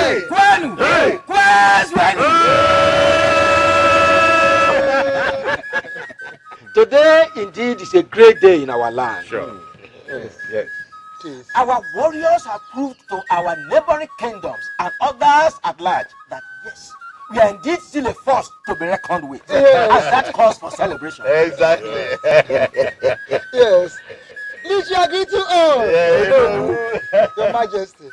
Hey! Kwenu! Hey! Kwenu! Today, indeed, is a great day in our land. Sure. Yes. Our warriors have proved to our neighboring kingdoms and others at large that yes, we are indeed still a force to be reckoned with. And that calls for celebration. Exactly. Yes. Uchi agree to all. Your Majesty.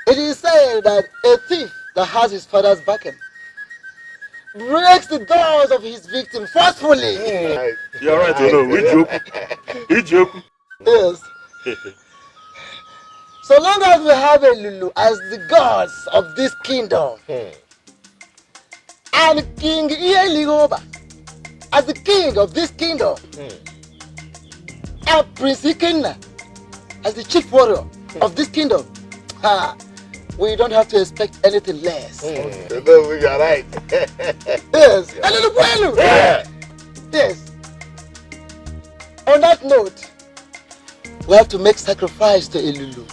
It is said that a thief that has his father's backing breaks the doors of his victim forcefully. You're right, we joke. Yes. So long as we have a Lulu as the gods of this kingdom, and King Ieligoba as the king of this kingdom, and Prince Ikenna as the chief warrior of this kingdom, we don't have to expect anything less. No, you are right. Yes. Yes. On that note, we have to make sacrifice to Elulu,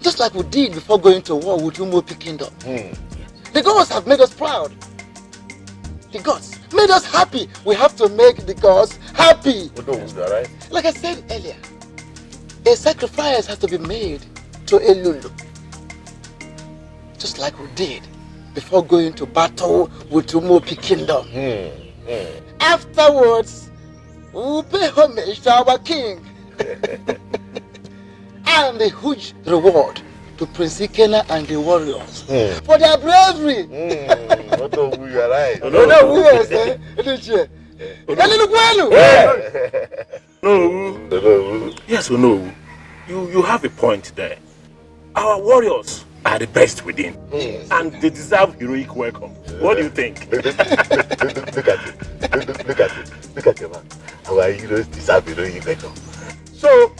just like we did before going to war with Umuopi Kingdom. The gods have made us proud. The gods made us happy. We have to make the gods happy. Right. Like I said earlier, a sacrifice has to be made to Elulu, just like we did before going to battle with Umuopi Kingdom. Afterwards, we will pay homage to our king and a huge reward to Prince Ikenna and the warriors for their bravery. You are right. No. Yes or no? You have a point there. Our warriors are the best within, and they deserve heroic welcome. What do you think? Look at you, man. Our heroes deserve heroic welcome. So,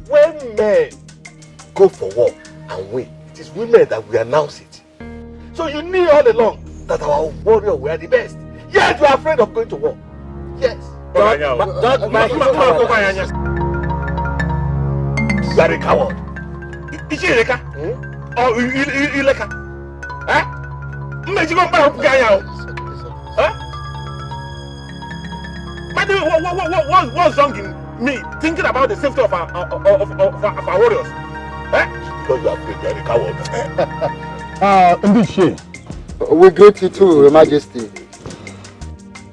when men go for war and win, it is women that will announce it. So you knew all along that our warriors were the best. Yet you are afraid of going to war. Yes. You are a coward. Is he Ileka? Or Ileka? Huh? What's wrong in me thinking about the safety of our warriors? Because you are afraid, you are a coward. Ndiche, we greet you too, Your Majesty.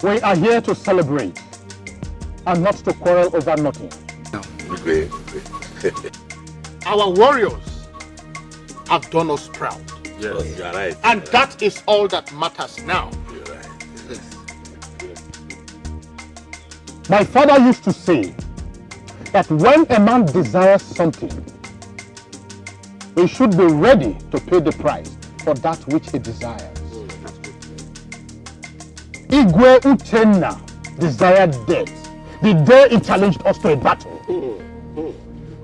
We are here to celebrate and not to quarrel over nothing. Our warriors have done us proud. Yes, you are right. And that is all that matters now. You are right. My father used to say that when a man desires something, he should be ready to pay the price for that which he desires. Igwe Uchenna desired death the day he challenged us to a battle. You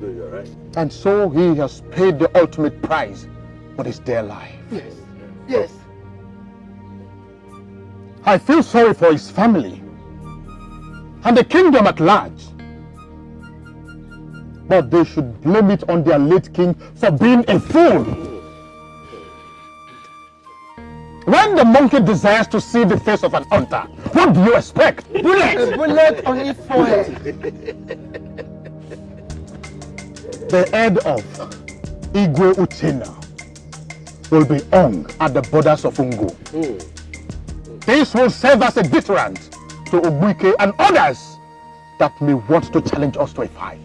are right. And so he has paid the ultimate price for his dear life. Yes. I feel sorry for his family and the kingdom at large. But they should blame it on their late king for being a fool. When the monkey desires to see the face of an hunter, what do you expect? A bullet on his forehead. The head of Igwe Uchenna will be hung at the borders of Ungo. This will serve as a deterrent to Obuike and others that may want to challenge us to a fight.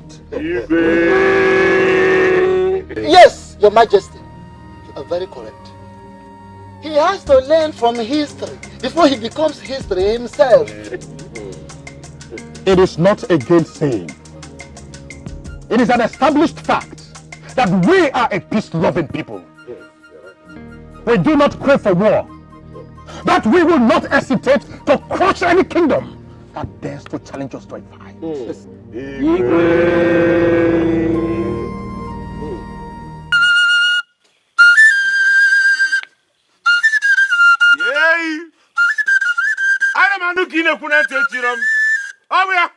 Yes, Your Majesty. You are very correct. He has to learn from history before he becomes history himself. It is not a gainsaying. It is an established fact that we are a peace-loving people. We do not crave for war. That we will not hesitate to crush any kingdom that dares to challenge us to a fight. kine kuna techiram. Awia.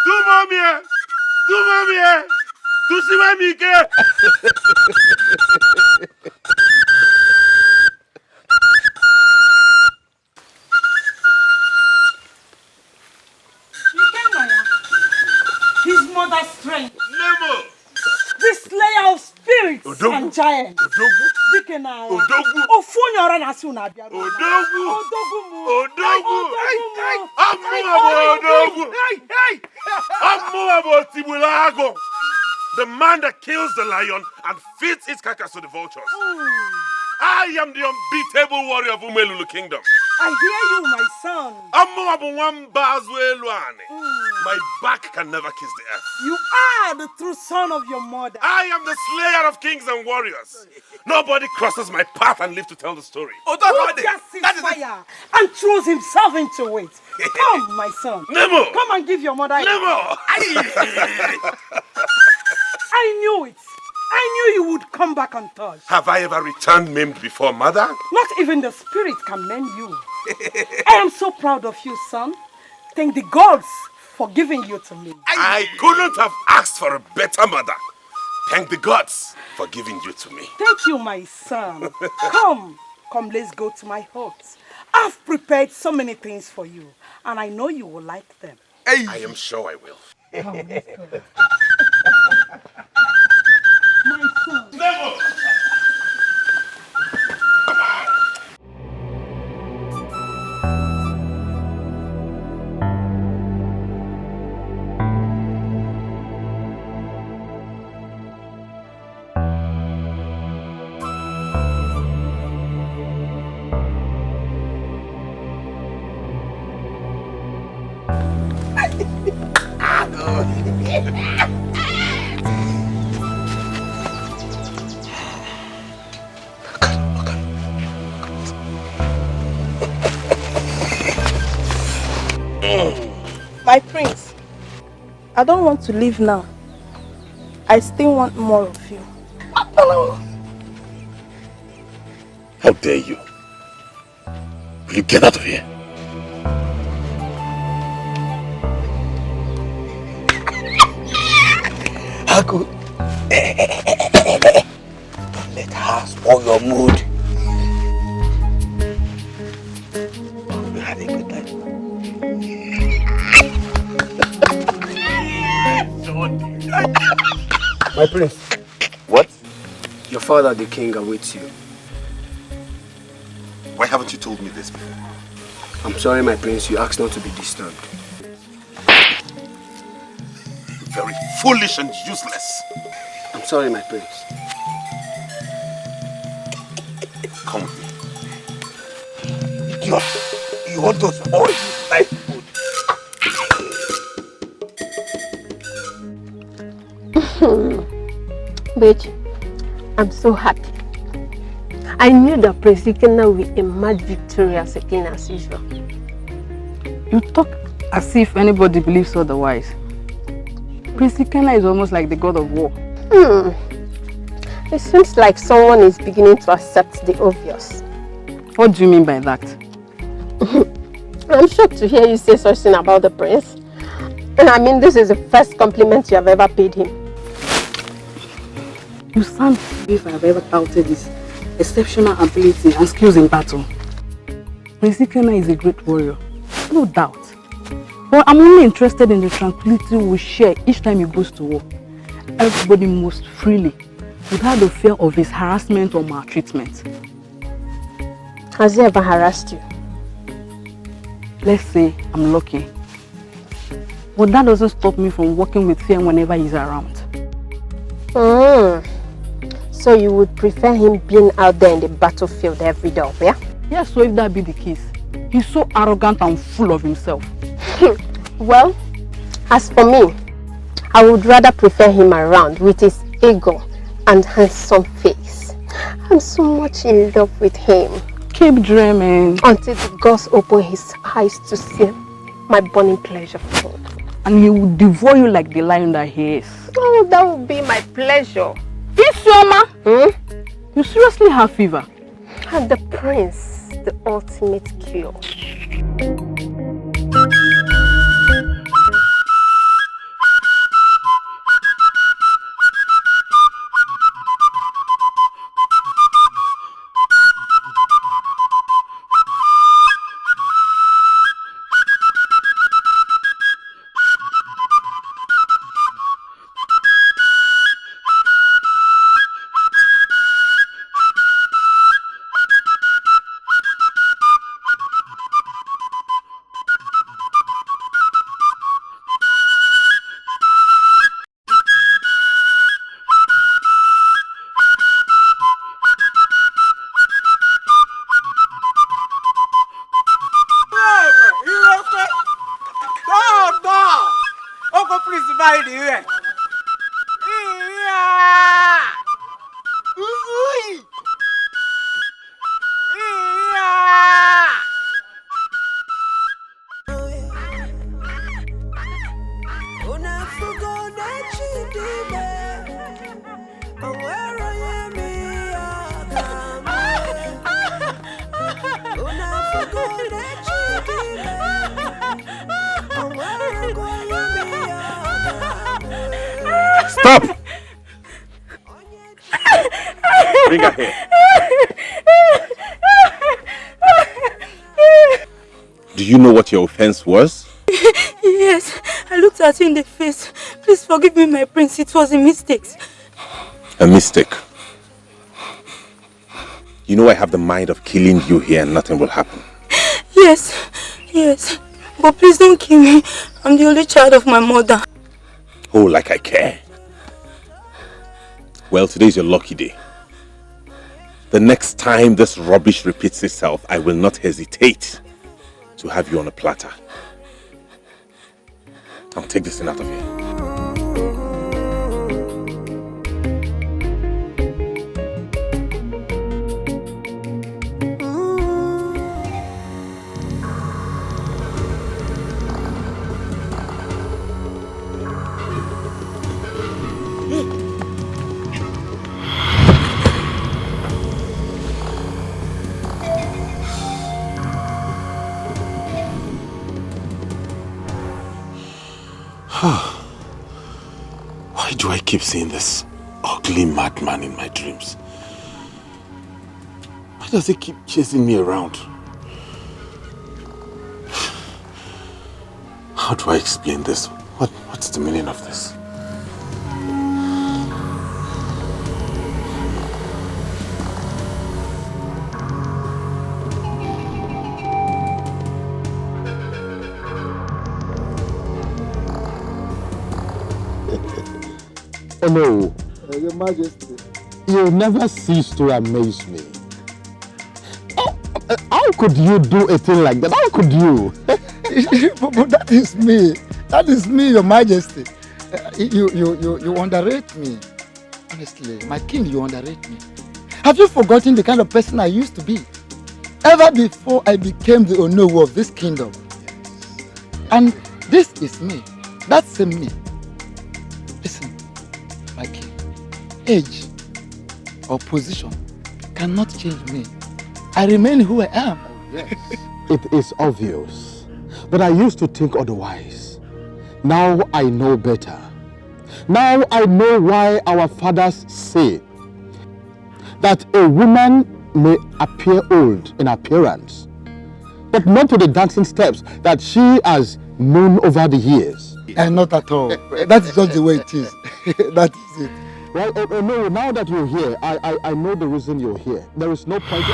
Tu momie. Tu siwe mike. His mother's strength. Nemo. The slayer of spirits and giants. Dikenaya. Ofunyora na suna biaru. Odogu. Tibulago. The man that kills the lion and feeds its carcass to the vultures. I am the unbeatable warrior of Umelulu Kingdom. I hear you, my son. My back can never kiss the earth. You are the true son of your mother. I am the slayer of kings and warriors. Nobody crosses my path and lives to tell the story. Who just sees fire and throws himself into it. Come, my son. Nemo. Come and give your mother Nemo. I knew it. I knew you would come back untouched. Have I ever returned maimed before, mother? Not even the spirit can mend you. I am so proud of you, son. Thank the gods for giving you to me. I couldn't have asked for a better mother. Thank the gods for giving you to me. Thank you, my son. Come, let's go to my hut. I've prepared so many things for you, and I know you will like them. I am sure I will. Come, let's go. My son. Never! My prince, I don't want to leave now. I still want more of you. How dare you? Will you get out of here? How good? Don't let her spoil your mood. We had a good time. My prince. What? Your father, the king, awaits you. Why haven't you told me this before? I'm sorry, my prince. You asked not to be disturbed. Very foolish and useless. I'm sorry, my prince. Come with me. Idiot! You want to spoil his life food? Bitch, I'm so happy. I knew that Prince Ikenna will emerge victorious again as usual. You talk as if anybody believes otherwise. Prince Ikenna is almost like the god of war. It seems like someone is beginning to accept the obvious. What do you mean by that? I'm shocked to hear you say such thing about the prince. And I mean, this is the first compliment you have ever paid him. You sound as if I have ever doubted his exceptional ability and skills in battle. Prince Ikenna is a great warrior, no doubt. But I'm only interested in the tranquility we share each time he goes to war. Everybody moves freely, without the fear of his harassment or maltreatment. Has he ever harassed you? Let's say I'm lucky. But that doesn't stop me from working with fear whenever he's around. So you would prefer him being out there in the battlefield every day, yeah? Yes, so if that be the case, he's so arrogant and full of himself. Well, as for me, I would rather prefer him around with his ego and handsome face. I'm so much in love with him. Keep dreaming. Until the gods open his eyes to see my burning pleasure for him. And he will devour you like the lion that he is. Oh, that would be my pleasure. Isioma! You seriously have fever? And the prince, the ultimate cure. Bring her here. Do you know what your offense was? Yes, I looked at you in the face. Please forgive me, my prince. It was a mistake. A mistake? You know I have the mind of killing you here and nothing will happen. Yes. But please don't kill me. I'm the only child of my mother. Oh, like I care. Well, today's your lucky day. The next time this rubbish repeats itself, I will not hesitate to have you on a platter. I'll take this thing out of here. Why do I keep seeing this ugly madman in my dreams? Why does he keep chasing me around? How do I explain this? What's the meaning of this? Oh no, Your Majesty. you never cease to amaze me. How could you do a thing like that? How could you? But that is me. That is me, Your Majesty. You underrate me. Honestly, my king, you underrate me. Have you forgotten the kind of person I used to be? Ever before I became the Onowu of this kingdom. And this is me. That's same me. Listen, my king, age or position cannot change me. I remain who I am. Yes. It is obvious that I used to think otherwise. Now I know better. Now I know why our fathers say that a woman may appear old in appearance, but not to the dancing steps that she has known over the years. And not at all. That's just the way it is. That is it. Well, no, now that you're here, I know the reason you're here. There is no point.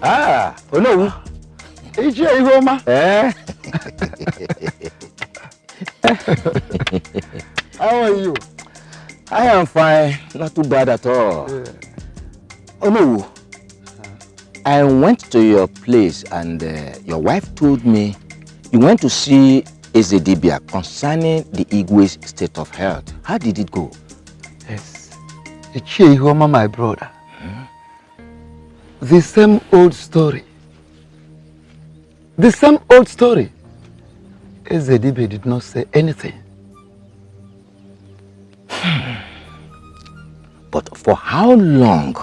Ah, Onowu. Ichi Ihoma. How are you? I am fine, not too bad at all. Onowu, I went to your place and your wife told me you went to see Ezedibia concerning the Igwe's state of health. How did it go? Yes. Ichi Ihoma, my brother. The same old story. The same old story. Ezedibe did not say anything. But for how long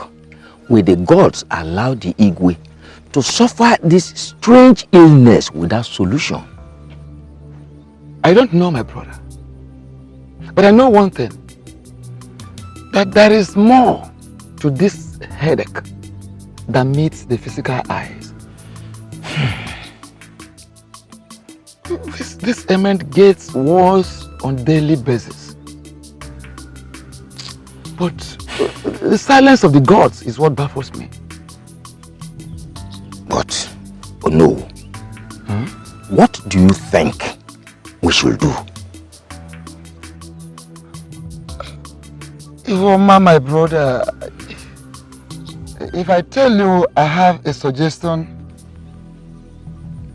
will the gods allow the Igwe to suffer this strange illness without solution? I don't know, my brother. But I know one thing. That there is more to this headache than meets the physical eyes. This ailment gets worse on a daily basis. But the silence of the gods is what baffles me. But, oh no, what do you think we should do? Ihoma, my brother, if I tell you I have a suggestion,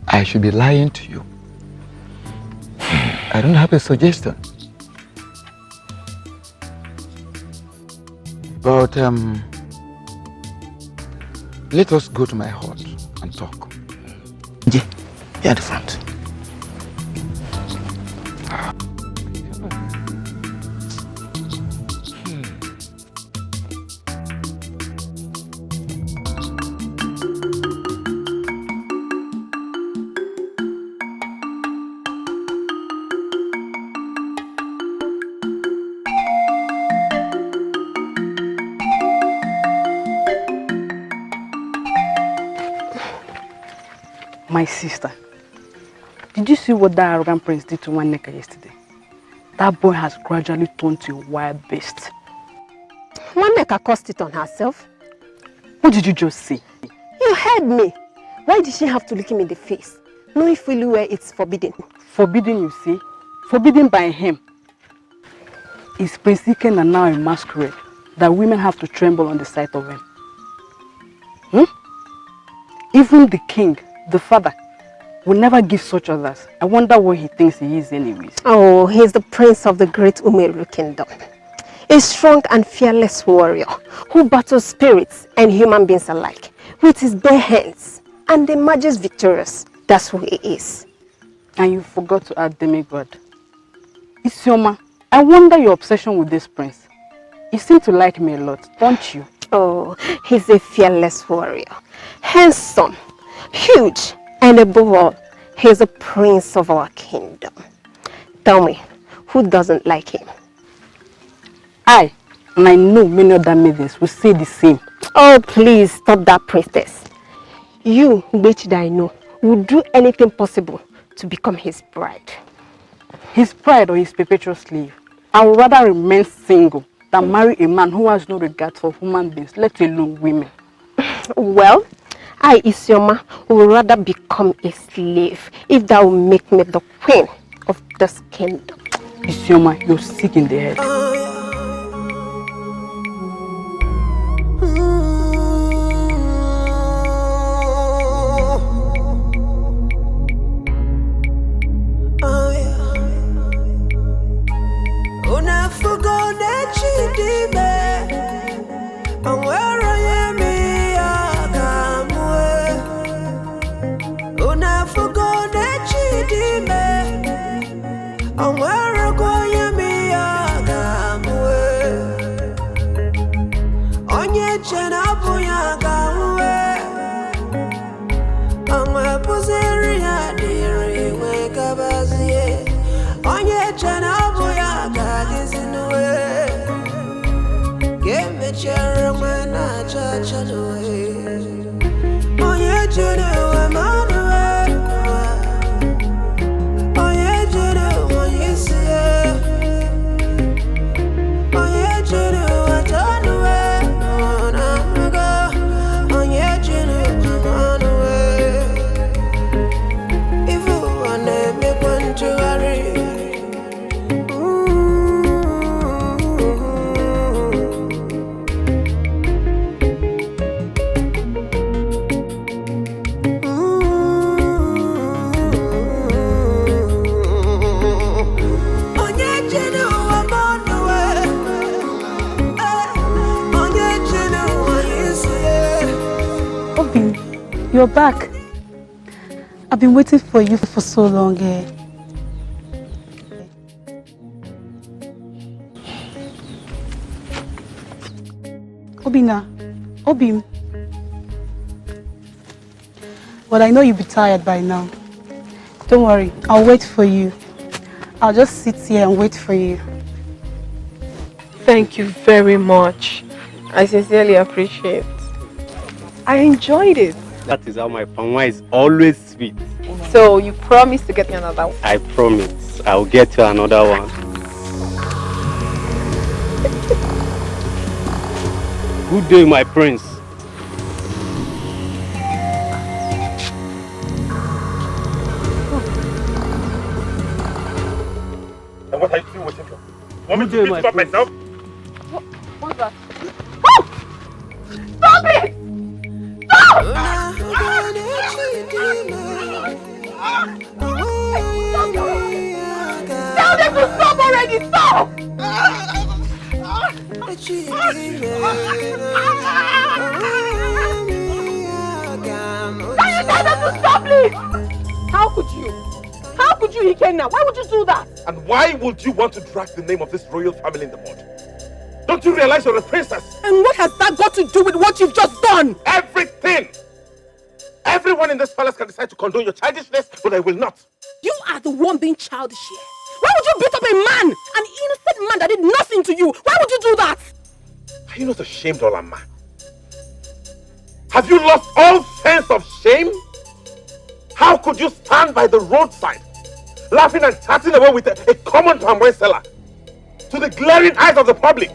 I should be lying to you. I don't have a suggestion. But let us go to my hut and talk. Yeah, here at the front. My sister, did you see what that arrogant prince did to Nwaneka yesterday? That boy has gradually turned to a wild beast. Nwaneka caused it on herself. What did you just say? You heard me. Why did she have to look him in the face? Knowing fully well it's forbidden. Forbidden, you see? Forbidden by him. Is Prince Iken now a masquerade that women have to tremble on the sight of him? Even the king, the father, will never give such others. I wonder what he thinks he is anyways. Oh, he is the prince of the great Umeru kingdom. A strong and fearless warrior who battles spirits and human beings alike with his bare hands and emerges victorious. That's who he is. And you forgot to add demigod. Isioma, I wonder your obsession with this prince. You seem to like me a lot, don't you? Oh, he's a fearless warrior. Handsome, huge, and above all, he's a prince of our kingdom. Tell me, who doesn't like him? And I know many other maidens will say the same. Oh, please stop that, princess. You, which that I know, will do anything possible to become his bride. His bride or his perpetual slave? I would rather remain single than marry a man who has no regard for human beings, let alone women. Well, I, Isioma, would rather become a slave if that will make me the queen of this kingdom. Isioma, you're sick in the head. You're back. I've been waiting for you for so long. Obina, Obim. Well, I know you'll be tired by now. Don't worry, I'll wait for you. I'll just sit here and wait for you. Thank you very much. I sincerely appreciate it. I enjoyed it. That is how my palm is always sweet. So you promise to get me another one? I promise. I'll get you another one. Good day, my prince. And what are you still waiting for? Want me to beat up myself? What's that? Oh! Stop it! Tell them to stop already! Stop! Can you tell them to stop, please? How could you you, Ikenna? Why would you do that? And why would you want to drag the name of this royal family in the mud? Don't you realize you're a princess? And what has that got to do with what you've just done? Everything! Everyone in this palace can decide to condone your childishness, but I will not. You are the one being childish here. Why would you beat up a man? An innocent man that did nothing to you. Why would you do that? Are you not ashamed, Olama? Have you lost all sense of shame? How could you stand by the roadside, laughing and chatting away with a common palm wine seller to the glaring eyes of the public?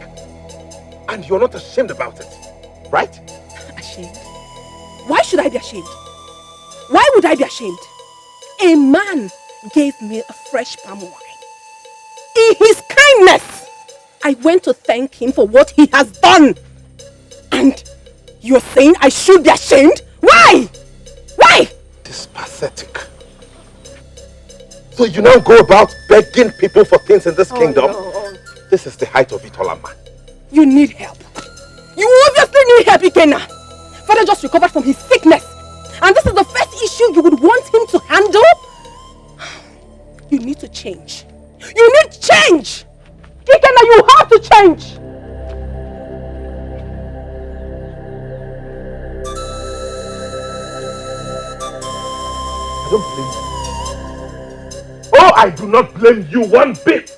And you're not ashamed about it, right? Ashamed? Why should I be ashamed? Why would I be ashamed? A man gave me a fresh palm wine. In his kindness, I went to thank him for what he has done. And you're saying I should be ashamed? Why? Why? This is pathetic. So you now go about begging people for things in this kingdom? No. This is the height of it, Olama. You need help. You obviously need help, Ikenna. Father just recovered from his sickness. And this is the first issue you would want him to handle? You need to change. You need change! Ikenna, you have to change! I don't blame you. Oh, I do not blame you one bit.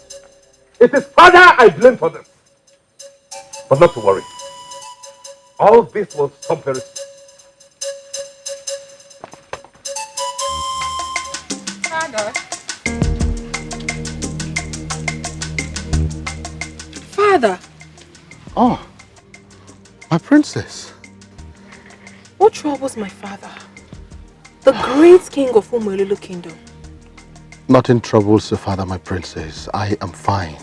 It is Father I blame for this. But not to worry. All this will stop very soon. Father. Father. Oh, my princess. What troubles my father? The great king of Umolulu kingdom. Nothing troubles your father, my princess. I am fine.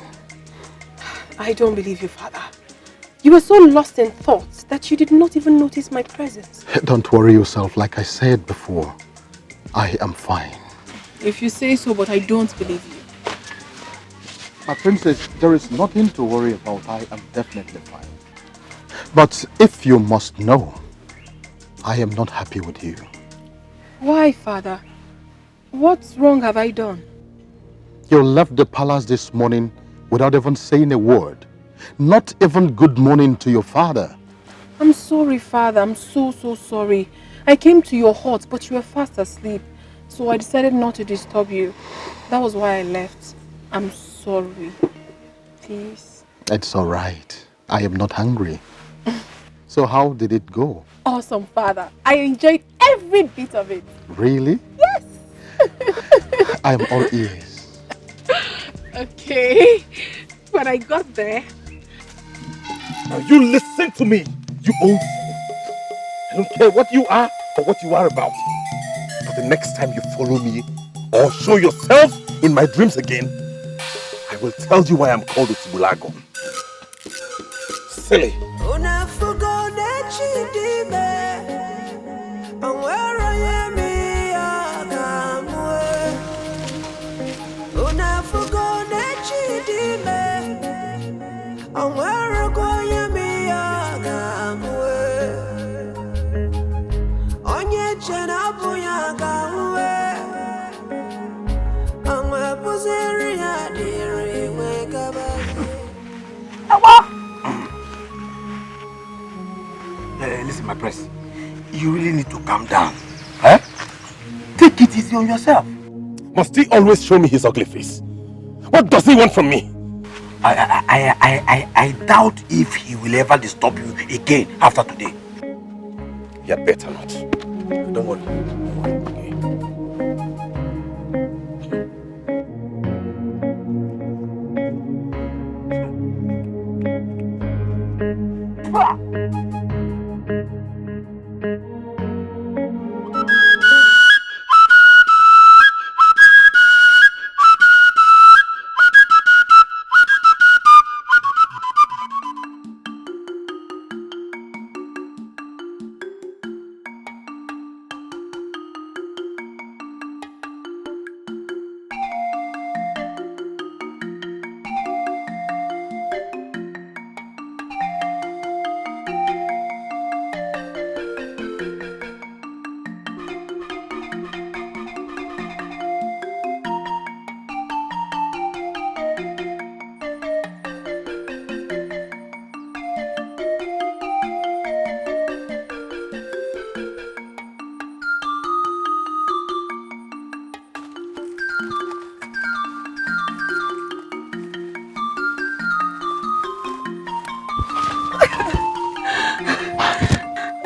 I don't believe you, father. You were so lost in thoughts that you did not even notice my presence. Don't worry yourself, like I said before. I am fine. If you say so, but I don't believe you. My princess, there is nothing to worry about. I am definitely fine. But if you must know, I am not happy with you. Why, father? What wrong have I done? You left the palace this morning without even saying a word. Not even good morning to your father. I'm sorry, father. I'm so sorry. I came to your hut, but you were fast asleep. So I decided not to disturb you. That was why I left. I'm sorry. Please. It's all right. I am not hungry. So how did it go? Awesome, father. I enjoyed every bit of it. Really? Yes. I am all ears. Okay. When I got there... Now you listen to me, you old fool. I don't care what you are or what you are about. But the next time you follow me or show yourself in my dreams again, I will tell you why I'm called Utibulago. Silly. Listen, my prince, you really need to calm down. Eh? Take it easy on yourself. Must he always show me his ugly face? What does he want from me? I doubt if he will ever disturb you again after today. You had better not. Don't worry.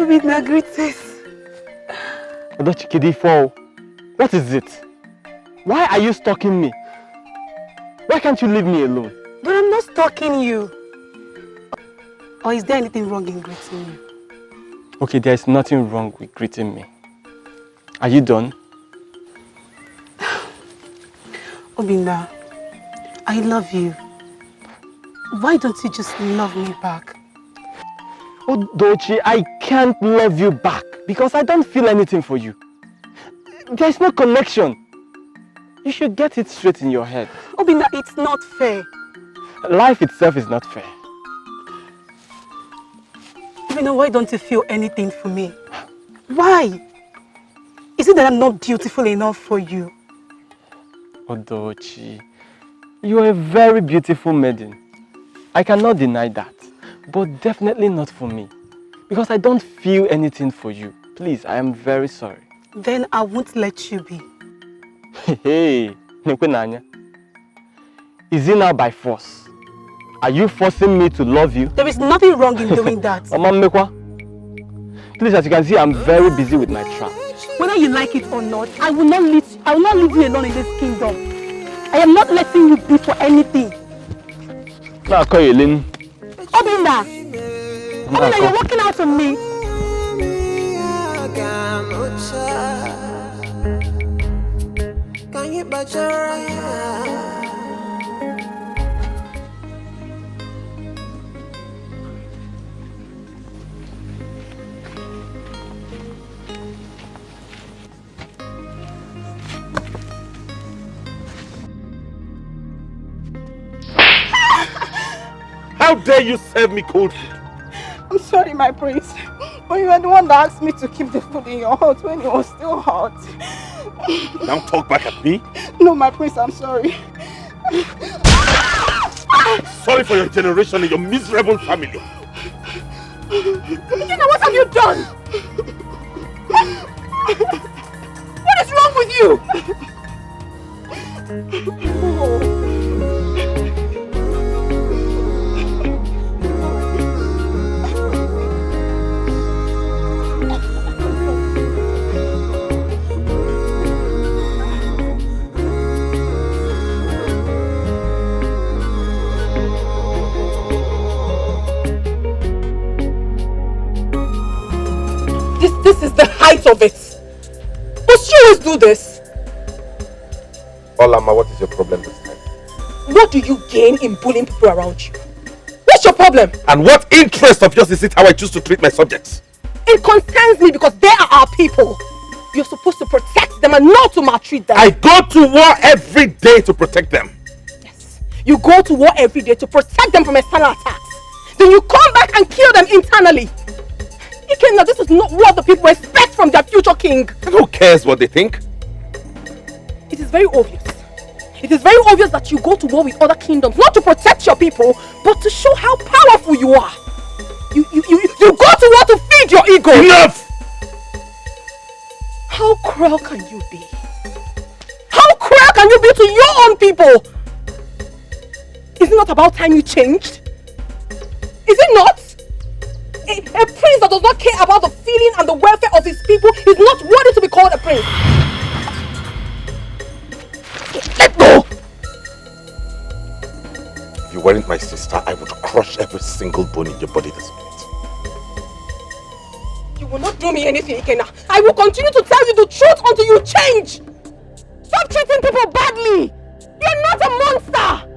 Obina, greetings. What is it? Why are you stalking me? Why can't you leave me alone? But I'm not stalking you. Or is there anything wrong in greeting you? Okay, there's nothing wrong with greeting me. Are you done? Obina, I love you. Why don't you just love me back? Oh, Dochi, I can't love you back because I don't feel anything for you. There's no connection. You should get it straight in your head. Obina, it's not fair. Life itself is not fair. Obina, why don't you feel anything for me? Why? Is it that I'm not beautiful enough for you? Odochi, you are a very beautiful maiden. I cannot deny that, but definitely not for me. Because I don't feel anything for you. Please, I am very sorry. Then I won't let you be. Hey, Nekwenanya. Is it now by force? Are you forcing me to love you? There is nothing wrong in doing that. Please, as you can see, I'm very busy with my trap. Whether you like it or not, I will not leave you alone in this kingdom. I am not letting you be for anything. Now, call you, Lynn. Obina! Obina, you're walking out on me. Can you bet your How dare you serve me cold food? I'm sorry, my prince. But you were the one that asked me to keep the food in your hut when it was still hot. Now talk back at me? No, my prince, I'm sorry. Sorry for your generation and your miserable family. Obina, what have you done? What is wrong with you? This is the height of it. Must you always do this? Olama, what is your problem this time? What do you gain in bullying people around you? What's your problem? And what interest of yours is it how I choose to treat my subjects? It concerns me because they are our people. You're supposed to protect them and not to maltreat them. I go to war every day to protect them. Yes. You go to war every day to protect them from external attacks. Then you come back and kill them internally. Ikenna, this is not what the people expect from their future king. Who cares what they think? It is very obvious. It is very obvious that you go to war with other kingdoms, not to protect your people, but to show how powerful you are. You go to war to feed your ego. Enough! How cruel can you be? How cruel can you be to your own people? Is it not about time you changed? Is it not? A prince that does not care about the feeling and the welfare of his people is not worthy to be called a prince. Let go! If you weren't my sister, I would crush every single bone in your body this minute. You will not do me anything, Ikenna. I will continue to tell you the truth until you change. Stop treating people badly. You're not a monster.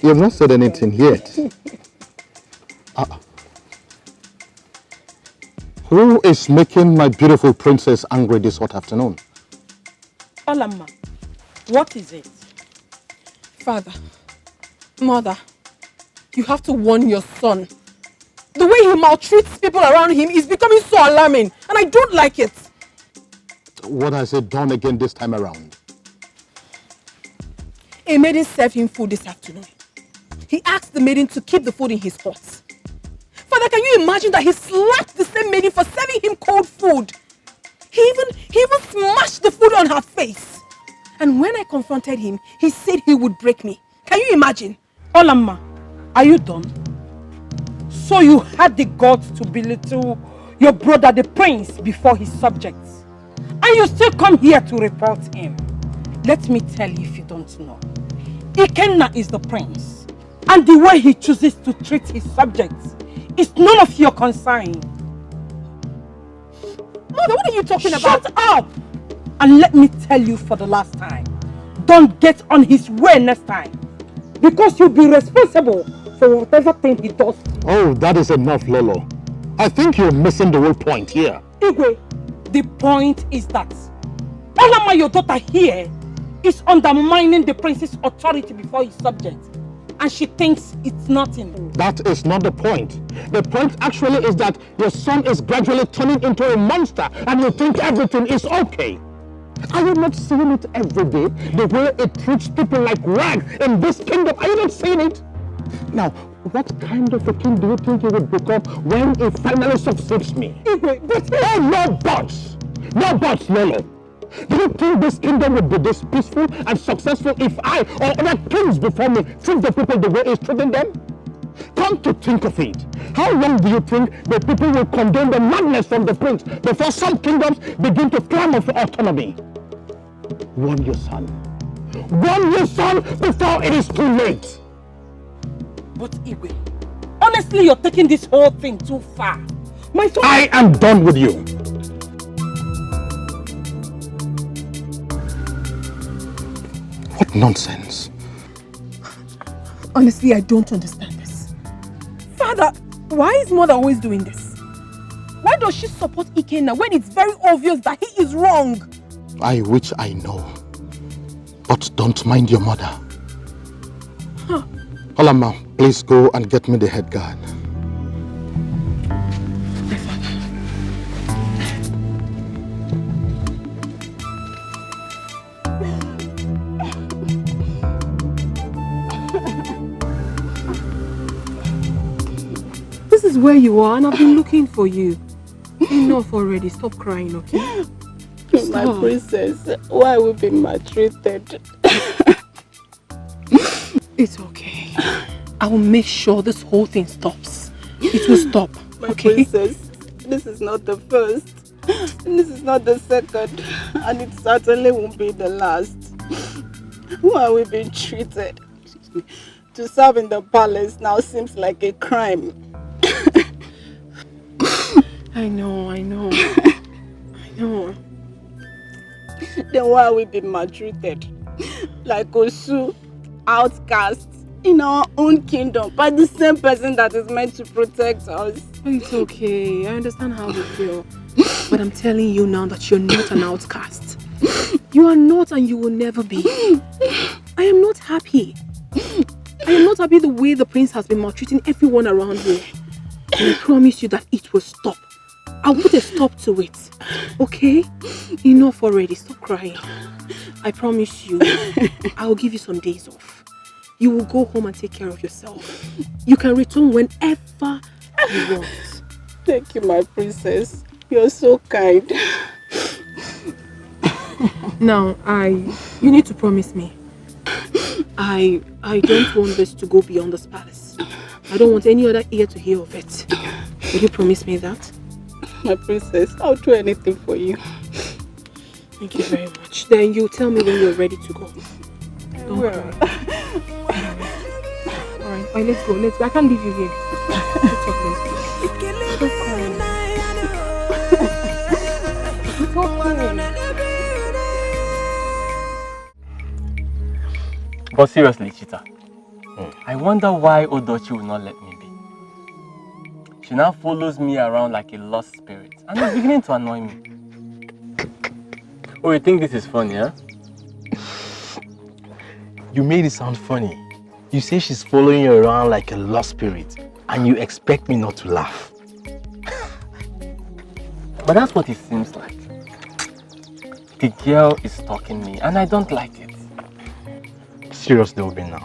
You have not said anything yet. Who is making my beautiful princess angry this hot afternoon? Olama, what is it? Father, mother, you have to warn your son. The way he maltreats people around him is becoming so alarming, and I don't like it. What has he done again this time around? A maiden served him food this afternoon. He asked the maiden to keep the food in his hut. Father, can you imagine that he slapped the same maiden for serving him cold food? He even smashed the food on her face. And when I confronted him, he said he would break me. Can you imagine? Olamma, are you done? So you had the guts to belittle your brother the prince before his subjects. And you still come here to report him. Let me tell you if you don't know. Ikenna is the prince. And the way he chooses to treat his subjects is none of your concern. Mother, what are you talking about? Shut up! And let me tell you for the last time. Don't get on his way next time. Because you'll be responsible for whatever thing he does. Oh, that is enough, Lolo. I think you're missing the whole point here. Igwe, the point is that Olamma, your daughter here, is undermining the prince's authority before his subjects. And she thinks it's nothing. That is not the point. The point actually is that your son is gradually turning into a monster and you think everything is okay. Are you not seeing it every day? The way it treats people like rags in this kingdom. Are you not seeing it? Now, what kind of a king do you think you will become when he finally succeeds me? Oh, no buts! No buts, Lolo. Do you think this kingdom would be this peaceful and successful if I or other kings before me treat the people the way he's treating them? Come to think of it, how long do you think the people will condone the madness from the prince before some kingdoms begin to clamor for autonomy? Warn your son. Warn your son before it is too late. But Igwe, honestly, you're taking this whole thing too far. My son... I am done with you. What nonsense. Honestly, I don't understand this. Father, why is mother always doing this? Why does she support Ikenna when it's very obvious that he is wrong? I wish I know. But don't mind your mother. Huh. Olamma, please go and get me the head guard. This is where you are and I've been looking for you. Enough already. Stop crying, okay? My princess, why we been maltreated? It's okay. I will make sure this whole thing stops. It will stop, My okay? princess, this is not the first. This is not the second. And it certainly won't be the last. Why we being treated? To serve in the palace now seems like a crime. I know. I know. Then why we been maltreated? Like Osu, outcasts in our own kingdom by the same person that is meant to protect us. It's okay. I understand how you feel. But I'm telling you now that you're not an outcast. You are not and you will never be. I am not happy. I am not happy the way the prince has been maltreating everyone around here. And I promise you that it will stop. I'll put a stop to it. Okay? Enough already. Stop crying. I promise you, I'll give you some days off. You will go home and take care of yourself. You can return whenever you want. Thank you, my princess. You're so kind. Now, you need to promise me. I don't want this to go beyond this palace. I don't want any other ear to hear of it. Will you promise me that? My princess, I'll do anything for you. Thank you very much. Then you tell me when you're ready to go. Don't cry. Alright, let's go. I can't leave you here. Let's go. Don't cry. It's okay. But seriously, Chita, I wonder why Odochi will not let me be. She now follows me around like a lost spirit and it's beginning to annoy me. Oh, you think this is funny, huh? You made it sound funny. You say she's following you around like a lost spirit and you expect me not to laugh. But that's what it seems like. The girl is stalking me and I don't like it. Seriously, Obina,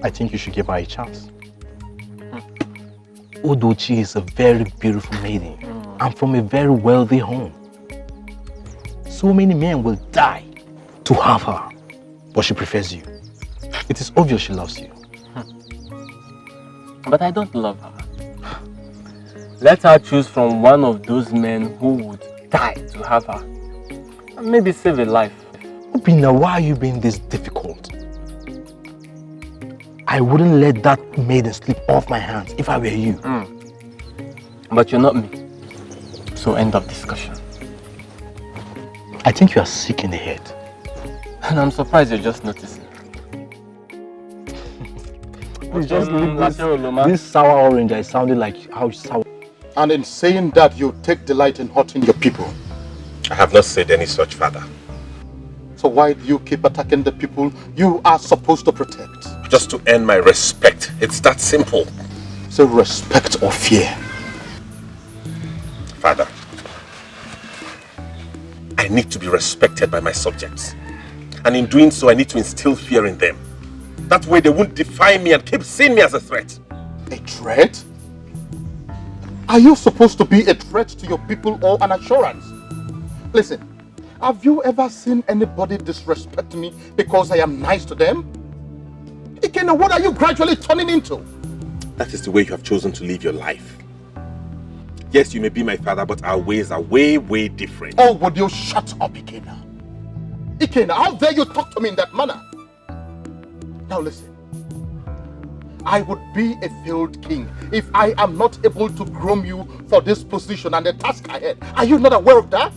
I think you should give her a chance. Uchi is a very beautiful maiden. I'm from a very wealthy home. So many men will die to have her, but she prefers you. It is obvious she loves you. But I don't love her. Let her choose from one of those men who would die to have her. And maybe save a life. Obina, why are you being this difficult? I wouldn't let that maiden slip off my hands if I were you. But you're not me. So end of discussion. I think you are sick in the head. And I'm surprised you're just noticing. Please just leave this sour orange. I sounded like how sour. And in saying that, you take delight in hurting your people. I have not said any such, Father. So why do you keep attacking the people you are supposed to protect? Just to earn my respect. It's that simple. So respect or fear? Father, I need to be respected by my subjects. And in doing so, I need to instill fear in them. That way they won't defy me and keep seeing me as a threat. A threat? Are you supposed to be a threat to your people or an assurance? Listen, have you ever seen anybody disrespect me because I am nice to them? Ikena, what are you gradually turning into? That is the way you have chosen to live your life. Yes, you may be my father, but our ways are way, way different. Oh, would you shut up, Ikena? Ikena, how dare you talk to me in that manner? Now listen. I would be a failed king if I am not able to groom you for this position and the task ahead. Are you not aware of that?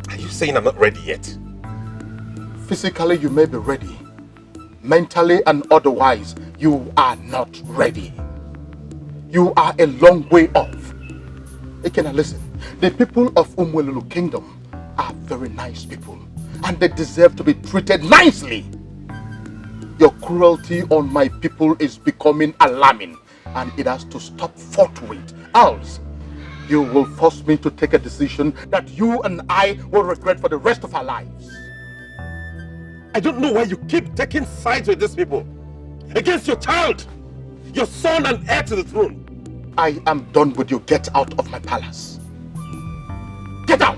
Are you saying I'm not ready yet? Physically, you may be ready. Mentally and otherwise, you are not ready. You are a long way off. Ikena, listen. The people of Umwelulu Kingdom are very nice people, and they deserve to be treated nicely. Your cruelty on my people is becoming alarming, and it has to stop forthwith. Else, you will force me to take a decision that you and I will regret for the rest of our lives. I don't know why you keep taking sides with these people. Against your child, your son and heir to the throne. I am done with you. Get out of my palace. Get out!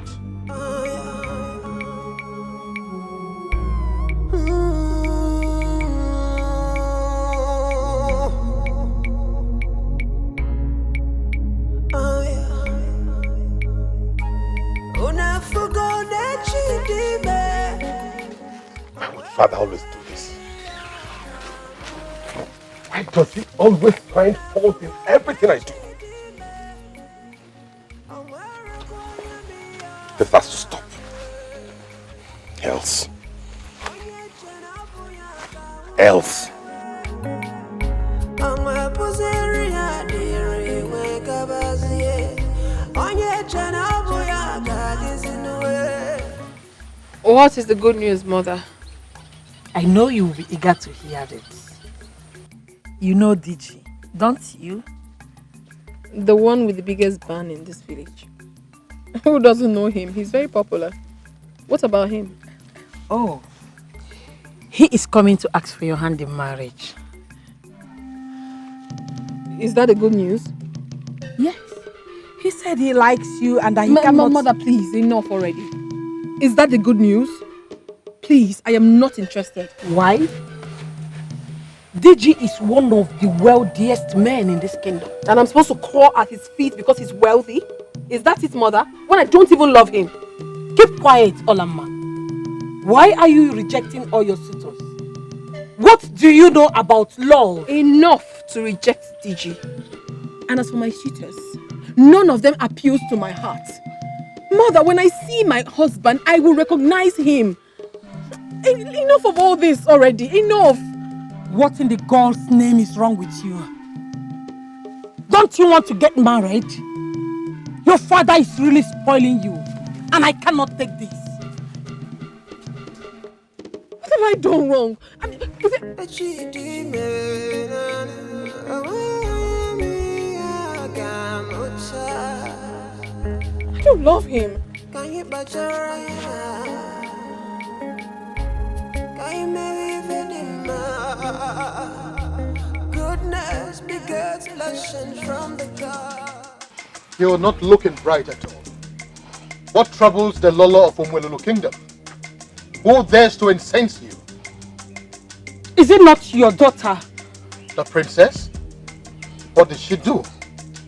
Why would Father always do this? Why does he always find fault in everything I do? This has to stop. Else. What is the good news, Mother? I know you will be eager to hear it. You know DG, don't you? The one with the biggest band in this village. Who doesn't know him? He's very popular. What about him? Oh, he is coming to ask for your hand in marriage. Is that the good news? Yes. He said he likes you and that he cannot... Mother, please, enough already. Is that the good news? Please, I am not interested. Why? DG is one of the wealthiest men in this kingdom. And I'm supposed to crawl at his feet because he's wealthy? Is that it, Mother? When I don't even love him? Keep quiet, Olamma. Why are you rejecting all your suitors? What do you know about love? Enough to reject DG. And as for my suitors, none of them appeals to my heart. Mother, when I see my husband, I will recognize him. Enough of all this already. Enough. What in the God's name is wrong with you? Don't you want to get married? Your father is really spoiling you. And I cannot take this. What have I done wrong? I mean, I don't love him. Goodness begets lesson from the God. You're not looking bright at all. What troubles the Lolo of Umwelulu Kingdom? Who dares to incense you? Is it not your daughter? The princess? What did she do?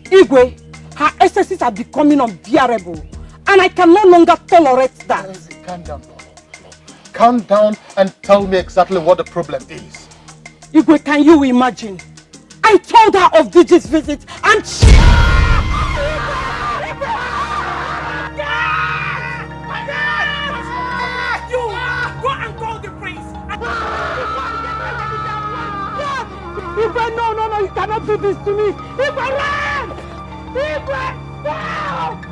Igwe, her excesses are becoming unbearable, and I can no longer tolerate that. Calm down, Lolo. Calm down and tell me exactly what the problem is. Igwe, can you imagine? I told her of Digi's visit, and she... You go and call the prince. Igwe, no, you cannot do this to me. Igwe, run! Igwe, no!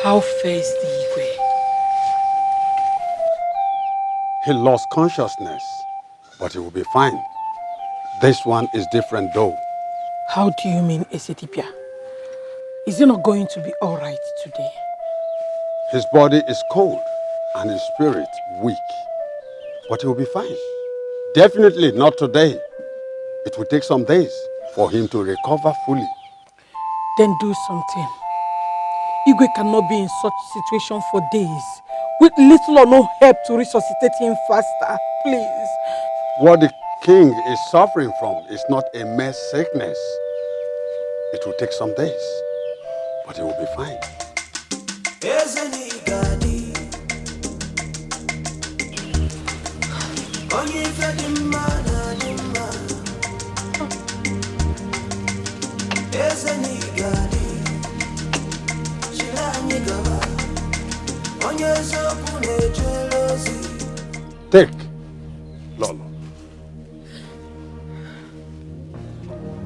How fares the Igwe? He lost consciousness, but he will be fine. This one is different though. How do you mean, Esetipia? Is he not going to be all right today? His body is cold and his spirit weak, but he will be fine. Definitely not today. It will take some days for him to recover fully. Then do something. Igwe cannot be in such situation for days, with little or no help to resuscitate him faster. Please. What the king is suffering from is not a mere sickness. It will take some days, but he will be fine. Take, Lolo.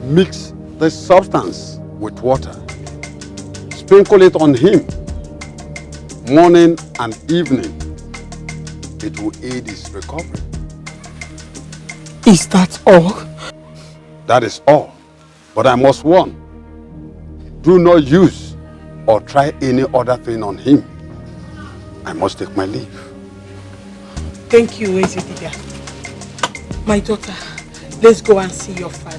Mix this substance with water. Sprinkle it on him morning and evening. It will aid his recovery. Is that all? That is all. But I must warn. Do not use or try any other thing on him. I must take my leave. Thank you, Ezetibia. My daughter, let's go and see your father.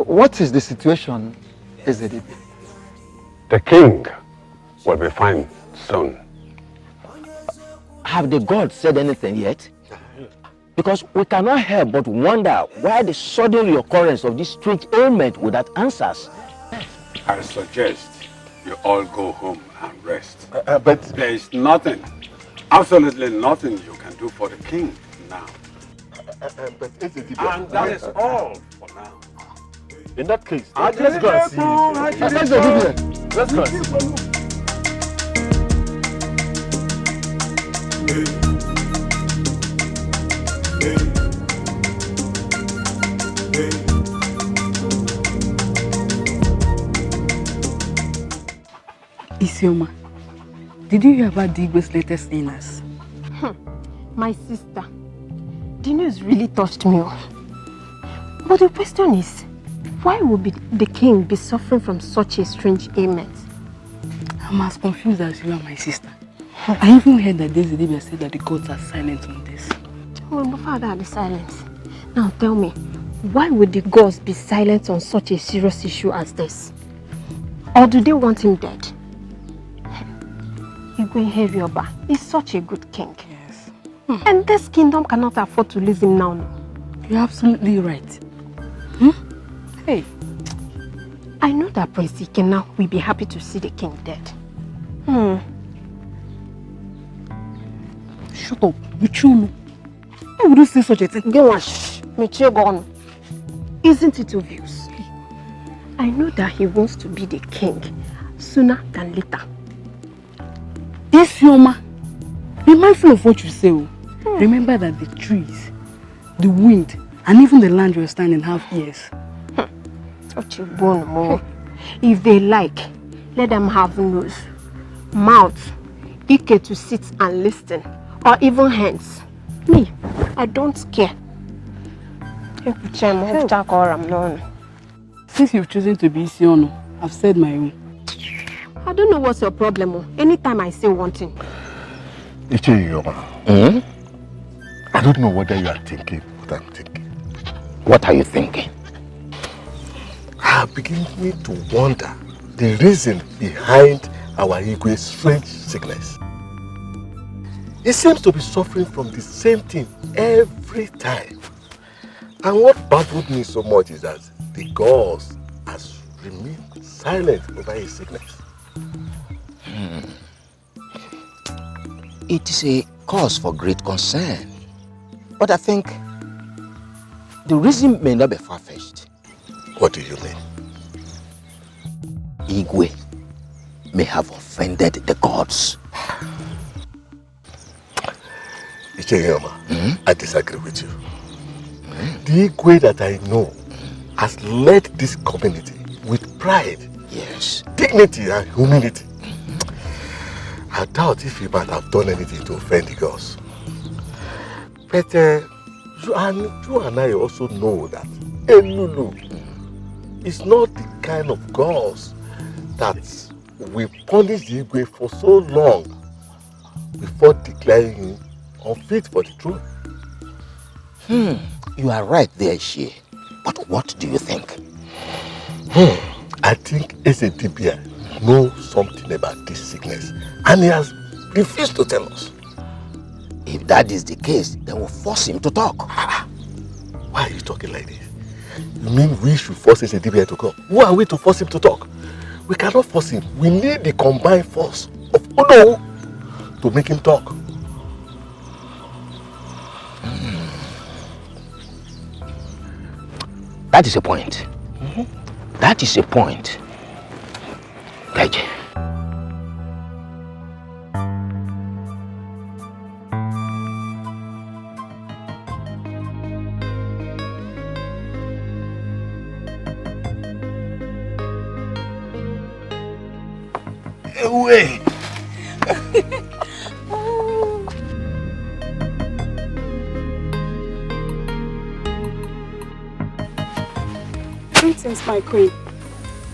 What is the situation, Ezedibi? The king will be fine soon. Have the gods said anything yet? Because we cannot help but wonder why the sudden reoccurrence of this strange ailment without answers. I suggest you all go home and rest. But there is nothing, absolutely nothing you can do for the king now. And that is all for now. In that case, let's go and see. Let's go and see. Isioma, did you hear about Digwe's latest illness? My sister, the news really touched me. But the question is, why would the king be suffering from such a strange ailment? I'm as confused as you are, my sister. I even heard that Ezedibi said that the gods are silent on this. Well, my father are silent. Now tell me, why would the gods be silent on such a serious issue as this? Or do they want him dead? Igwe Herioba is such a good king. Yes. And this kingdom cannot afford to lose him now. No? You're absolutely right. Hey. I know that Prince Ikena will be happy to see the king dead. Shut up, Michuno. Why would you say such a thing? Isn't it obvious? I know that he wants to be the king sooner than later. Yes, Yoma. Be mindful of what you say. Remember that the trees the wind, and even the land you're standing have ears. If they like, let them have nose, mouth, ike to sit and listen, or even hands. Me, I don't care. Since you've chosen to be Isiono, I've said my own. I don't know what's your problem. Anytime I say one thing. Uchi, I don't know whether you are thinking what I'm thinking. What are you thinking? I begin to wonder the reason behind our Igwe's strange sickness. He seems to be suffering from the same thing every time. And what baffled me so much is that the gods has remained silent over his sickness. It is a cause for great concern. But I think the reason may not be far-fetched. What do you mean? Igwe may have offended the gods. Icheyama, I disagree with you. The Igwe that I know has led this community with pride, yes, dignity and humility. I doubt if he might have done anything to offend the gods. But you and I also know that Elulu is not the kind of gods that will punish the Igwe for so long before declaring him unfit for the throne. You are right there, Shie. But what do you think? I think Ezedibia knows something about this sickness and he has refused to tell us. If that is the case, then we'll force him to talk. Why are you talking like this? You mean we should force Ezedibia to come? Who are we to force him to talk? We cannot force him. We need the combined force of Odo to make him talk. That is a point. That is a point. Gaji. Away. Greetings, my queen.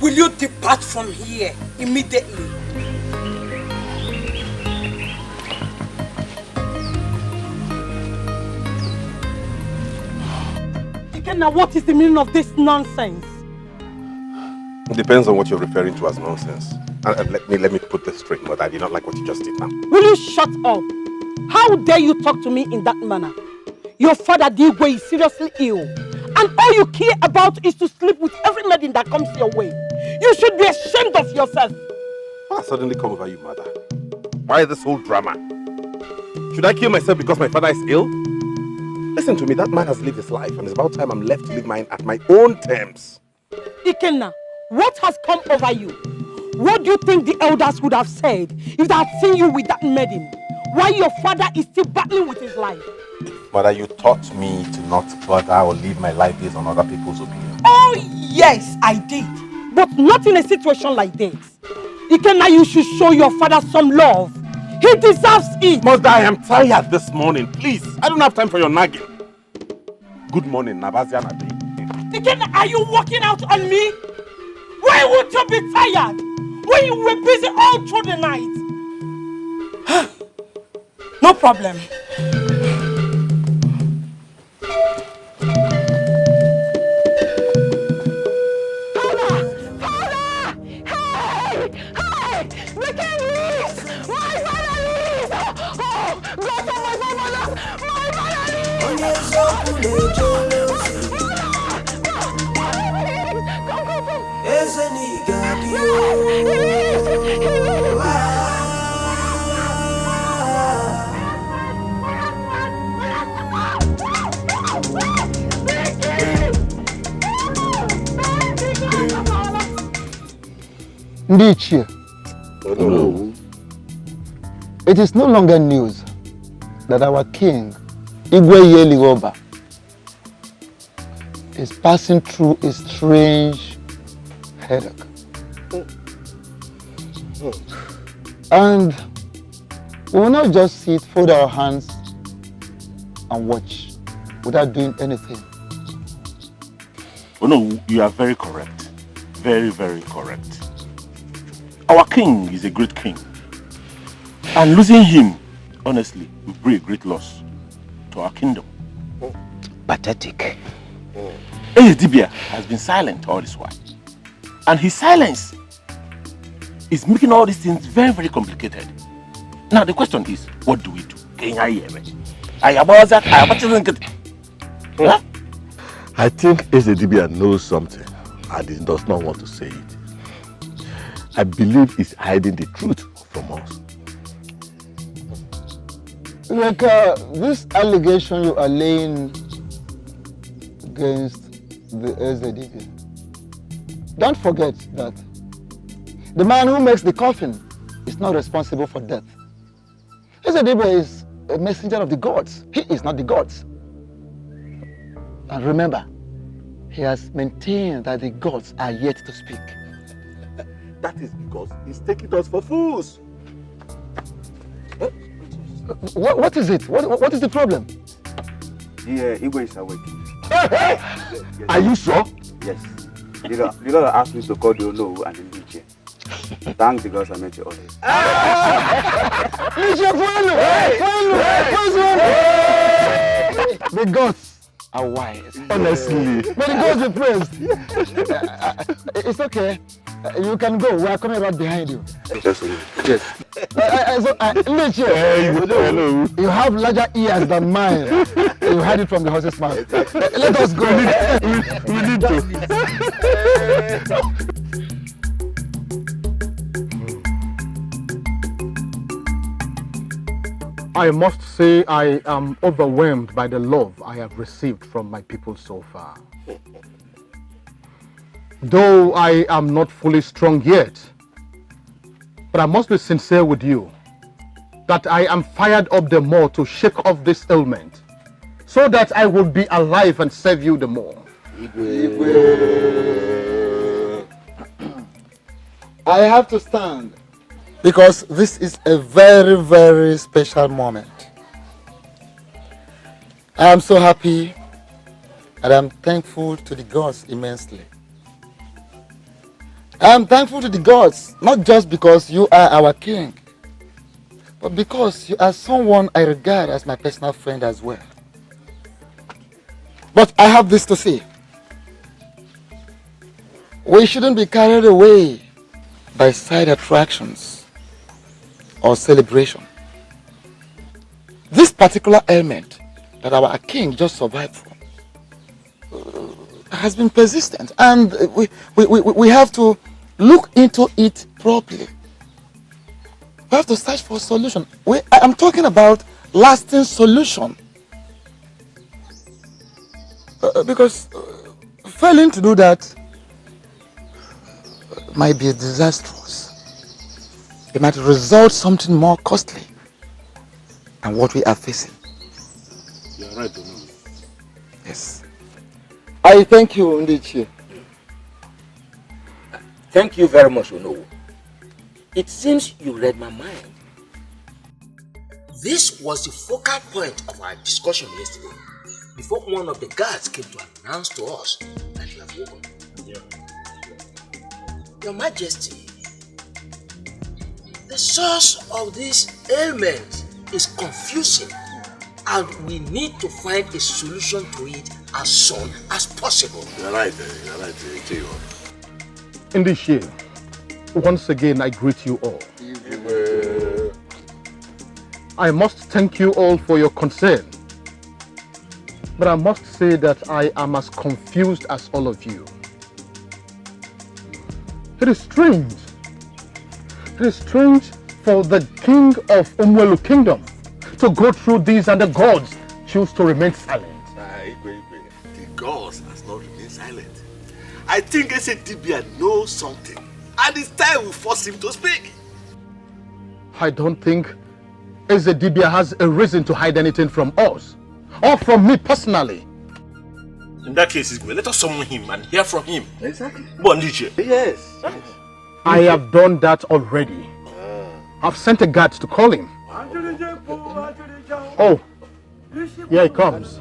Will you depart from here immediately? Ikenna, what is the meaning of this nonsense? It depends on what you're referring to as nonsense. And let me put this straight, Mother. I did not like what you just did now. Will you shut up? How dare you talk to me in that manner? Your father, Digwe, is seriously ill. And all you care about is to sleep with every maiden that comes your way. You should be ashamed of yourself. What suddenly come over you, Mother? Why this whole drama? Should I kill myself because my father is ill? Listen to me, that man has lived his life and it's about time I'm left to live mine at my own terms. Ikenna, what has come over you? What do you think the elders would have said if they had seen you with that maiden? Why your father is still battling with his life? Mother, you taught me to not bother or live my life based on other people's opinions. Oh, yes, I did. But not in a situation like this. Ikenna, you should show your father some love. He deserves it. Mother, I am tired this morning. Please, I don't have time for your nagging. Good morning, Nabazia Nadi. Ikenna, are you walking out on me? Why would you be tired when you were busy all through the night? No problem. Ndichie, it is no longer news that our king, Igwe Yeligoba, is passing through a strange headache. And we will not just sit, fold our hands and watch without doing anything. Oh no, you are very correct. Very, very correct. Our king is a great king. And losing him, honestly, will bring a great loss to our kingdom. Pathetic. Dibia has been silent all this while. And his silence is making all these things very, very complicated. Now the question is, what do we do? I think Dibia knows something and he does not want to say it. I believe he's hiding the truth from us. Like this allegation you are laying against the SZDB, don't forget that the man who makes the coffin is not responsible for death. SZDB is a messenger of the gods. He is not the gods. And remember, he has maintained that the gods are yet to speak. That is because he's taking us for fools. What is it? What is the problem? Igwe is awake. Yes. Are you sure? Yes. The Lord asked me to call the Olo and the Uchi. Thank the gods I met you all. The gods are wise. Honestly. May the gods be praised. It's okay. You can go. We are coming right behind you. Yes. You have larger ears than mine. You heard it from the horse's mouth. Let us go. We need to. I must say I am overwhelmed by the love I have received from my people so far. Though I am not fully strong yet, but I must be sincere with you that I am fired up the more to shake off this ailment so that I will be alive and serve you the more. I have to stand because this is a very, very special moment. I am so happy and I'm thankful to the gods immensely. I am thankful to the gods, not just because you are our king, but because you are someone I regard as my personal friend as well. But I have this to say. We shouldn't be carried away by side attractions or celebration. This particular ailment that our king just survived from has been persistent, and we have to look into it properly. We have to search for a solution. I'm talking about lasting solution. Because failing to do that might be disastrous. It might result something more costly than what we are facing. You're right, Ono. Yes. I thank you, Ndichi. Thank you very much, Ono. It seems you read my mind. This was the focal point of our discussion yesterday, before one of the guards came to announce to us that you have woken. Your Majesty, the source of this ailment is confusing, and we need to find a solution to it as soon as possible. You're right, Tio. In this year, once again I greet you all. I must thank you all for your concern, but I must say that I am as confused as all of you. It is strange. It is strange for the king of Umwelu Kingdom to go through these and the gods choose to remain silent. The gods has not remained silent. I think Dibia knows something, and it's time we force him to speak. I don't think Dibia has a reason to hide anything from us, or from me personally. In that case, let us summon him and hear from him. Exactly. Yes. I have done that already. I've sent a guard to call him. Oh, here he comes.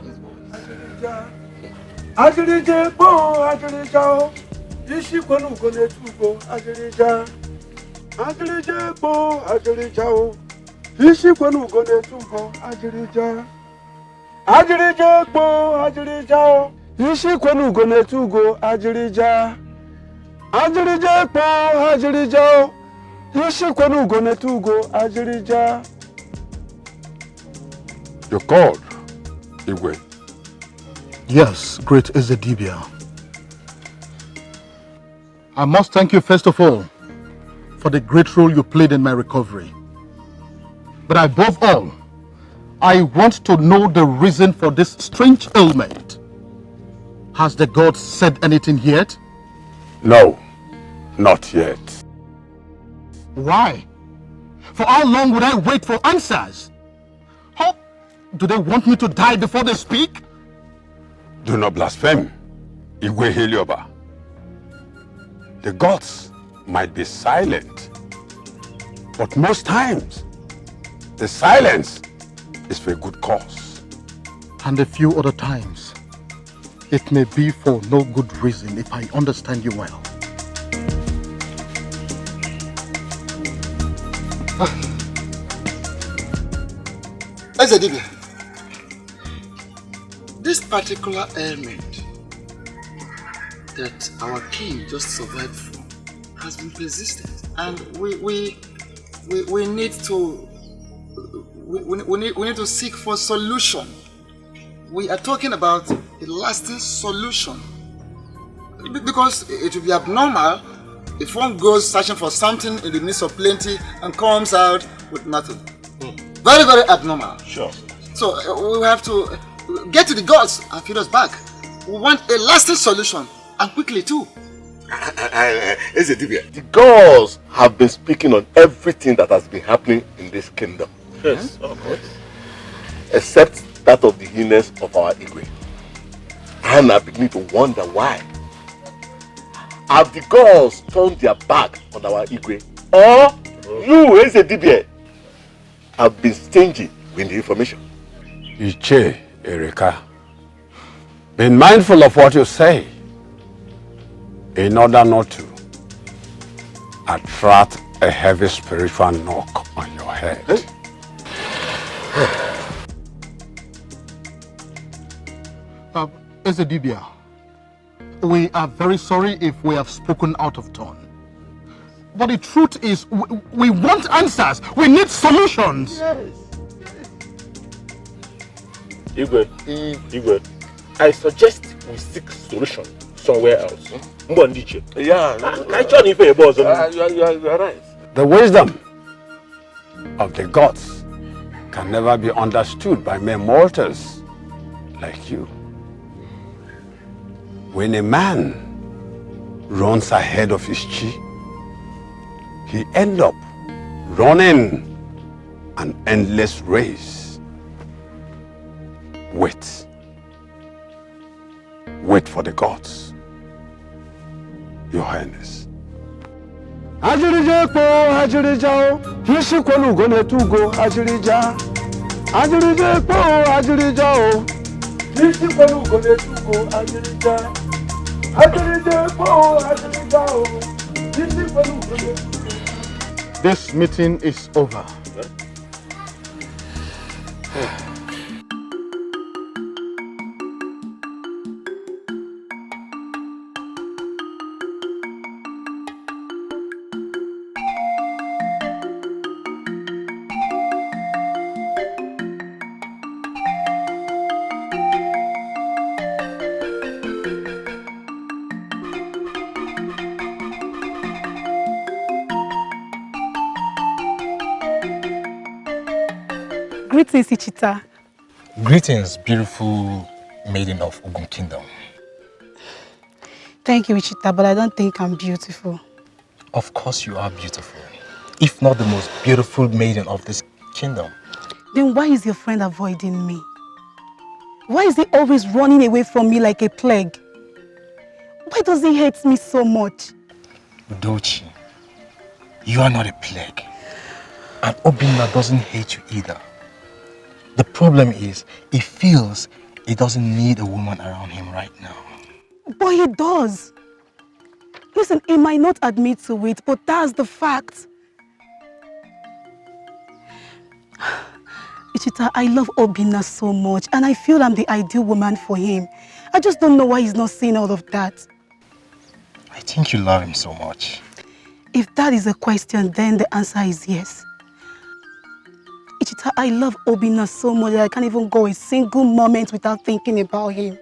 You're called, Igwe. Yes, great Ezedibia. I must thank you first of all for the great role you played in my recovery. But above all, I want to know the reason for this strange ailment. Has the god said anything yet? No, not yet. Why? For how long would I wait for answers? How do they want me to die before they speak? Do not blaspheme, Igwe Helioba. The gods might be silent, but most times, the silence is for a good cause. And a few other times, it may be for no good reason if I understand you well. Ezedibia, this particular ailment that our king just survived from has been persistent, and we need to we need to seek for solution. We are talking about a lasting solution, because it will be abnormal if one goes searching for something in the midst of plenty and comes out with nothing. Very, very abnormal. Sure. So we have to get to the gods and feed us back. We want a lasting solution, and quickly too. Ezedibia, the gods have been speaking on everything that has been happening in this kingdom. Yes, of course. Except that of the illness of our Igwe. And I begin to wonder why. Have the gods turned their back on our Igwe? Or you, Ezedibia, have been stingy with the information? Uchi, Erika, be mindful of what you say in order not to attract a heavy spiritual knock on your head. Ezedibia, we are very sorry if we have spoken out of turn. But the truth is, we want answers. We need solutions. Yes. Igwe, I suggest we seek solution somewhere else. Yeah. You are right. The wisdom of the gods can never be understood by mere mortals like you. When a man runs ahead of his chi, he ends up running an endless race. Wait. Wait for the gods, Your Highness. This meeting is over. Greetings, Ichita. Greetings, beautiful maiden of Ogun Kingdom. Thank you, Ichita, but I don't think I'm beautiful. Of course you are beautiful. If not the most beautiful maiden of this kingdom. Then why is your friend avoiding me? Why is he always running away from me like a plague? Why does he hate me so much? Uchi, you are not a plague. And Obina doesn't hate you either. The problem is, he feels he doesn't need a woman around him right now. But he does. Listen, he might not admit to it, but that's the fact. Ichita, I love Obina so much, and I feel I'm the ideal woman for him. I just don't know why he's not saying all of that. I think you love him so much. If that is a question, then the answer is yes. Ichita, I love Obina so much that I can't even go a single moment without thinking about him.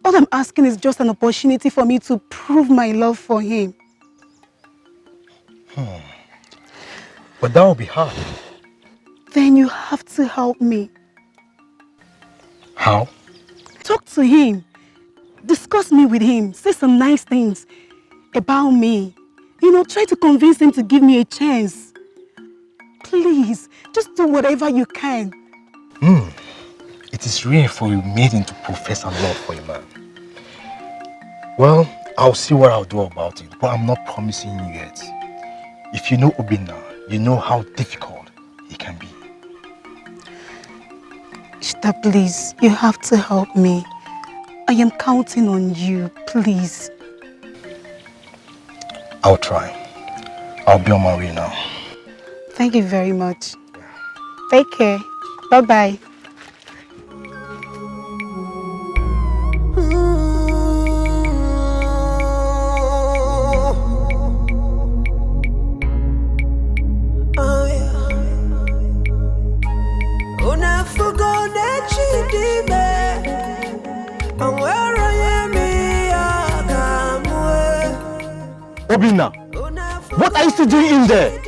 All I'm asking is just an opportunity for me to prove my love for him. But that will be hard. Then you have to help me. How? Talk to him. Discuss me with him. Say some nice things about me. You know, try to convince him to give me a chance. Please, just do whatever you can. It is rare for a maiden to profess her love for a man. Well, I'll see what I'll do about it, but I'm not promising you yet. If you know Obina, you know how difficult he can be. Ishta, please, you have to help me. I am counting on you, please. I'll try. I'll be on my way now. Thank you very much. Take care. Bye-bye. Obina, what are you still doing in there?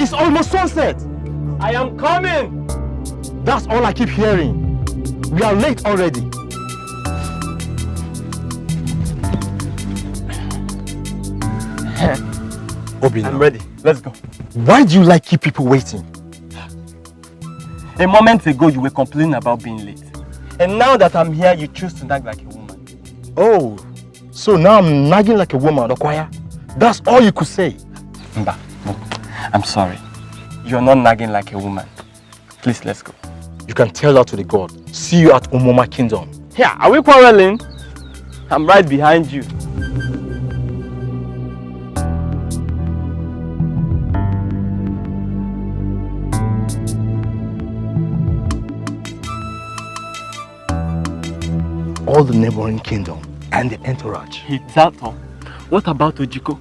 It's almost sunset. I am coming. That's all I keep hearing. We are late already. Obina, I'm ready. Let's go. Why do you like keep people waiting? A moment ago, you were complaining about being late. And now that I'm here, you choose to nag like a woman. Oh, so now I'm nagging like a woman, Okwaya? That's all you could say. Mba, look, I'm sorry. You're not nagging like a woman. Please, let's go. You can tell that to the god. See you at Umoma Kingdom. Yeah, are we quarreling? I'm right behind you. All the neighboring kingdom and the entourage. It's that all. What about Ojiko?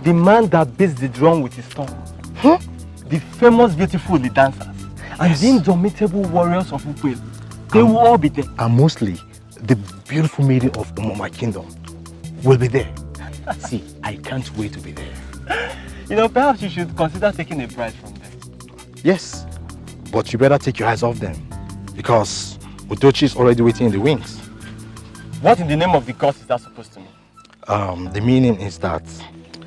The man that beats the drum with his tongue. The famous beautiful dancers. And the indomitable warriors of Ukwel. They will all be there. And mostly, the beautiful maiden of Umoma Kingdom will be there. See, I can't wait to be there. You know, perhaps you should consider taking a bride from them. Yes, but you better take your eyes off them. Because Uchi is already waiting in the wings. What in the name of the gods is that supposed to mean? The meaning is that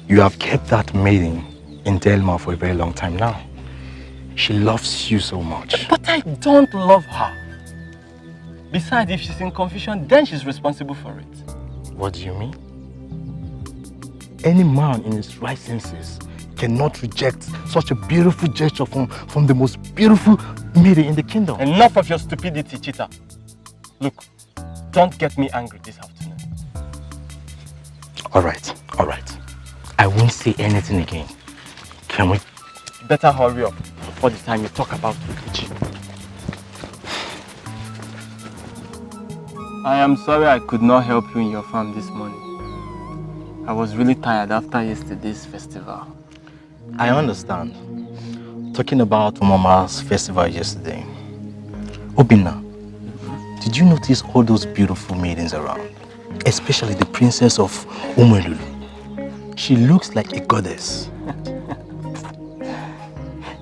you have kept that maiden in Delma for a very long time now. She loves you so much. But I don't love her. Besides, if she's in confusion, then she's responsible for it. What do you mean? Any man in his right senses cannot reject such a beautiful gesture from the most beautiful maiden in the kingdom. Enough of your stupidity, Cheetah. Look, don't get me angry this afternoon. All right. I won't say anything again. Can we? Better hurry up before the time you talk about Uchi. I am sorry I could not help you in your farm this morning. I was really tired after yesterday's festival. I understand. Talking about Mama's festival yesterday. Obina, did you notice all those beautiful maidens around? Especially the princess of Umelulu. She looks like a goddess.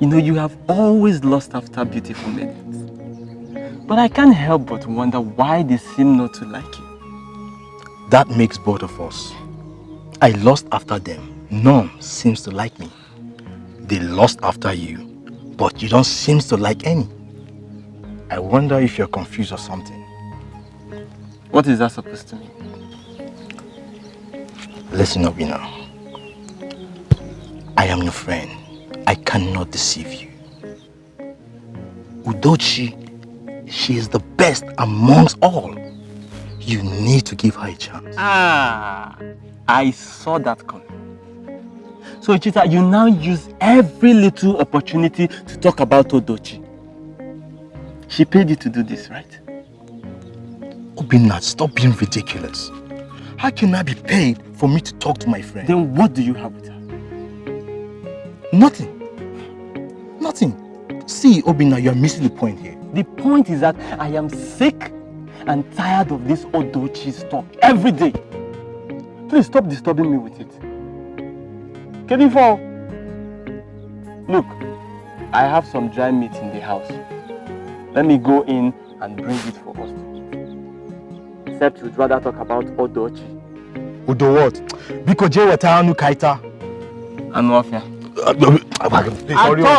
You know, you have always lost after beautiful maidens. But I can't help but wonder why they seem not to like you. That makes both of us. I lost after them. None seems to like me. They lost after you, but you don't seem to like any. I wonder if you're confused or something. What is that supposed to mean? Listen, Obina. I am your friend. I cannot deceive you. Udochi, she is the best amongst all. You need to give her a chance. Ah, I saw that coming. So, Chita, you now use every little opportunity to talk about Udochi. She paid you to do this, right? Obina, stop being ridiculous. How can I be paid for me to talk to my friend? Then what do you have with her? Nothing. Nothing. See, Obina, you are missing the point here. The point is that I am sick and tired of this Udochi talk every day. Please stop disturbing me with it. Kedifo, look, I have some dry meat in the house. Let me go in and bring it for us to eat. Except you'd rather talk about Udochi. Udo what? Biko je wata anu kaita. Anuafia. I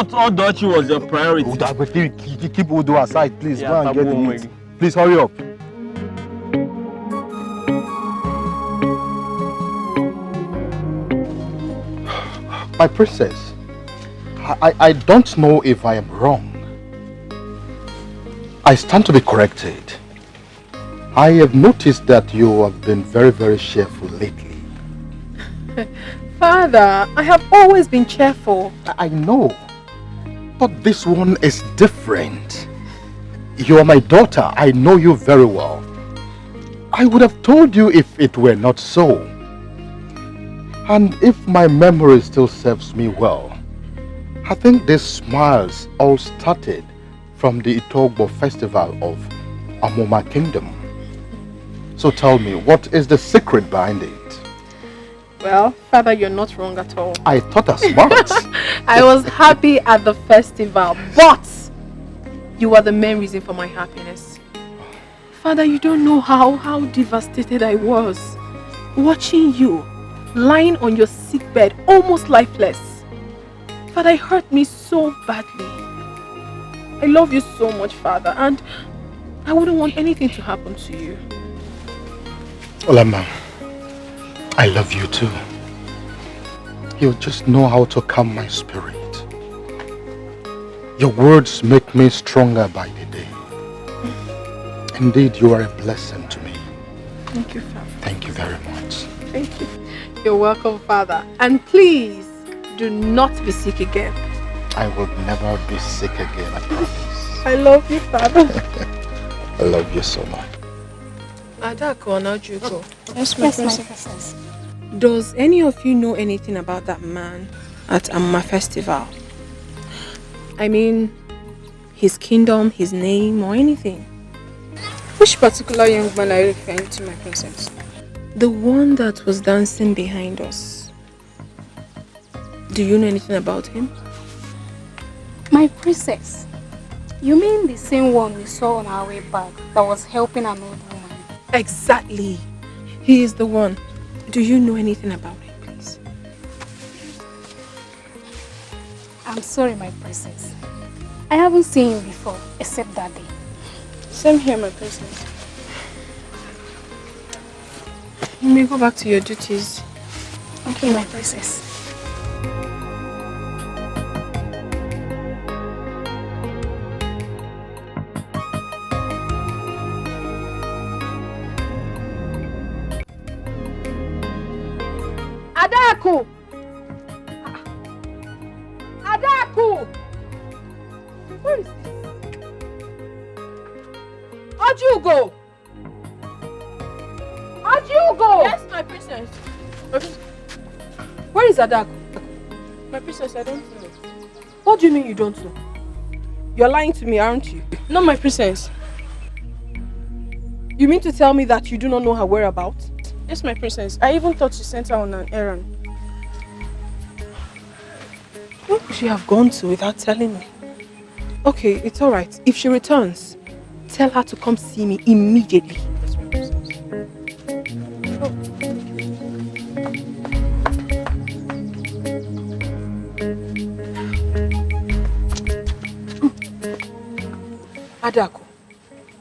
thought Udochi was your priority. Keep Udo aside, please. Yeah, go and get the meat. Please hurry up. My princess, I don't know if I am wrong. I stand to be corrected. I have noticed that you have been very, very cheerful lately. Father, I have always been cheerful. I know, but this one is different. You are my daughter. I know you very well. I would have told you if it were not so. And if my memory still serves me well, I think these smiles all started from the Itogbo festival of Amoma Kingdom. So tell me, what is the secret behind it? Well, Father, you're not wrong at all. I thought as much. I was happy at the festival, but you are the main reason for my happiness. Father, you don't know how devastated I was watching you lying on your sickbed, almost lifeless. Father, it hurt me so badly. I love you so much, Father, and I wouldn't want anything to happen to you. Olama, I love you too. You just know how to calm my spirit. Your words make me stronger by the day. Indeed, you are a blessing to me. Thank you, Father. Thank you very much. Thank you. You're welcome, Father. And please, do not be sick again. I will never be sick again, I promise. I love you, Father. I love you so much. Adako, now you go. Yes, my princess. Does any of you know anything about that man at Amma Festival? I mean, his kingdom, his name, or anything? Which particular young man are you referring to, my princess? The one that was dancing behind us. Do you know anything about him? My princess, you mean the same one we saw on our way back that was helping an old woman? Exactly. He is the one. Do you know anything about him, please? I'm sorry, my princess. I haven't seen him before, except that day. Same here, my princess. You may go back to your duties. Okay, my princess. Adaku! Adaku! Where is this? How'd you go? How'd you go? Yes, my princess. Where is Adaku? My princess, I don't know. What do you mean you don't know? You're lying to me, aren't you? No, my princess. You mean to tell me that you do not know her whereabouts? Yes, my princess. I even thought you sent her on an errand. Where could she have gone to without telling me? Okay, it's alright. If she returns, tell her to come see me immediately. Yes, my princess. Adaku,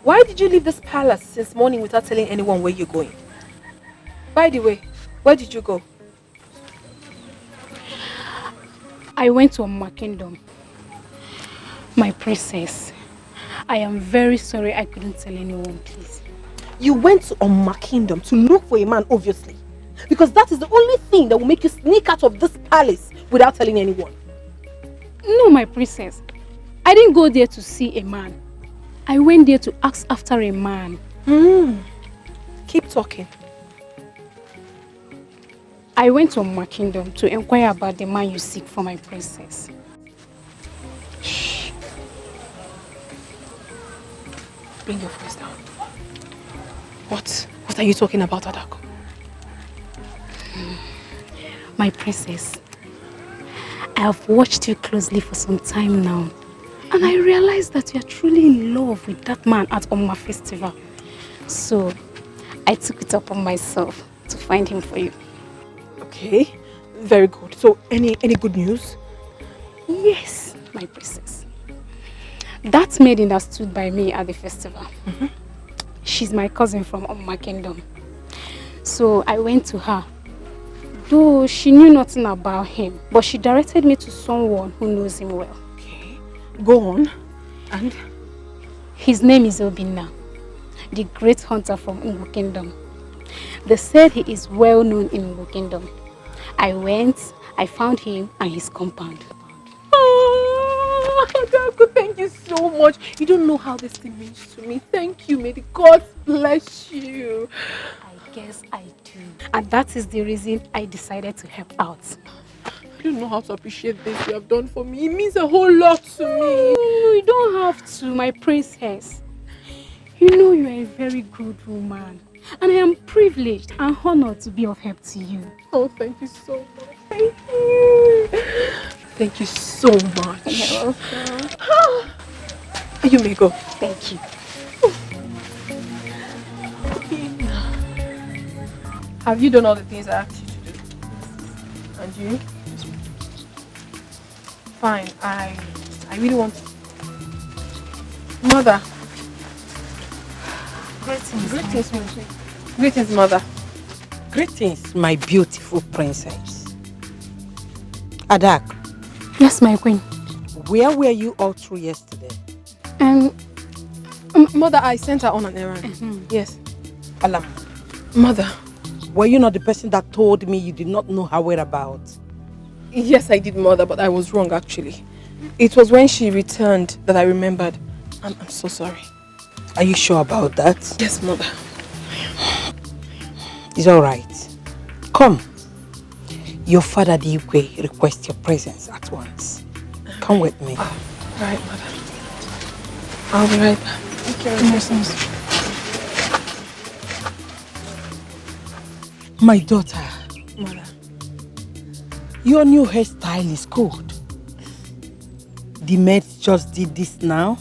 Why did you leave this palace since morning without telling anyone where you're going? By the way, where did you go? I went to my kingdom. My princess, I am very sorry I couldn't tell anyone, please. You went to Oma Kingdom to look for a man, obviously. Because that is the only thing that will make you sneak out of this palace without telling anyone. No, my princess. I didn't go there to see a man. I went there to ask after a man. Keep talking. I went to my kingdom to inquire about the man you seek for my princess. Shh. Bring your voice down. What are you talking about, Adako? My princess, I have watched you closely for some time now. And I realized that you are truly in love with that man at Oma Festival. So, I took it upon myself to find him for you. Okay, very good. So, any good news? Yes, my princess. That maiden that stood by me at the festival, she's my cousin from Oma Kingdom. So, I went to her. Though she knew nothing about him, but she directed me to someone who knows him well. Go on. And? His name is Obina, the great hunter from Ungu Kingdom. They said he is well known in Ungu Kingdom. I went, I found him and his compound. Oh, Adako, thank you so much. You don't know how this thing means to me. Thank you. May the God bless you. I guess I do. And that is the reason I decided to help out. I don't know how to appreciate this you have done for me. It means a whole lot to me. You don't have to, my princess. You know you are a very good woman. And I am privileged and honored to be of help to you. Oh, thank you so much. Thank you. Thank you so much. You're welcome. You may go. Thank you. Have you done all the things I asked you to do? And you? Fine. I really want to. Mother. Greetings, Uchi. Greetings, mother. Greetings, my beautiful princess. Adak. Yes, my queen. Where were you all through yesterday? Mother, I sent her on an errand. Yes. Alam. Mother. Were you not the person that told me you did not know her whereabouts? Yes, I did, mother, but I was wrong, actually. It was when she returned that I remembered. I'm so sorry. Are you sure about that? Yes, mother. It's all right. Come. Your father, the Igwe, requests your presence at once. Come with me. Right, mother. I'll be right back. Thank you. My daughter. Mother. Your new hairstyle is good. The maid just did this now?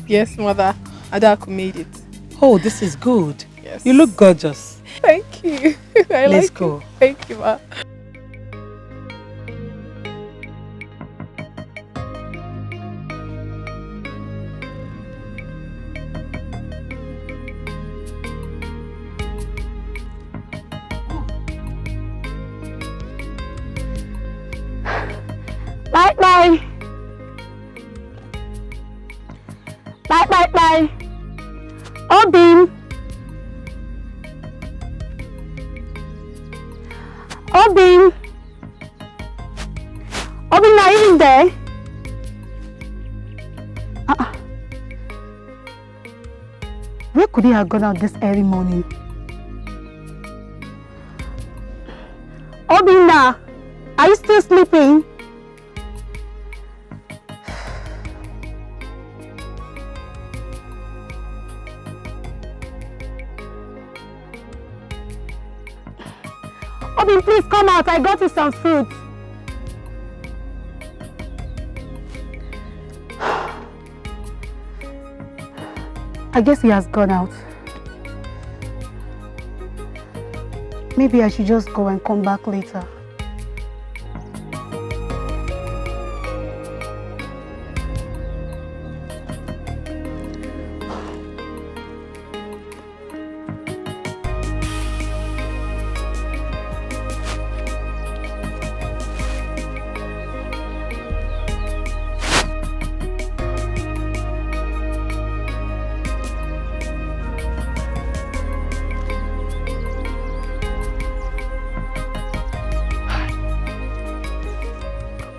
Yes, mother. Adako made it. Oh, this is good. Yes. You look gorgeous. Thank you. Let's go. You. Thank you, ma. Bye. Bye. Obin. Obin, are you there? Where could he have gone out this early morning? Obina, are you still sleeping? Obin, please come out. I got you some fruit. I guess he has gone out. Maybe I should just go and come back later.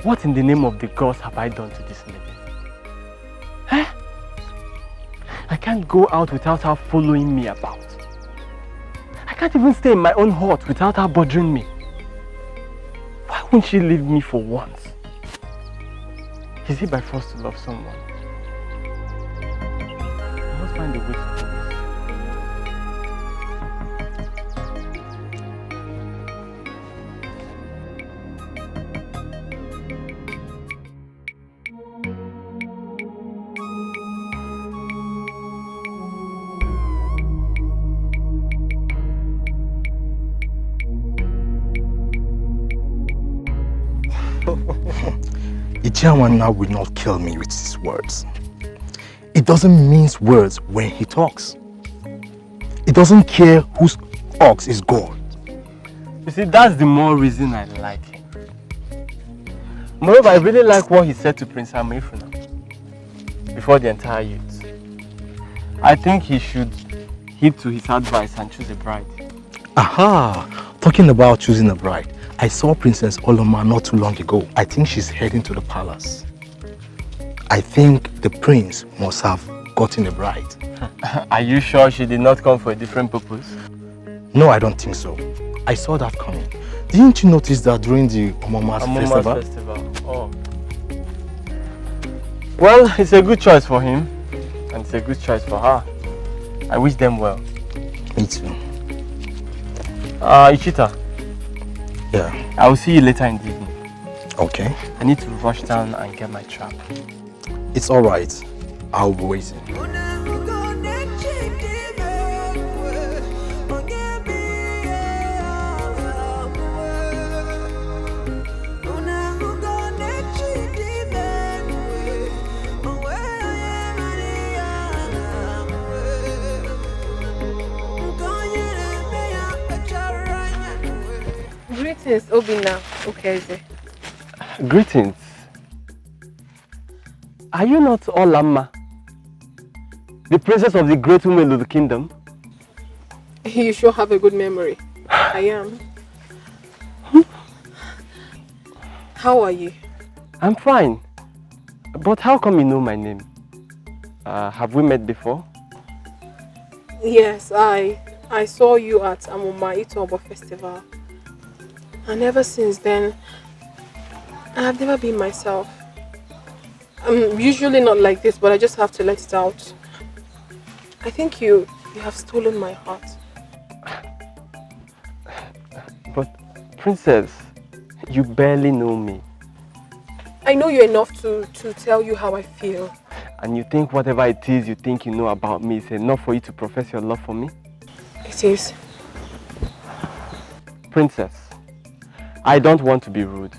What in the name of the gods have I done to this lady? Eh? I can't go out without her following me about. I can't even stay in my own hut without her bothering me. Why won't she leave me for once? Is it by force to love someone? I must find a way to do this. Ichiawana will not kill me with his words. It doesn't mince words when he talks. It doesn't care whose ox is gored. You see, that's the more reason I like him. Moreover, I really like what he said to Prince Amifuna before the entire youth. I think he should heed to his advice and choose a bride. Aha! Talking about choosing a bride, I saw Princess Oloma not too long ago. I think she's heading to the palace. I think the prince must have gotten a bride. Are you sure she did not come for a different purpose? No, I don't think so. I saw that coming. Didn't you notice that during the Omoma's festival? Oh. Well, it's a good choice for him. And it's a good choice for her. I wish them well. Me too. Ichita. Yeah. I will see you later in the evening. Okay. I need to rush down and get my trap. It's alright. I'll be waiting. Greetings, Obina. Okay. Greetings. Are you not Olamma, the princess of the great women of the kingdom? You sure have a good memory. I am. How are you? I'm fine. But how come you know my name? Have we met before? Yes, I saw you at Amuma Itobo Festival. And ever since then, I have never been myself. I'm usually not like this, but I just have to let it out. I think you have stolen my heart. But, Princess, you barely know me. I know you enough to tell you how I feel. And you think whatever it is you think you know about me is enough for you to profess your love for me? It is. Princess, I don't want to be rude,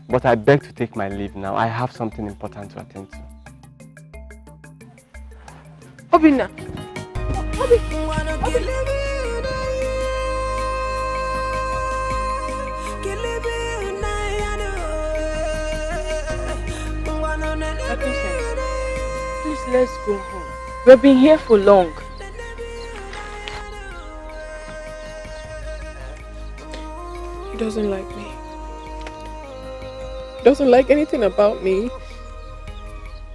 but I beg to take my leave now. I have something important to attend to. Obina. Please, let's go home. We've been here for long. He doesn't like me. He doesn't like anything about me.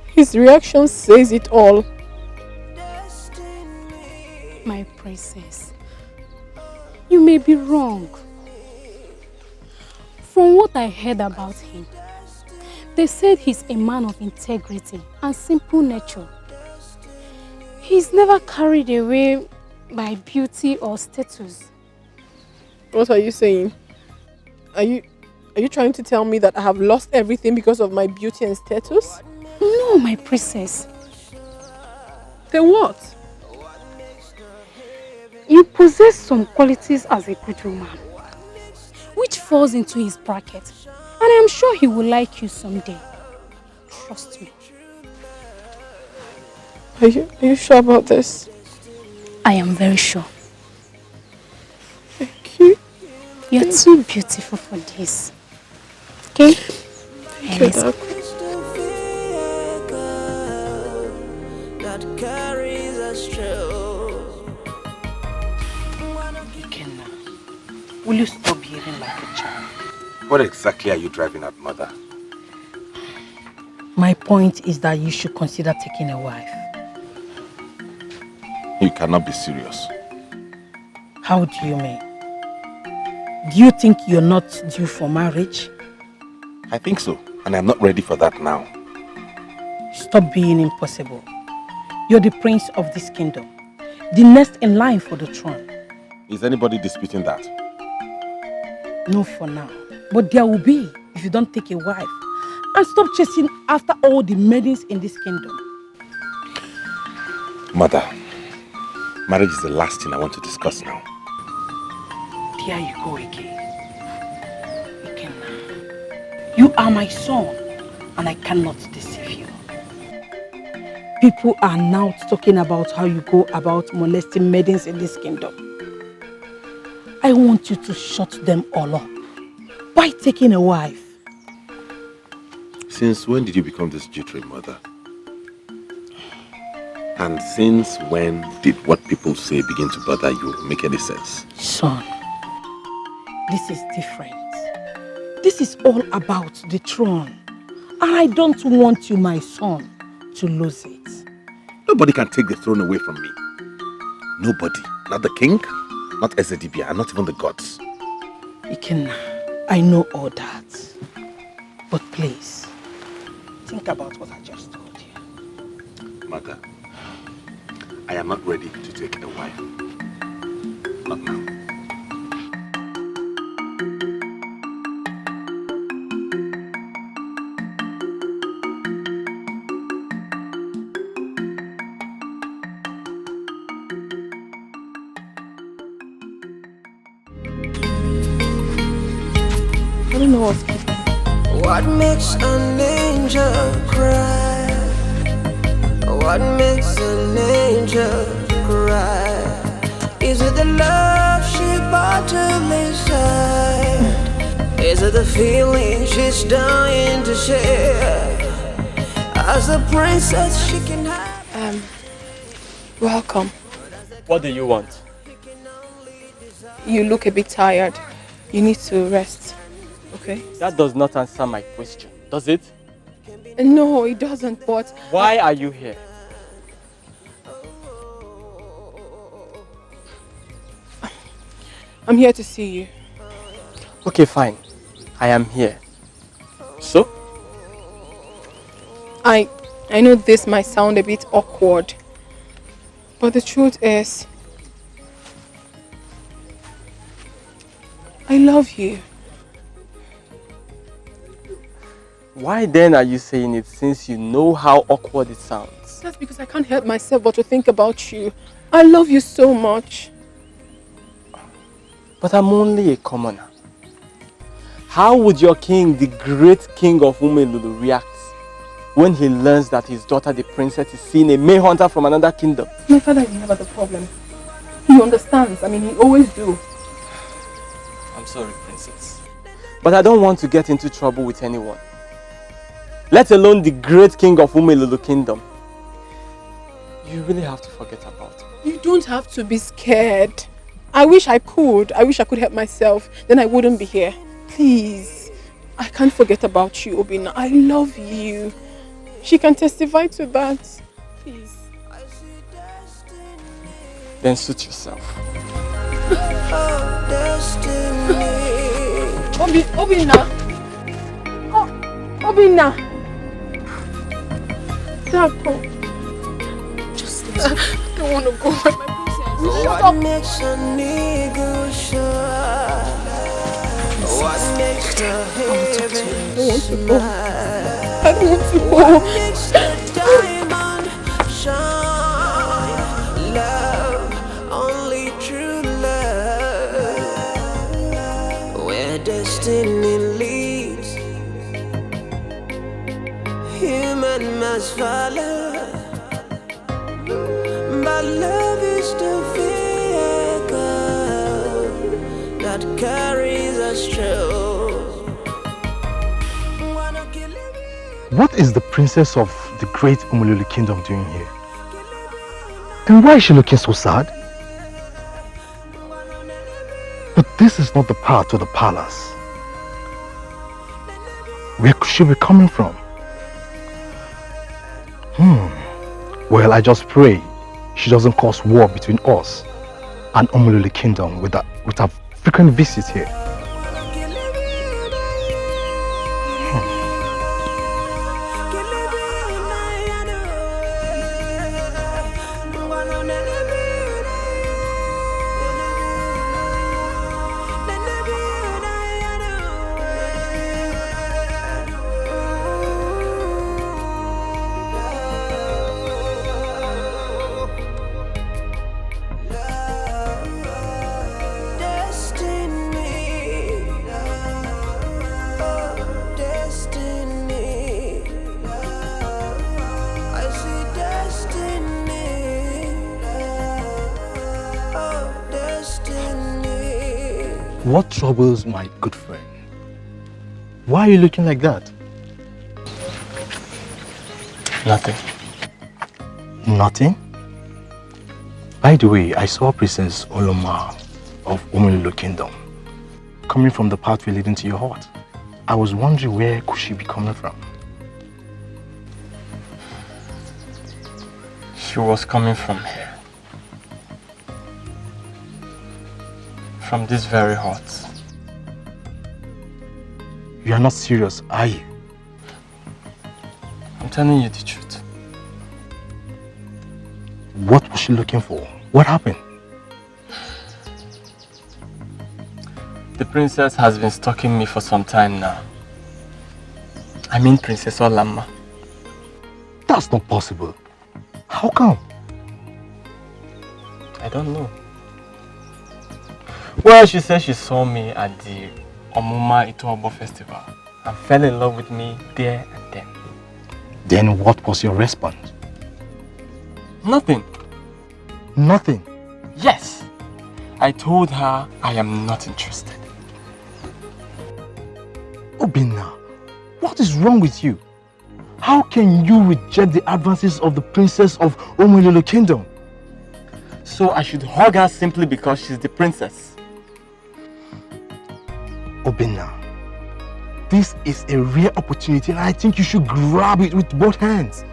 His reaction says it all. My princess, you may be wrong. From what I heard about him, they said he's a man of integrity and simple nature. He's never carried away by beauty or status. What are you saying? Are you trying to tell me that I have lost everything because of my beauty and status? No, my princess. Then what? You possess some qualities as a good woman, which falls into his bracket. And I'm sure he will like you someday. Trust me. Are you sure about this? I am very sure. Thank you. You're too beautiful for this. Okay? Thank you, Doc. Will you stop behaving like a child? What exactly are you driving at, Mother? point is that you should consider taking a wife. You cannot be serious. How do you mean? Do you think you're not due for marriage? I think so, and I'm not ready for that now. Stop being impossible. You're the prince of this kingdom, the next in line for the throne. Is anybody disputing that? No for now, but there will be if you don't take a wife and stop chasing after all the maidens in this kingdom. Mother, marriage is the last thing I want to discuss now. There you go again. You are my son, and I cannot deceive you. People are now talking about how you go about molesting maidens in this kingdom. I want you to shut them all up by taking a wife. Since when did you become this jittery, Mother? And since when did what people say begin to bother you make any sense? Son, this is different. This is all about the throne. And I don't want you, my son, to lose it. Nobody can take the throne away from me. Nobody. Not the king, not Ezedibia, and not even the gods. Ikenna, I know all that. But please, think about what I just told you. Mother, I am not ready to take a wife. Not now. I don't know what's happening. What makes an angel cry? What makes an angel cry? Is it the love she bottled inside? Is it the feeling she's dying to share? As the princess she can have. Welcome. What do you want? You look a bit tired. You need to rest. Okay? That does not answer my question, does it? No, it doesn't, but... Why are you here? I'm here to see you. Okay, fine. I am here. So? I know this might sound a bit awkward, but the truth is, I love you. Why then are you saying it since you know how awkward it sounds? That's because I can't help myself but to think about you. I love you so much. But I'm only a commoner. How would your king, the great king of Umelulu, react when he learns that his daughter, the princess, is seeing a May hunter from another kingdom? My father is never the problem. He understands. I mean, he always do. I'm sorry, princess. But I don't want to get into trouble with anyone. Let alone the great king of Umelulu kingdom. You really have to forget about me. You don't have to be scared. I wish I could. I wish I could help myself. Then I wouldn't be here. Please. I can't forget about you, Obina. I love you. She can testify to that. Please. Then suit yourself. Obina. Obina. Dako. Just I don't want to go. My princess. What makes a nigga shine? What makes the heaven smile? I don't want to go. What makes the diamond shine? Love, only true love. Where destiny leads, human must follow. But love is the vehicle that carries us through. What is the princess of the great Umelulu kingdom doing here? And why is she looking so sad? But this is not the path to the palace. Where could she be coming from? Well, I just pray she doesn't cause war between us and Omolole Kingdom with her frequent visits here. What troubles my good friend? Why are you looking like that? Nothing. Nothing? By the way, I saw Princess Oloma of Omolole Kingdom coming from the pathway leading to your hut. I was wondering where could she be coming from? She was coming from here. From this very hut. You are not serious, are you? I'm telling you the truth. What was she looking for? What happened? The princess has been stalking me for some time now. I mean Princess Olama. That's not possible. How come? I don't know. Well, she said she saw me at the Omuma Itobo festival and fell in love with me there and then. Then what was your response? Nothing. Nothing? Yes. I told her I am not interested. Obina, what is wrong with you? How can you reject the advances of the princess of Omolole Kingdom? So I should hug her simply because she's the princess? Obina, this is a rare opportunity and I think you should grab it with both hands.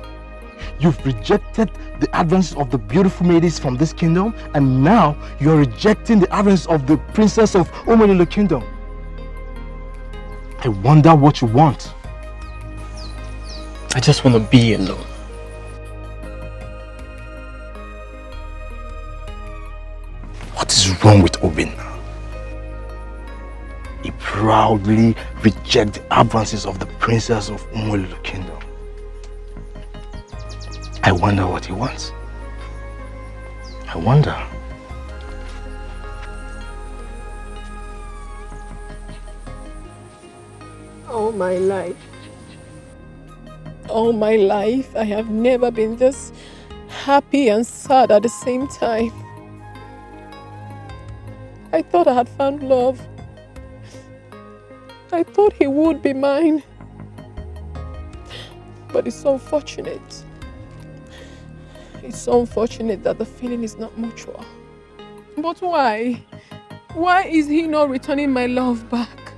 You've rejected the advances of the beautiful maidens from this kingdom and now you're rejecting the advances of the princess of Omolole Kingdom. I wonder what you want. I just want to be alone. What is wrong with Obina? He proudly rejects the advances of the princess of Omolole Kingdom. I wonder what he wants. I wonder. All my life, I have never been this happy and sad at the same time. I thought I had found love. I thought he would be mine. But it's unfortunate. It's unfortunate that the feeling is not mutual. But why? Why is he not returning my love back?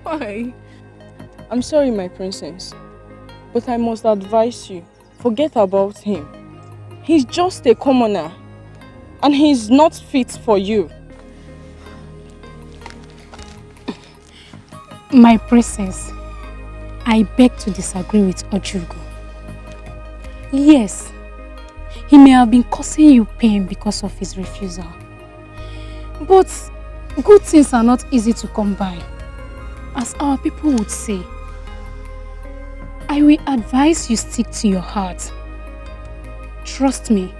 Why? I'm sorry, my princess, but I must advise you, forget about him. He's just a commoner, and he's not fit for you. My princess, I beg to disagree with Ojugo. Yes, he may have been causing you pain because of his refusal. But good things are not easy to come by, as our people would say. I will advise you stick to your heart. Trust me,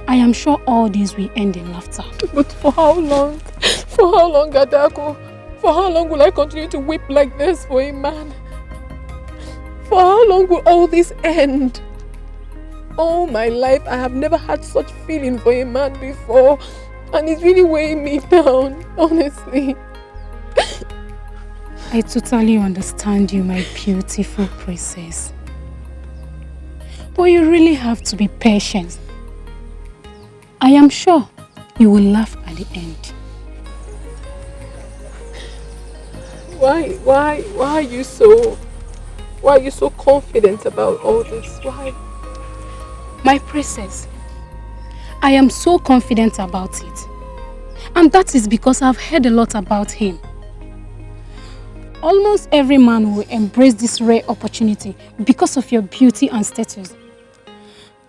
I am sure all this will end in laughter. But for how long? For how long, Adako? For how long will I continue to weep like this for a man? For how long will all this end? All my life, I have never had such feeling for a man before. And it's really weighing me down, honestly. I totally understand you, my beautiful princess. But you really have to be patient. I am sure you will laugh at the end. Why are you so confident about all this? Why? My princess, I am so confident about it. And that is because I've heard a lot about him. Almost every man will embrace this rare opportunity because of your beauty and status.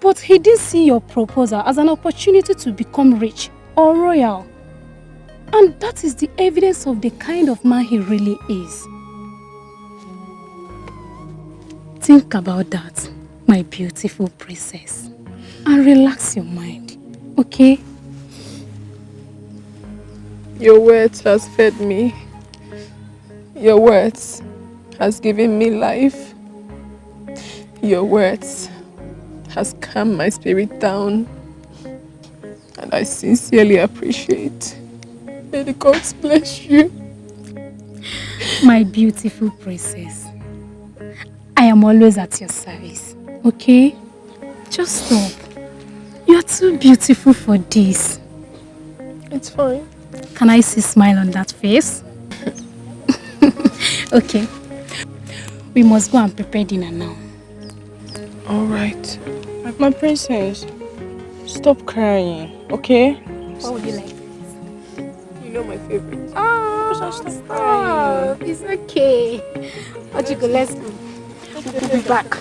But he didn't see your proposal as an opportunity to become rich or royal. And that is the evidence of the kind of man he really is. Think about that, my beautiful princess, and relax your mind, okay? Your words has fed me. Your words has given me life. Your words has calmed my spirit down. And I sincerely appreciate. May the gods bless you. My beautiful princess, I am always at your service, okay? Just stop. You're too beautiful for this. It's fine. Can I see a smile on that face? Okay. We must go and prepare dinner now. Alright. My princess, stop crying, okay? What would you like? You know my favorite. Oh, stop. It's okay. Ojigo, let's go. We'll be back.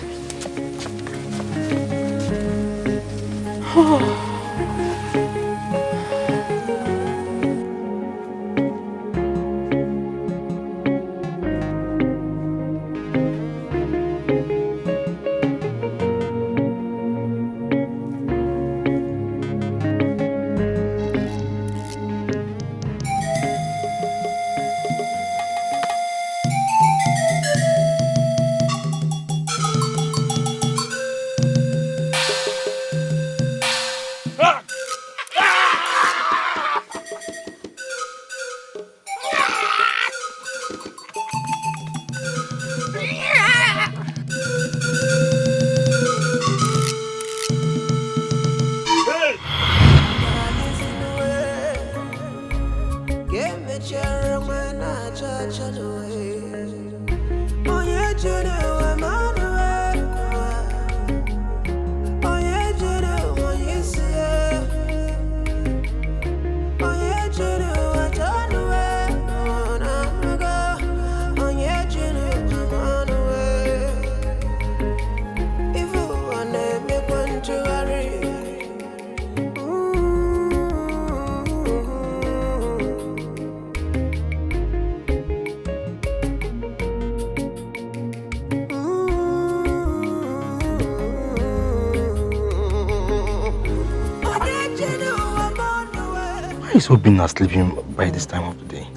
Why is Obina sleeping by this time of the day?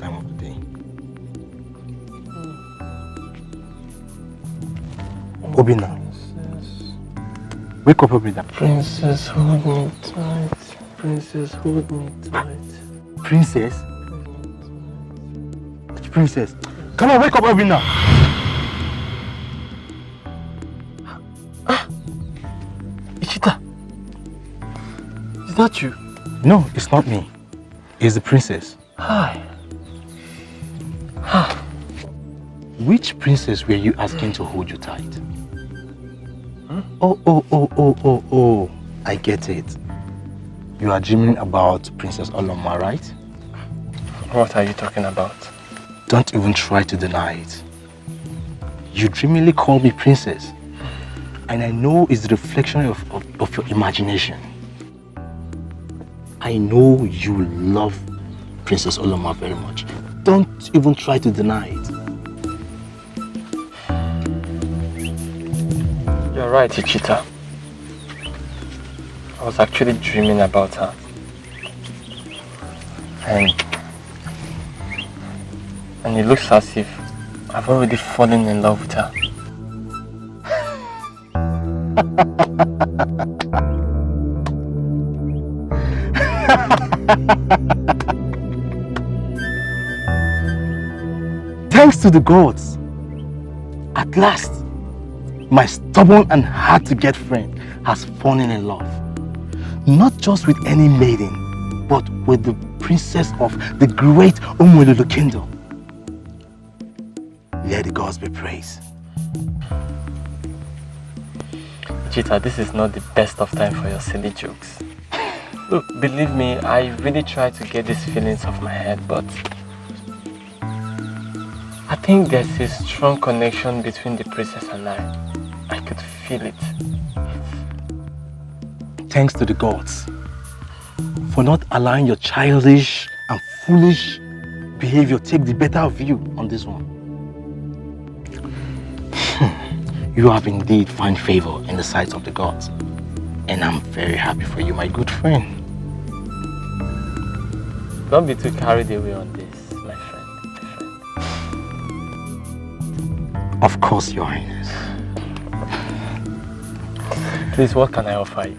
Obina. Wake up, Obina. Princess, hold me tight. Princess, hold me tight. Princess? Princess. Come on, wake up, Obina. Ichita. Is that you? No, it's not me. It's the princess. Hi. Which princess were you asking to hold you tight? Huh? Oh, I get it. You are dreaming about Princess Oloma, right? What are you talking about? Don't even try to deny it. You dreamily call me princess. And I know it's the reflection of your imagination. I know you love Princess Oloma very much. Don't even try to deny it. You're right, Ichita. I was actually dreaming about her. And it looks as if I've already fallen in love with her. Thanks to the gods, at last, my stubborn and hard-to-get friend has fallen in love. Not just with any maiden, but with the princess of the great Umwelulu kingdom. Let the gods be praised. Chita, this is not the best of time for your silly jokes. Look, believe me, I really try to get these feelings off my head, but I think there's a strong connection between the princess and I. I could feel it. Thanks to the gods for not allowing your childish and foolish behavior take the better of you on this one. You have indeed found favor in the sight of the gods, and I'm very happy for you, my good friend. Don't be too carried away on this, my friend. Of course, Your Highness. Please, what can I offer you?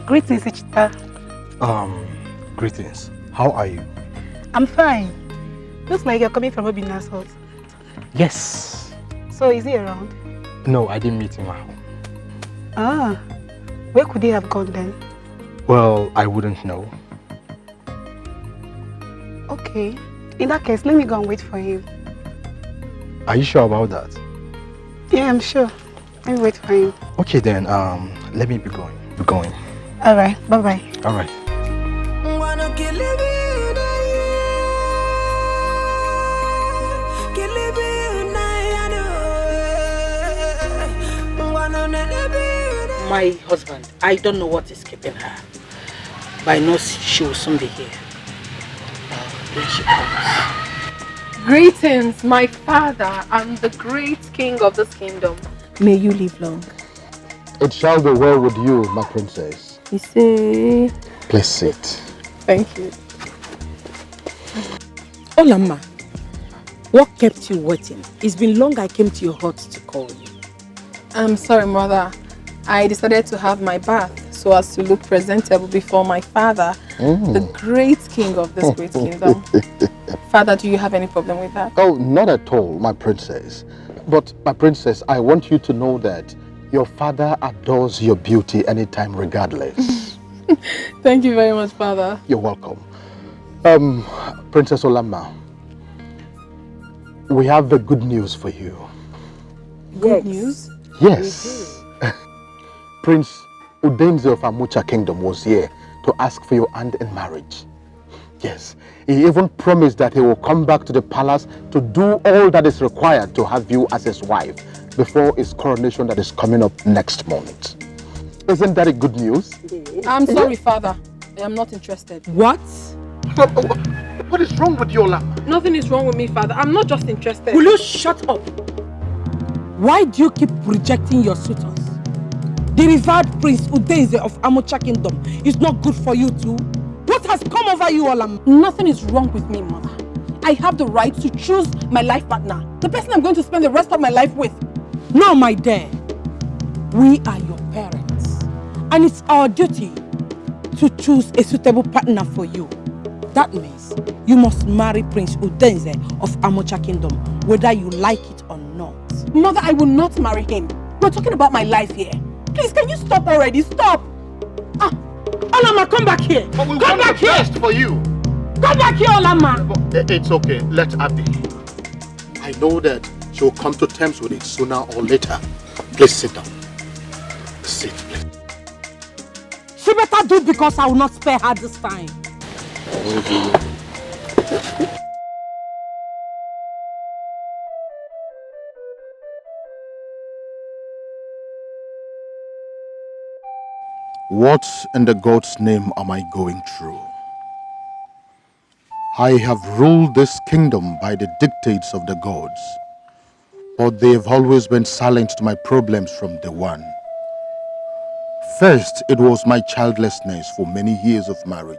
Greetings, Ichita. Greetings. How are you? I'm fine. Looks like you're coming from Obina's house. Yes. So is he around? No, I didn't meet him at home. Ah, where could he have gone then? Well, I wouldn't know. Okay. In that case, let me go and wait for him. Are you sure about that? Yeah, I'm sure. Let me wait for him. Okay then, let me be going. Alright, bye-bye. Alright. My husband, I don't know what is keeping her, but I know she will soon be here. When she comes. Greetings, my father and the great king of this kingdom. May you live long. It shall be well with you, my princess. You see? Please sit. Thank you. Olama, what kept you waiting? It's been long I came to your hut to call you. I'm sorry, mother. I decided to have my bath so as to look presentable before my father, the great king of this great kingdom. Father, do you have any problem with that? Oh, not at all, my princess. But, my princess, I want you to know that your father adores your beauty anytime, regardless. Thank you very much, father. You're welcome. Princess Olama, we have the good news for you. Good news? Yes. Prince Udenze of Amucha Kingdom was here to ask for your hand in marriage. Yes, he even promised that he will come back to the palace to do all that is required to have you as his wife before his coronation that is coming up next month. Isn't that a good news? I'm sorry, father. I am not interested. What? What is wrong with you, Olama? Nothing is wrong with me, father. I'm not just interested. Will you shut up? Why do you keep rejecting your suitors? The revered Prince Udenze of Amucha Kingdom is not good for you too. What has come over you, Olam? Nothing is wrong with me, mother. I have the right to choose my life partner, the person I'm going to spend the rest of my life with. No, my dear. We are your parents, and it's our duty to choose a suitable partner for you. That means you must marry Prince Udenze of Amucha Kingdom, whether you like it or not. Mother, I will not marry him. We're talking about my life here. Please, can you stop already? Stop! Olama, come back here! But we come want back the here! best for you! Come back here, Olama! It's okay, let her be. I know that she will come to terms with it sooner or later. Please sit down. Sit, please. She better do because I will not spare her this time. What in the God's name am I going through? I have ruled this kingdom by the dictates of the gods, but they have always been silent to my problems from day one. First, it was my childlessness for many years of marriage,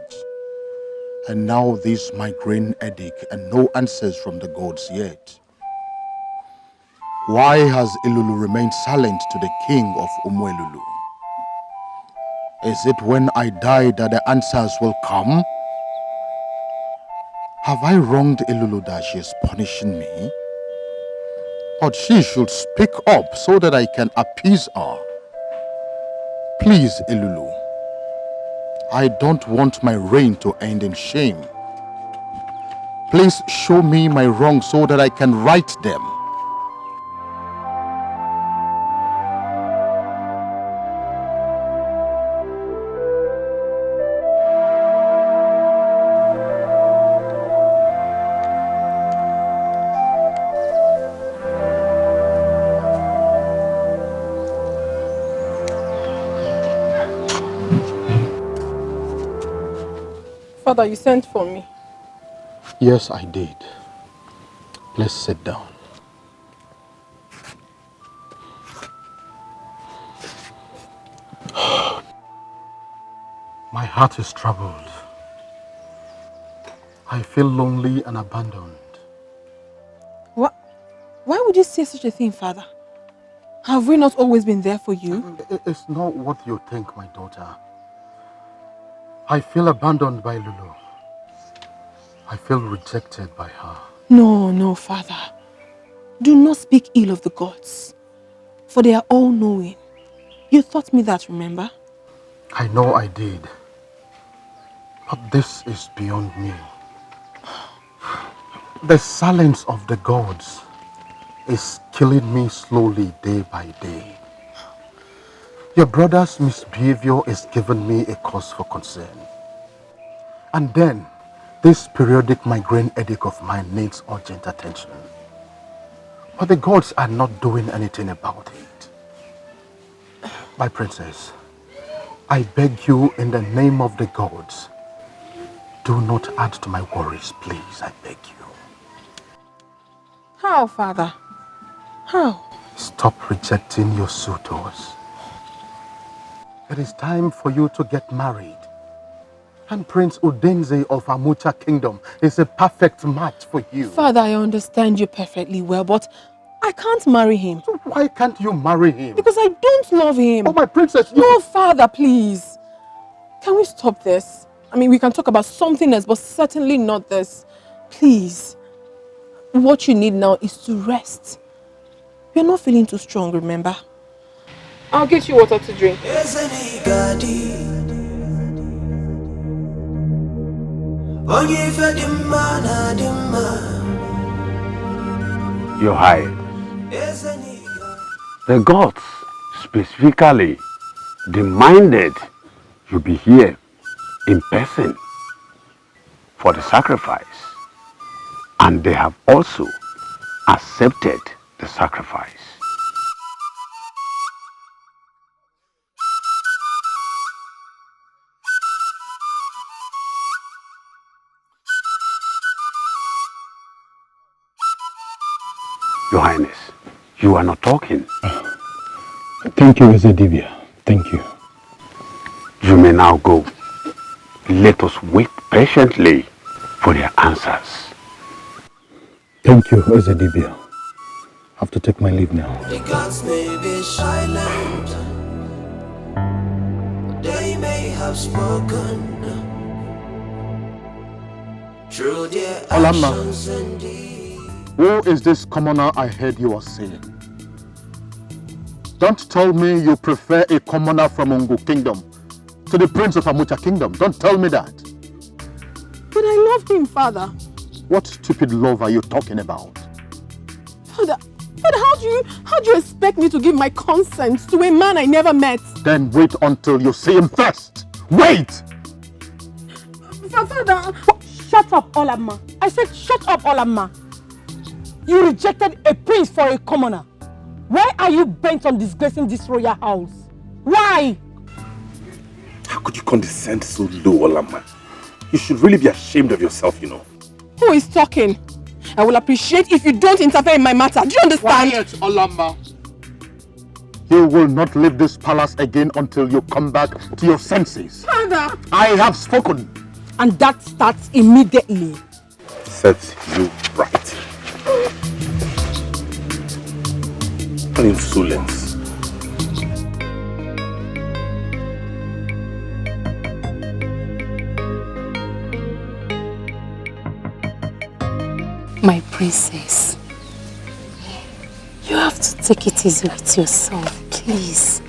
and now this migraine headache and no answers from the gods yet. Why has Ilulu remained silent to the king of Umuelulu? Is it when I die that the answers will come? Have I wronged Ilulu that she is punishing me? But she should speak up so that I can appease her. Please, Ilulu, I don't want my reign to end in shame. Please show me my wrongs so that I can right them. Father, you sent for me. Yes, I did. Let's sit down. My heart is troubled. I feel lonely and abandoned. What? Why would you say such a thing, Father? Have we not always been there for you? It's not what you think, my daughter. I feel abandoned by Lulu. I feel rejected by her. No, Father. Do not speak ill of the gods, for they are all-knowing. You taught me that, remember? I know I did. But this is beyond me. The silence of the gods is killing me slowly day by day. Your brother's misbehavior is giving me a cause for concern. And then, this periodic migraine headache of mine needs urgent attention. But the gods are not doing anything about it. My princess, I beg you in the name of the gods, do not add to my worries, please, I beg you. How, Father? How? Stop rejecting your suitors. It is time for you to get married. And Prince Udenze of Amucha Kingdom is a perfect match for you. Father, I understand you perfectly well, but I can't marry him. So why can't you marry him? Because I don't love him. Oh, my princess, No, Father, please. Can we stop this? I mean, we can talk about something else, but certainly not this. Please. What you need now is to rest. You're not feeling too strong, remember? I'll get you water to drink. Your Highness, the gods specifically demanded you be here in person for the sacrifice, and they have also accepted the sacrifice. Your Highness, you are not talking. Thank you, Ezedibia. Thank you. You may now go. Let us wait patiently for their answers. Thank you, Ezedibia. I have to take my leave now. The gods may be silent, they may have spoken through their actions and deeds. Who is this commoner I heard you were saying? Don't tell me you prefer a commoner from Ungu Kingdom to the Prince of Amucha Kingdom. Don't tell me that. But I love him, Father. What stupid love are you talking about? Father, how do you expect me to give my consent to a man I never met? Then wait until you see him first. Wait! Father! Shut up, Olamma. I said shut up, Olamma. You rejected a prince for a commoner. Why are you bent on disgracing this royal house? Why? How could you condescend so low, Olamma? You should really be ashamed of yourself, you know. Who is talking? I will appreciate if you don't interfere in my matter. Do you understand? Quiet, Olamma. You will not leave this palace again until you come back to your senses. Father! I have spoken. And that starts immediately. Set you right. An insolence. My princess, you have to take it easy with yourself, please.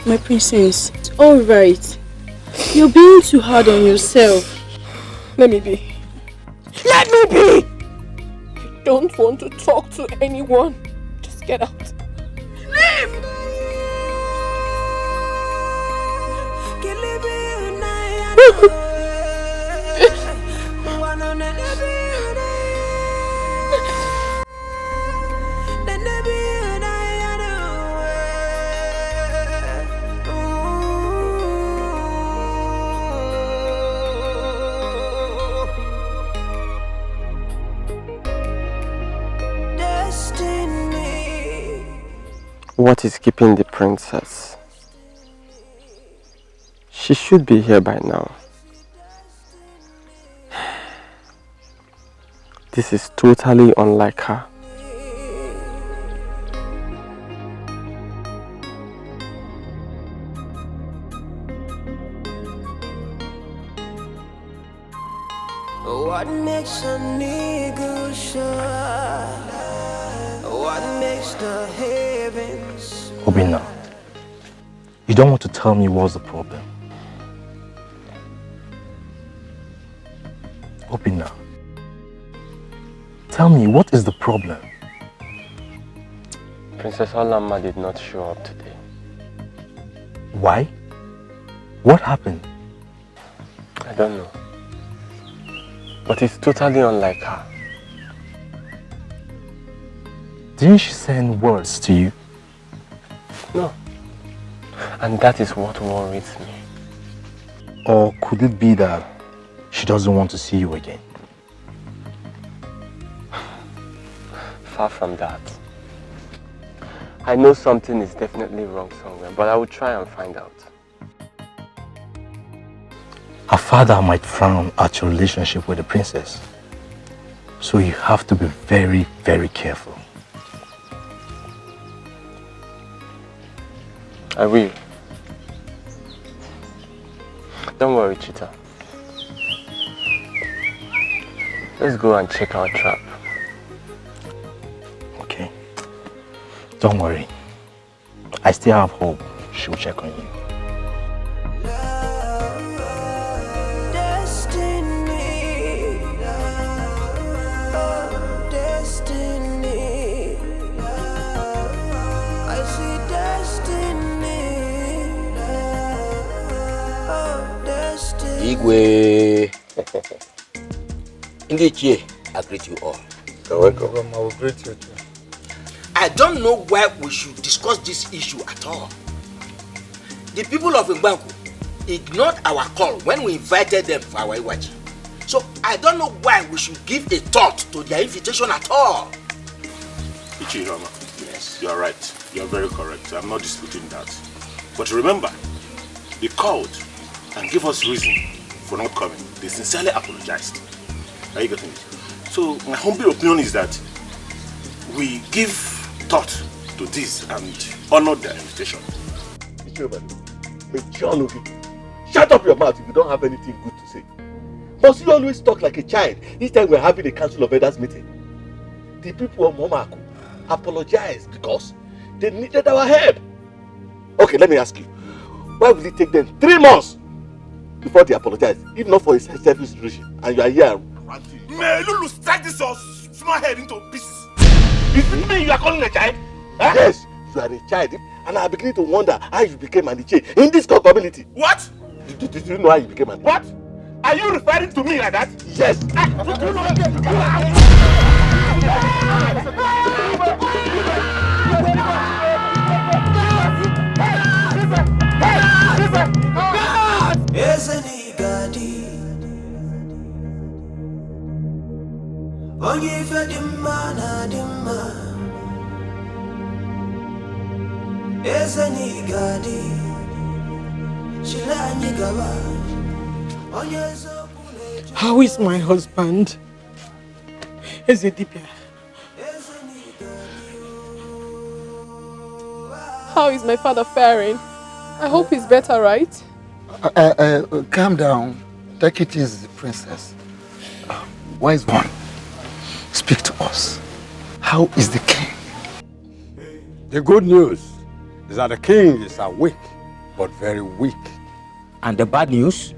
My princess, it's alright. You're being too hard on yourself. Let me be. Let me be! I don't want to talk to anyone. Just get out. Leave! What is keeping the princess? She should be here by now. This is totally unlike her. What makes a nigga shine? What makes the heavens? Obina, you don't want to tell me what's the problem. Obina, tell me what is the problem? Princess Olama did not show up today. Why? What happened? I don't know. But it's totally unlike her. Didn't she send words to you? No. And that is what worries me. Or could it be that she doesn't want to see you again? Far from that. I know something is definitely wrong somewhere, but I will try and find out. Her father might frown at your relationship with the princess. So you have to be very, very careful. I will. Don't worry, Chita. Let's go and check our trap. Okay. Don't worry. I still have hope she'll check on you. Igwe. Ndichie, I greet you all. You're welcome. I will greet you too. I don't know why we should discuss this issue at all. The people of Mbanku ignored our call when we invited them for our Iwaji. So I don't know why we should give a thought to their invitation at all. Uchi, Rama. Yes. You are right. You are very correct. I'm not disputing that. But remember, they called and gave us reason for not coming. They sincerely apologized. Are you getting it? So my humble opinion is that we give thought to this and honor their invitation. Shut up your mouth if you don't have anything good to say. Must you always talk like a child? Each time we're having a council of elders meeting. The people of Momaku apologized because they needed our help. Okay, let me ask you. Why will it take them 3 months before they apologize? If not for a selfish reason, and you are here ranting. Man, Lulu, strike this your small head into pieces. Is it me you are calling a child? Huh? Yes, you are a child, and I am beginning to wonder how you became an Iche in this community. What? Did you know how you became an Iche? What? Are you referring to me like that? Yes. Do you know How is my husband? Ezedipia. How is my father faring? I hope he's better, right? Calm down. Take it easy, princess. Wise one, speak to us. How is the king? The good news is that the king is awake but very weak. And the bad news?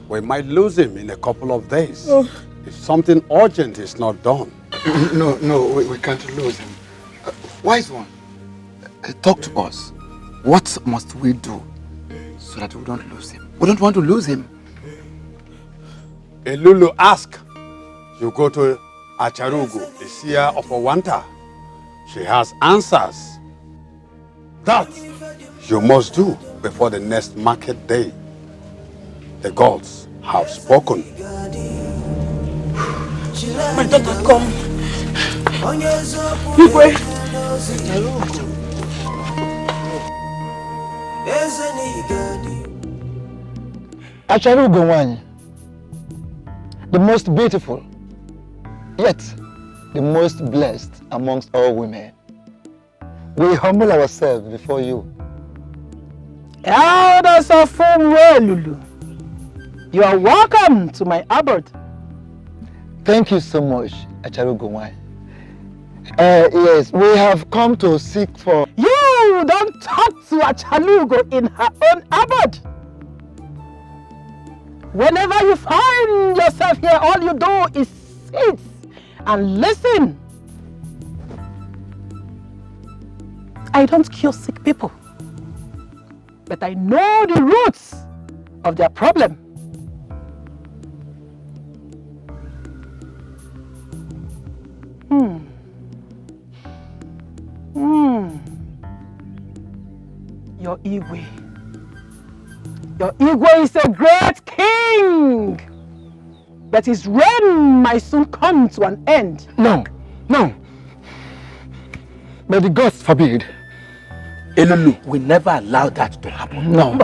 We might lose him in a couple of days. Oh. If something urgent is not done. No, we can't lose him. Wise one, talk to us. What must we do so that we don't lose him? We don't want to lose him. Elulu, ask. You go to Acharugo, the seer of Owanta. She has answers. That you must do before the next market day. The gods have spoken. My daughter, come. Igwe. Acharugo one, the most beautiful, yet the most blessed amongst all women. We humble ourselves before you. Elders of Lulu, you are welcome to my abode. Thank you so much, Acharugo one. Yes, we have come to seek for... You don't talk to Achalugo in her own abode. Whenever you find yourself here, all you do is sit and listen. I don't cure sick people, but I know the roots of their problem. Your Igwe. Your Igwe is a great king, but his reign might soon come to an end. No. May the gods forbid. Elulu, we never allow that to happen. No.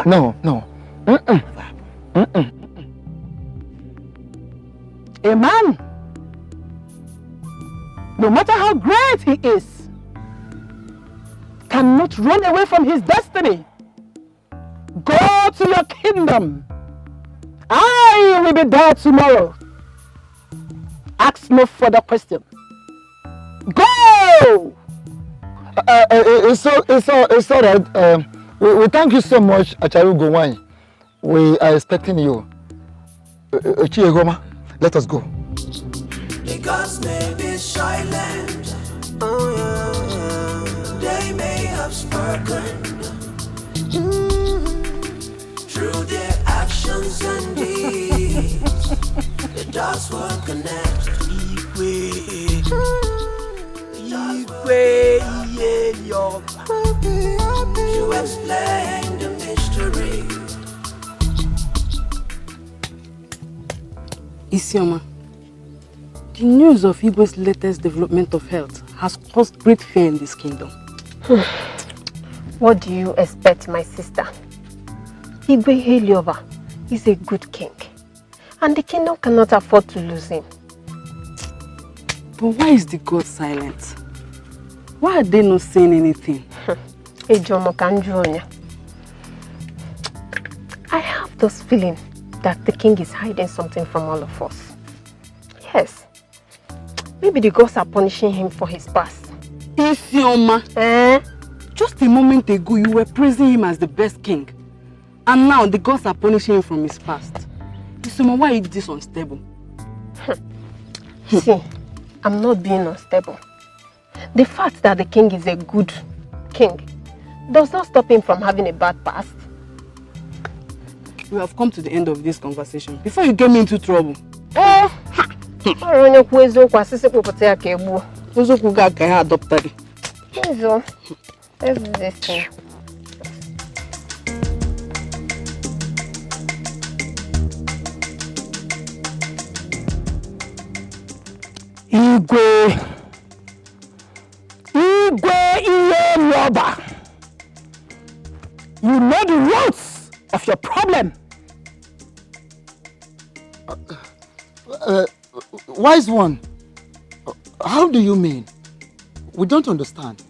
A man, no matter how great he is, cannot run away from his destiny. Go to your kingdom. I will be there tomorrow. Ask no further question. Go! It's all right. We thank you so much, Acharugo Wine. We are expecting you. Uchi, let us go. The gods may be silent. Oh yeah. They may have spoken. Through their actions and deeds, the dots will connect. To explain the mystery. Isioma, the news of Igwe's latest development of health has caused great fear in this kingdom. What do you expect, my sister? Igwe Heliova is a good king, and the kingdom cannot afford to lose him. But why is the god silent? Why are they not saying anything? I have this feeling that the king is hiding something from all of us. Yes. Maybe the gods are punishing him for his past. Isioma, just a moment ago you were praising him as the best king. And now the gods are punishing him from his past. Isioma, why is this unstable? See, I'm not being unstable. The fact that the king is a good king does not stop him from having a bad past. We have come to the end of this conversation before you get me into trouble. Let's do this thing. Igwe Iyeloba, you know the roots of your problem. Wise one, how do you mean? We don't understand.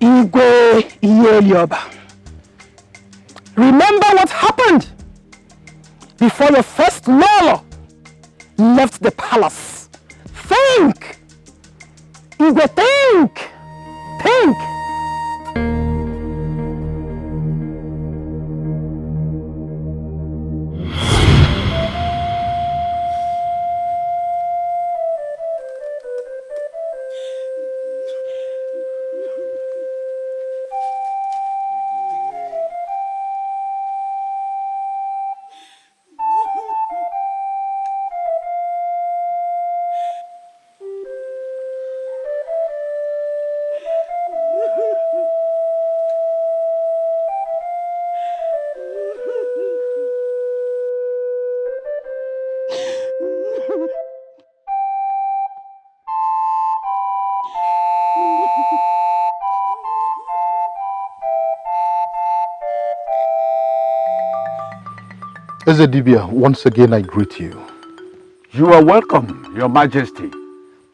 Igwe Iyeloba, remember what happened before your first Lolo left the palace. Think! Igwe, think! Ezedibia, once again I greet you. You are welcome, Your Majesty.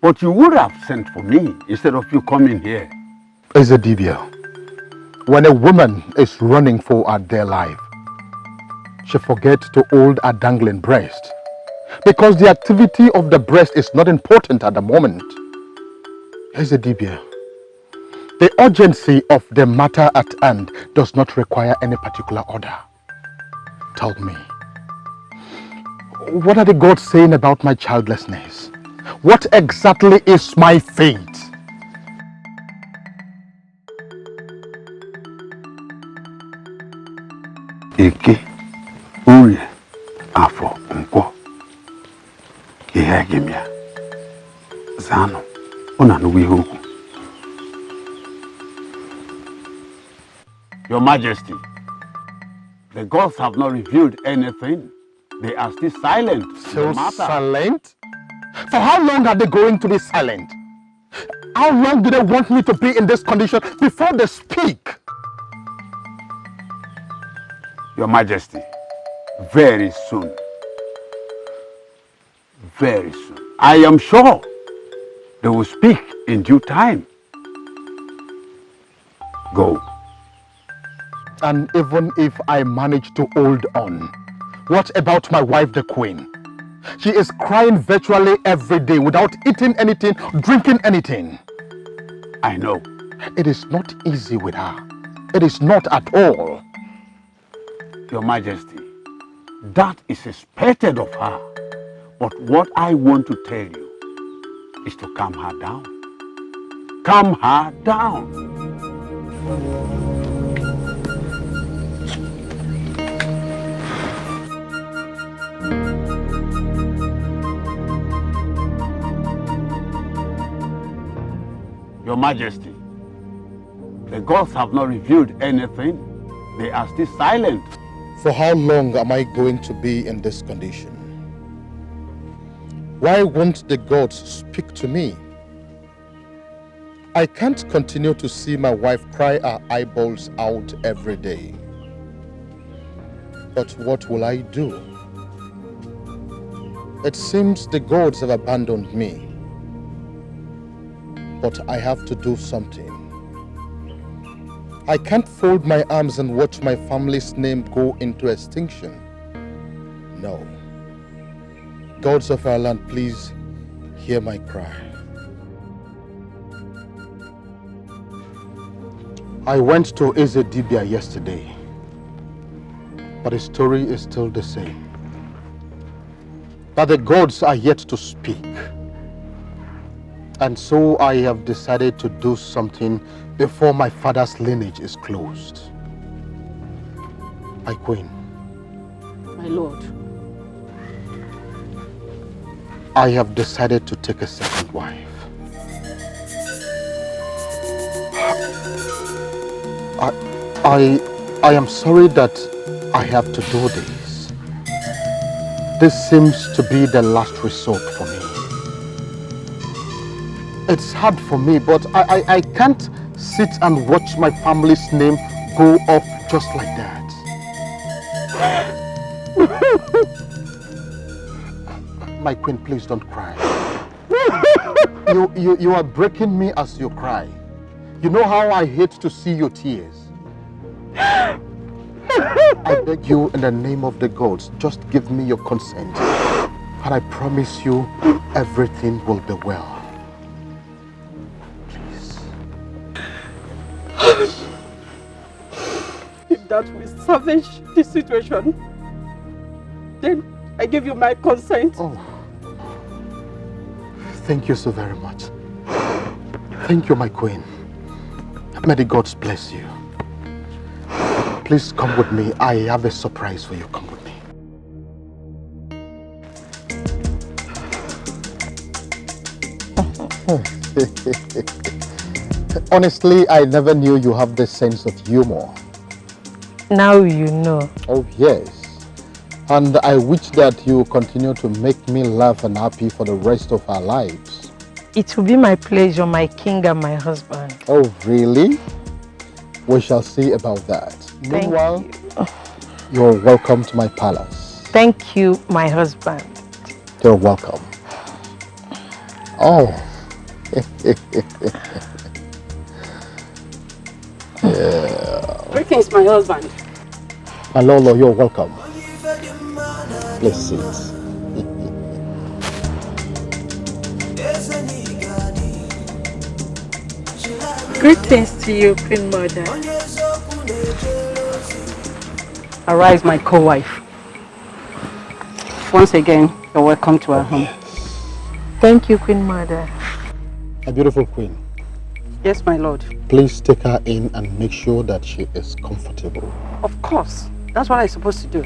But you would have sent for me instead of you coming here. Ezedibia, when a woman is running for her dear life, she forgets to hold a dangling breast. Because the activity of the breast is not important at the moment. Ezedibia, the urgency of the matter at hand does not require any particular order. Tell me, what are the gods saying about my childlessness? What exactly is my fate? Eke, Uri, Afo, Unko, Kihegimia, Zano, Unanuihuku. Your Majesty, the gods have not revealed anything. They are still silent. Still silent? For how long are they going to be silent? How long do they want me to be in this condition before they speak? Your Majesty, very soon. Very soon. I am sure they will speak in due time. Go. And even if I manage to hold on, what about my wife, the queen? She is crying virtually every day without eating anything, drinking anything. I know. It is not easy with her. It is not at all. Your Majesty, that is expected of her. But what I want to tell you is to calm her down. Calm her down. Your Majesty, the gods have not revealed anything. They are still silent. For how long am I going to be in this condition? Why won't the gods speak to me? I can't continue to see my wife cry her eyeballs out every day. But what will I do? It seems the gods have abandoned me. But I have to do something. I can't fold my arms and watch my family's name go into extinction. No. Gods of our land, please hear my cry. I went to Ezedibia yesterday, but the story is still the same. That the gods are yet to speak. And so I have decided to do something before my father's lineage is closed. My queen. My lord. I have decided to take a second wife. I am sorry that I have to do this. This seems to be the last resort for me. It's hard for me, but I can't sit and watch my family's name go up just like that. My queen, please don't cry. You are breaking me as you cry. You know how I hate to see your tears. I beg you in the name of the gods, just give me your consent. And I promise you everything will be well. If that will salvage the situation, then I give you my consent. Oh. Thank you so very much. Thank you, my queen. May the gods bless you. Please come with me. I have a surprise for you. Come with me. Honestly, I never knew you have this sense of humor. Now you know. Oh, yes. And I wish that you continue to make me laugh and happy for the rest of our lives. It will be my pleasure, my king and my husband. Oh, really? We shall see about that. Thank Meanwhile, you're welcome to my palace. Thank you, my husband. You're welcome. Oh. Yeah. Greetings, my husband. Malolo, you're welcome. Please sit. Greetings to you, Queen Mother. Arise, my co-wife. Once again, you're welcome to our home. Thank you, Queen Mother. A beautiful queen. Yes, my lord. Please take her in and make sure that she is comfortable. Of course. That's what I'm supposed to do.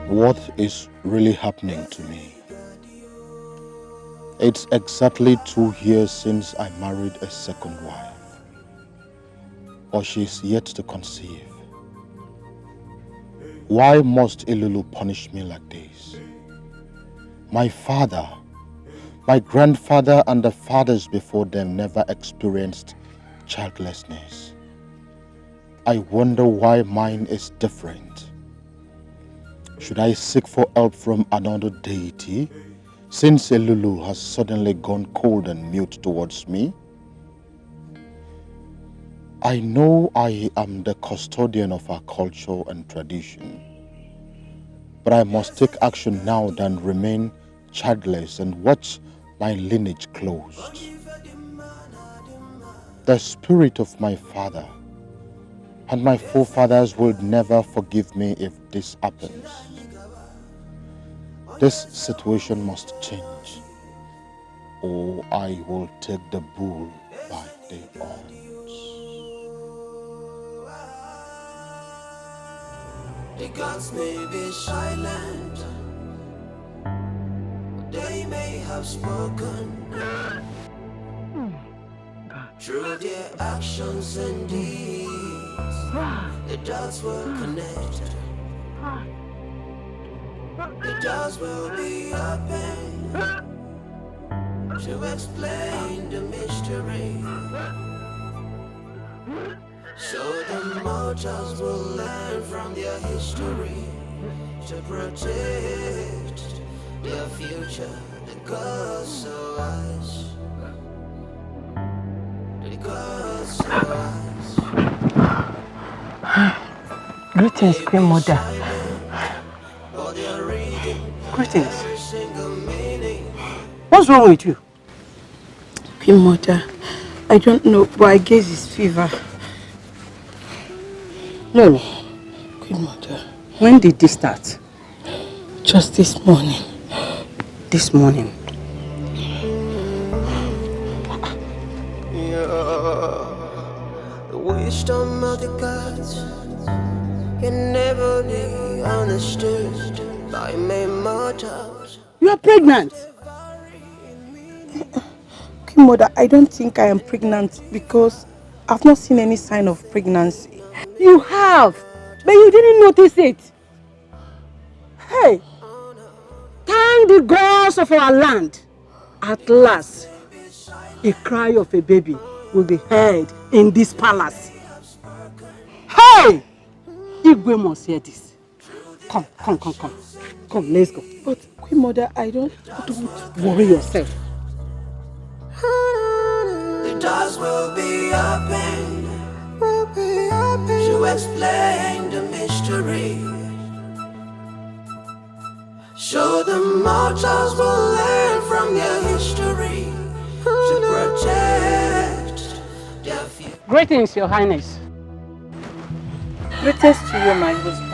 What is really happening to me? It's exactly 2 years since I married a second wife. But she's yet to conceive. Why must Ilulu punish me like this? My father, my grandfather and the fathers before them never experienced childlessness. I wonder why mine is different. Should I seek for help from another deity, since Elulu has suddenly gone cold and mute towards me? I know I am the custodian of our culture and tradition, but I must take action now than remain childless and watch my lineage closed. The spirit of my father and my forefathers will never forgive me if this happens. This situation must change, or I will take the bull by the horns. The gods may be silent, they may have spoken. Through their actions and deeds, the dots will connect. The doors will be open to explain the mystery, so the mortals will learn from their history to protect their future. The gods so wise, the gods so wise. Greetings, Queen Mother. Greetings. What's wrong with you? Queen Mother, I don't know, but I guess it's fever. No. Queen Mother. When did this start? Just this morning. This morning? The wisdom of the gods can never be understood by mere mortals. You are pregnant. Queen Mother, I don't think I am pregnant because I've not seen any sign of pregnancy. You have, but you didn't notice it. Hey, thank the gods of our land. At last, a cry of a baby will be heard in this palace. Hey, Igwe must hear this. Come, let's go. But Queen Mother, don't worry yourself. The doors will be open to explain the mystery, so the mortals will learn from their history to protect their future. Greetings, Your Highness. Greetings to you, my husband.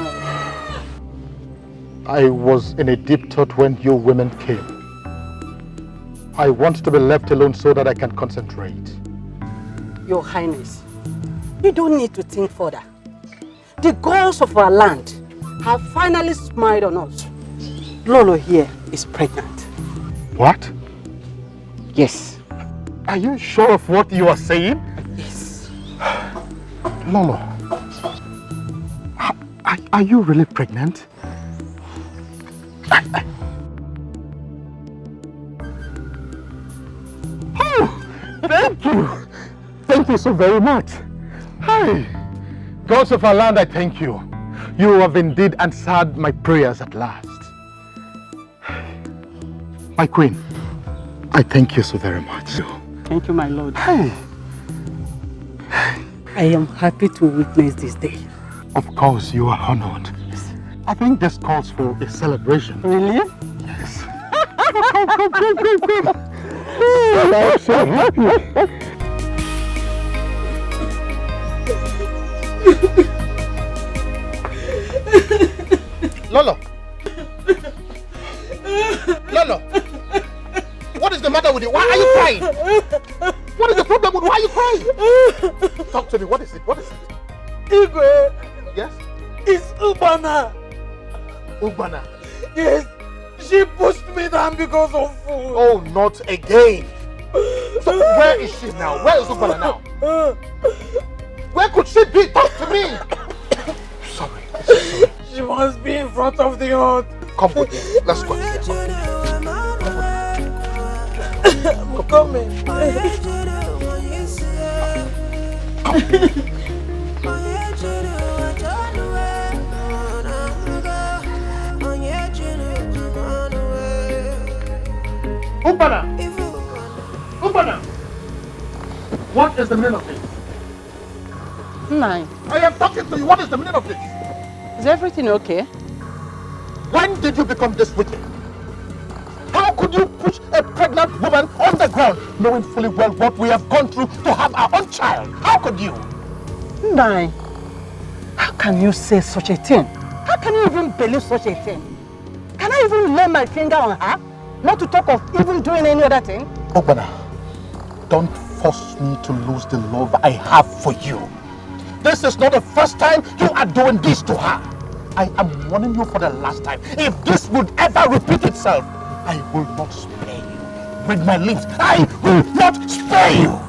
I was in a deep thought when you women came. I want to be left alone so that I can concentrate. Your Highness, you don't need to think further. The gods of our land have finally smiled on us. Lolo here is pregnant. What? Yes. Are you sure of what you are saying? Yes. Lolo, are you really pregnant? Oh, thank you. Thank you so very much. Hi. Gods of our land, I thank you. You have indeed answered my prayers at last. My queen, I thank you so very much. Thank you, my lord. Hey. I am happy to witness this day. Of course, you are honored. I think this calls for a celebration. Really? Yes. Come. I'm so happy. Lolo! Lolo! What is the matter with you? Why are you crying? What is the problem with you? Why are you crying? Talk to me. What is it? What is it? Igwe! Yes? It's Ubana! Ubana? Yes! She pushed me down because of food! Oh, not again! So where is she now? Where is Ubana now? Where could she be? Talk to me! Sorry. She must be in front of the hut. Come with me. Let's go. I'm coming. Ubana! Ubana! What is the meaning of this? Nine. I am talking to you. What is the meaning of this? Is everything okay? When did you become this wicked? How could you push a pregnant woman on the ground, knowing fully well what we have gone through to have our own child? How could you? Nine. How can you say such a thing? How can you even believe such a thing? Can I even lay my finger on her? Not to talk of even doing any other thing? Obina, don't force me to lose the love I have for you. This is not the first time you are doing this to her. I am warning you for the last time. If this would ever repeat itself, I will not spare you. With my lips, I will not spare you.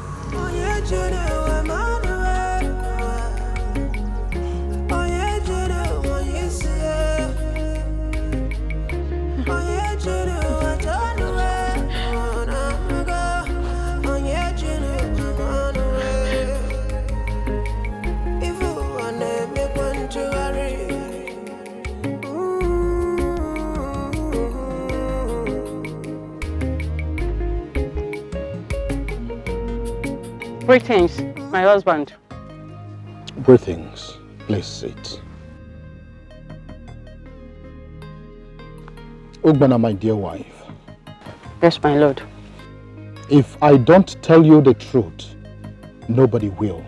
Greetings, my husband. Greetings. Please sit. Ugbana, my dear wife. Yes, my lord. If I don't tell you the truth, nobody will.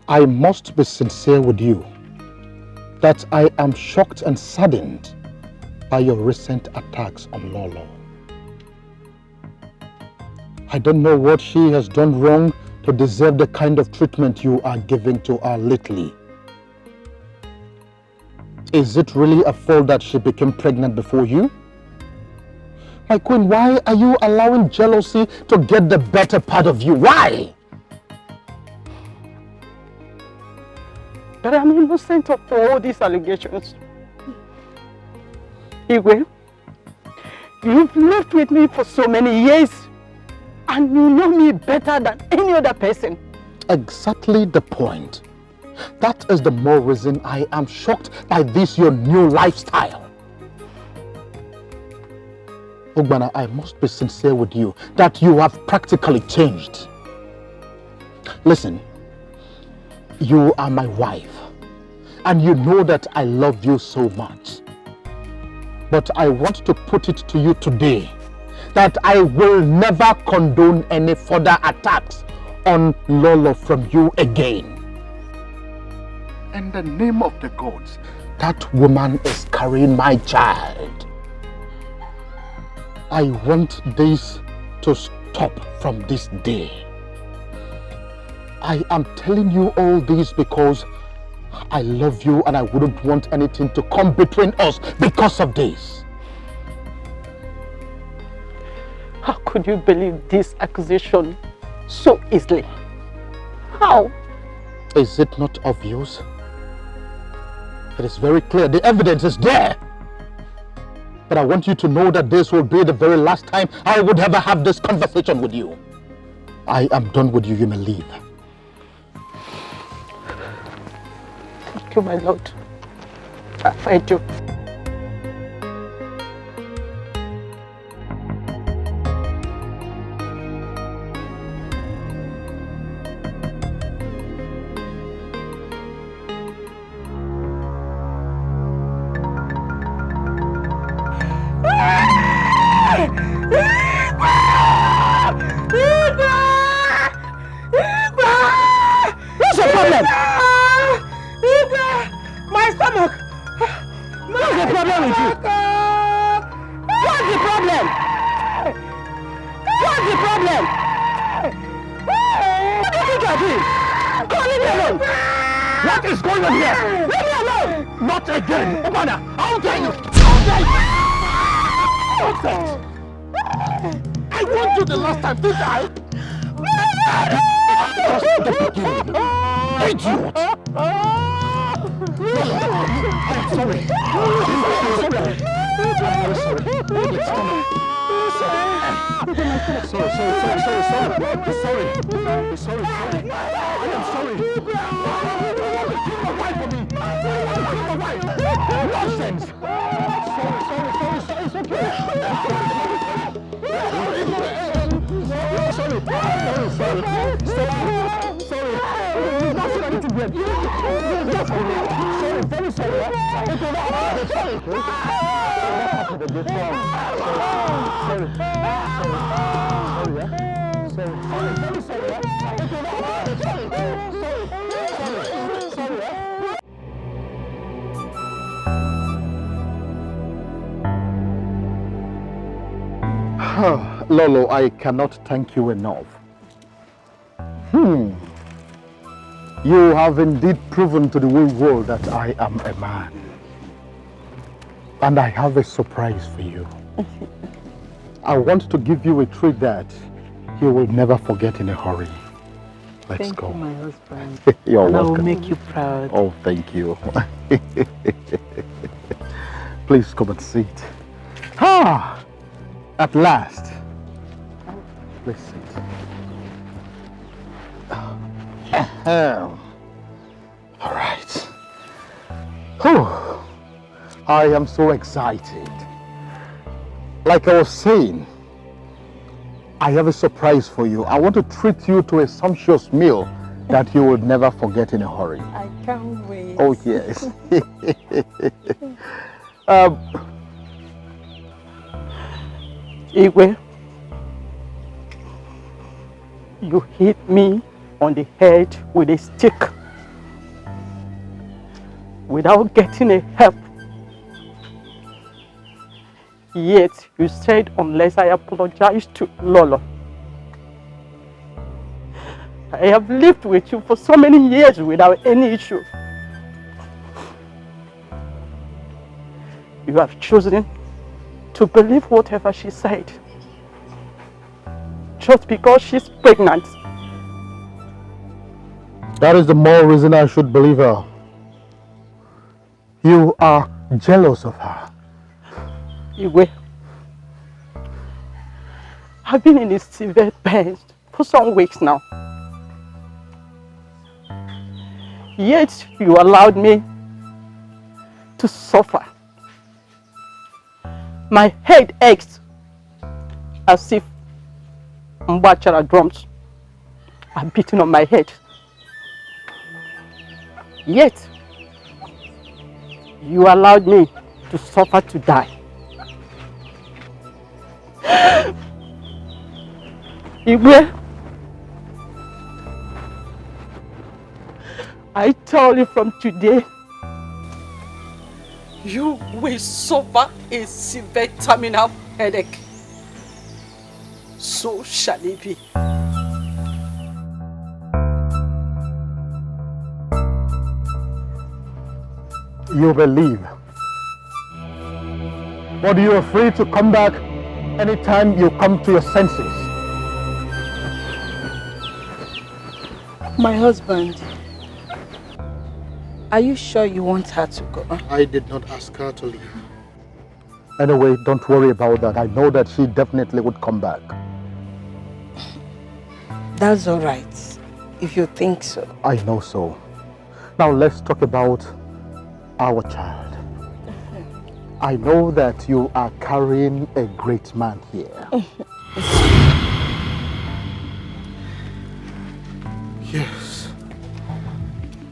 I must be sincere with you that I am shocked and saddened by your recent attacks on Lolo. I don't know what she has done wrong to deserve the kind of treatment you are giving to her lately. Is it really a fault that she became pregnant before you? My queen, why are you allowing jealousy to get the better part of you? Why? But I'm innocent of all these allegations. Igwe, you've lived with me for so many years. And you know me better than any other person. Exactly the point. That is the more reason I am shocked by this your new lifestyle. Ugbana, I must be sincere with you that you have practically changed. Listen, you are my wife and you know that I love you so much. But I want to put it to you today that I will never condone any further attacks on Lolo from you again. In the name of the gods, that woman is carrying my child. I want this to stop from this day. I am telling you all this because I love you and I wouldn't want anything to come between us because of this. How could you believe this accusation so easily? How? Is it not obvious? It is very clear. The evidence is there. But I want you to know that this will be the very last time I would ever have this conversation with you. I am done with you. You may leave. Thank you, my lord. I do. What's your problem? My stomach! What's the problem with you? What's the problem? What's the problem? What do you think you're doing? Come leave me alone! What is going on here? Leave me alone! Not again! Obina, how dare you? Nonsense! I warned you the last time, didn't I? Just the beginning. Idiot! I'm sorry. Sorry. I am sorry. Keep away from me. Nonsense. Sorry. It's okay. Sorry. You've not seen anything yet. Sorry. Very sorry. Lolo, I cannot thank you enough. You have indeed proven to the whole world that I am a man. And I have a surprise for you. I want to give you a treat that you will never forget in a hurry. Let's Thank go. you, my husband. You're and welcome. I will make you proud. Oh, thank you. Please come and sit. At last. Please sit. All right. I am so excited. Like I was saying, I have a surprise for you. I want to treat you to a sumptuous meal that you would never forget in a hurry. I can't wait. Oh, yes. Igwe, you hit me on the head with a stick without getting a help. Yet you said unless I apologize to Lolo. I have lived with you for so many years without any issue. You have chosen to believe whatever she said. Just because she's pregnant. That is the more reason I should believe her. You are jealous of her. Igwe, I've been in a severe pain for some weeks now. Yet you allowed me to suffer. My head aches as if Mbachara drums are beating on my head. Yet you allowed me to suffer to die. Igwe, I tell you from today, you will suffer a severe terminal headache. So shall it be. You believe. But you are free to come back anytime you come to your senses. My husband, are you sure you want her to go? I did not ask her to leave. Anyway, don't worry about that. I know that she definitely would come back. That's all right, if you think so. I know so. Now let's talk about our child. I know that you are carrying a great man here. Yes.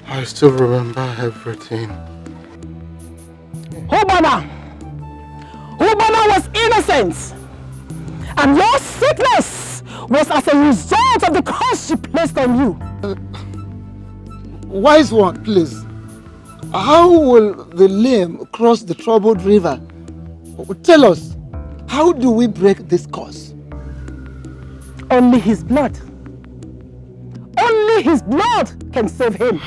I still remember everything. Obina! Obina was innocent! And your sickness was as a result of the curse she placed on you. Wise one, please. How will the lame cross the troubled river? Tell us, how do we break this curse? Only his blood. Only his blood can save him.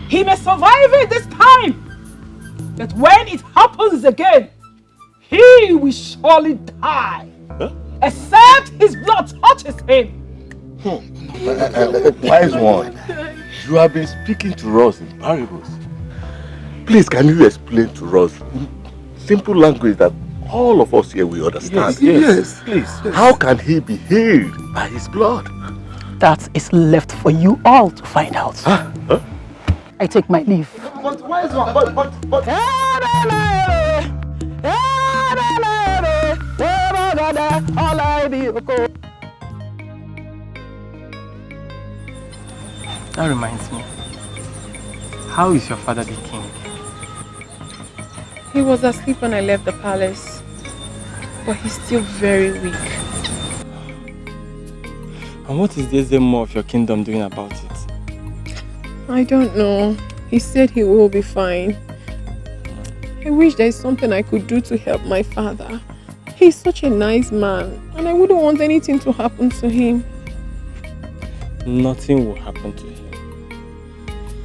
He may survive it this time, but when it happens again, he will surely die. Huh? Except his blood touches him. Wise one, you have been speaking to us in parables. Please, can you explain to us in simple language that all of us here will understand? Yes. Please. How can he be healed by his blood? That is left for you all to find out. Huh? I take my leave. But wise one, but... That reminds me. How is your father the king? He was asleep when I left the palace, but he's still very weak. And what is this more of your kingdom doing about it? I don't know. He said he will be fine. I wish there is something I could do to help my father. He's such a nice man, and I wouldn't want anything to happen to him. Nothing will happen to him.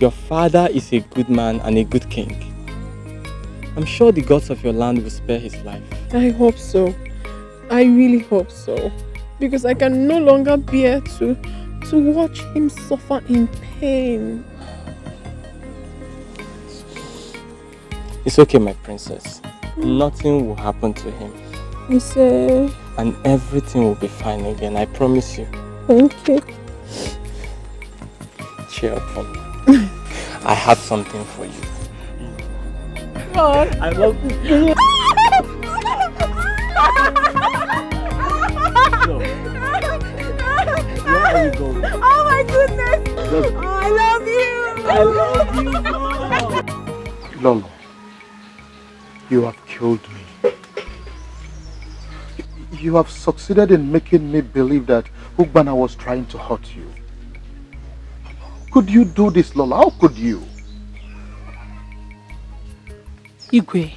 Your father is a good man and a good king. I'm sure the gods of your land will spare his life. I hope so. I really hope so. Because I can no longer bear to watch him suffer in pain. It's okay, my princess. Nothing will happen to him. You say? And everything will be fine again, I promise you. Thank you. Cheer up for me. I have something for you. God. I love you. Where are you going? Oh my goodness! Oh, I love you! I love you! Lolo, you have killed me. You have succeeded in making me believe that Ubana was trying to hurt you. Could you do this, Lola? How could you? Igwe,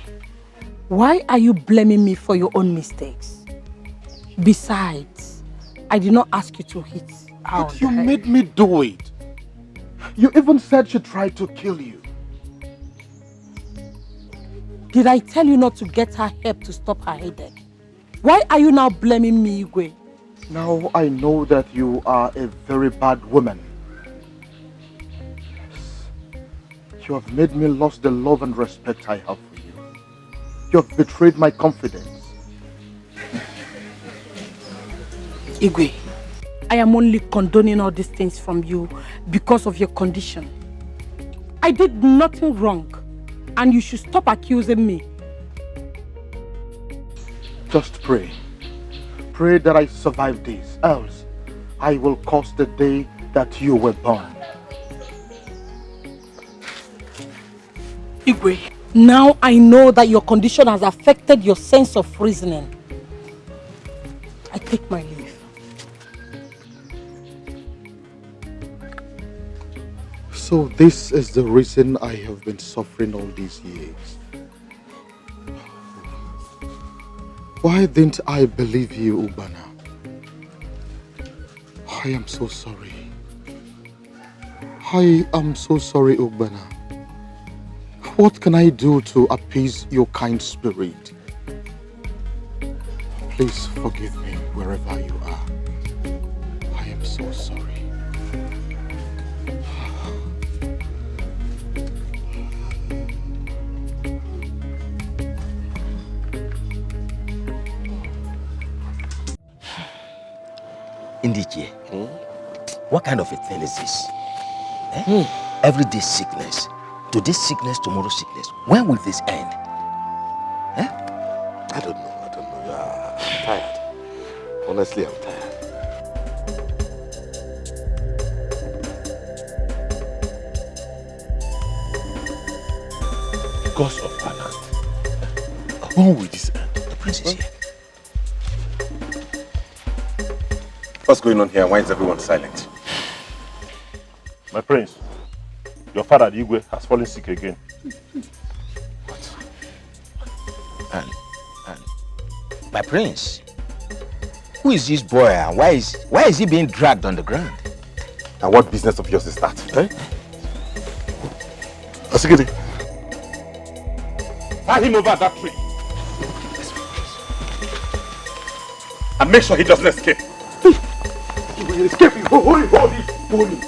why are you blaming me for your own mistakes? Besides, I did not ask you to hit her. But you made me do it. You even said she tried to kill you. Did I tell you not to get her help to stop her headache? Why are you now blaming me, Igwe? Now I know that you are a very bad woman. You have made me lose the love and respect I have for you. You have betrayed my confidence. Igwe, I am only condoning all these things from you because of your condition. I did nothing wrong, and you should stop accusing me. Just pray. Pray that I survive this, else I will curse the day that you were born. Igwe, now I know that your condition has affected your sense of reasoning. I take my leave. So this is the reason I have been suffering all these years. Why didn't I believe you, Ubana? I am so sorry. I am so sorry, Ubana. What can I do to appease your kind spirit? Please forgive me wherever you are. I am so sorry. Indije, what kind of a thing is this? Everyday sickness. Today's sickness, tomorrow's sickness. When will this end? I don't know. Yeah, I'm tired. Honestly, I'm tired. Because of Anand. When will this end? The prince is here. What's going on here? Why is everyone silent? My prince, your father, the Igwe, has fallen sick again. What? And my prince, who is this boy and why is he being dragged on the ground? And what business of yours is that? Asigede. Tie him over that tree. And make sure he doesn't escape. He will escape. Hold him.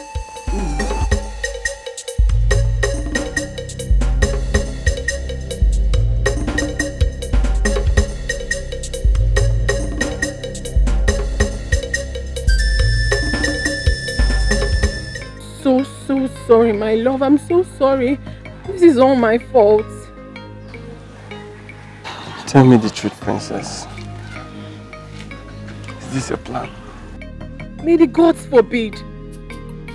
So sorry, my love. I'm so sorry. This is all my fault. Tell me the truth, princess. Is this your plan? May the gods forbid.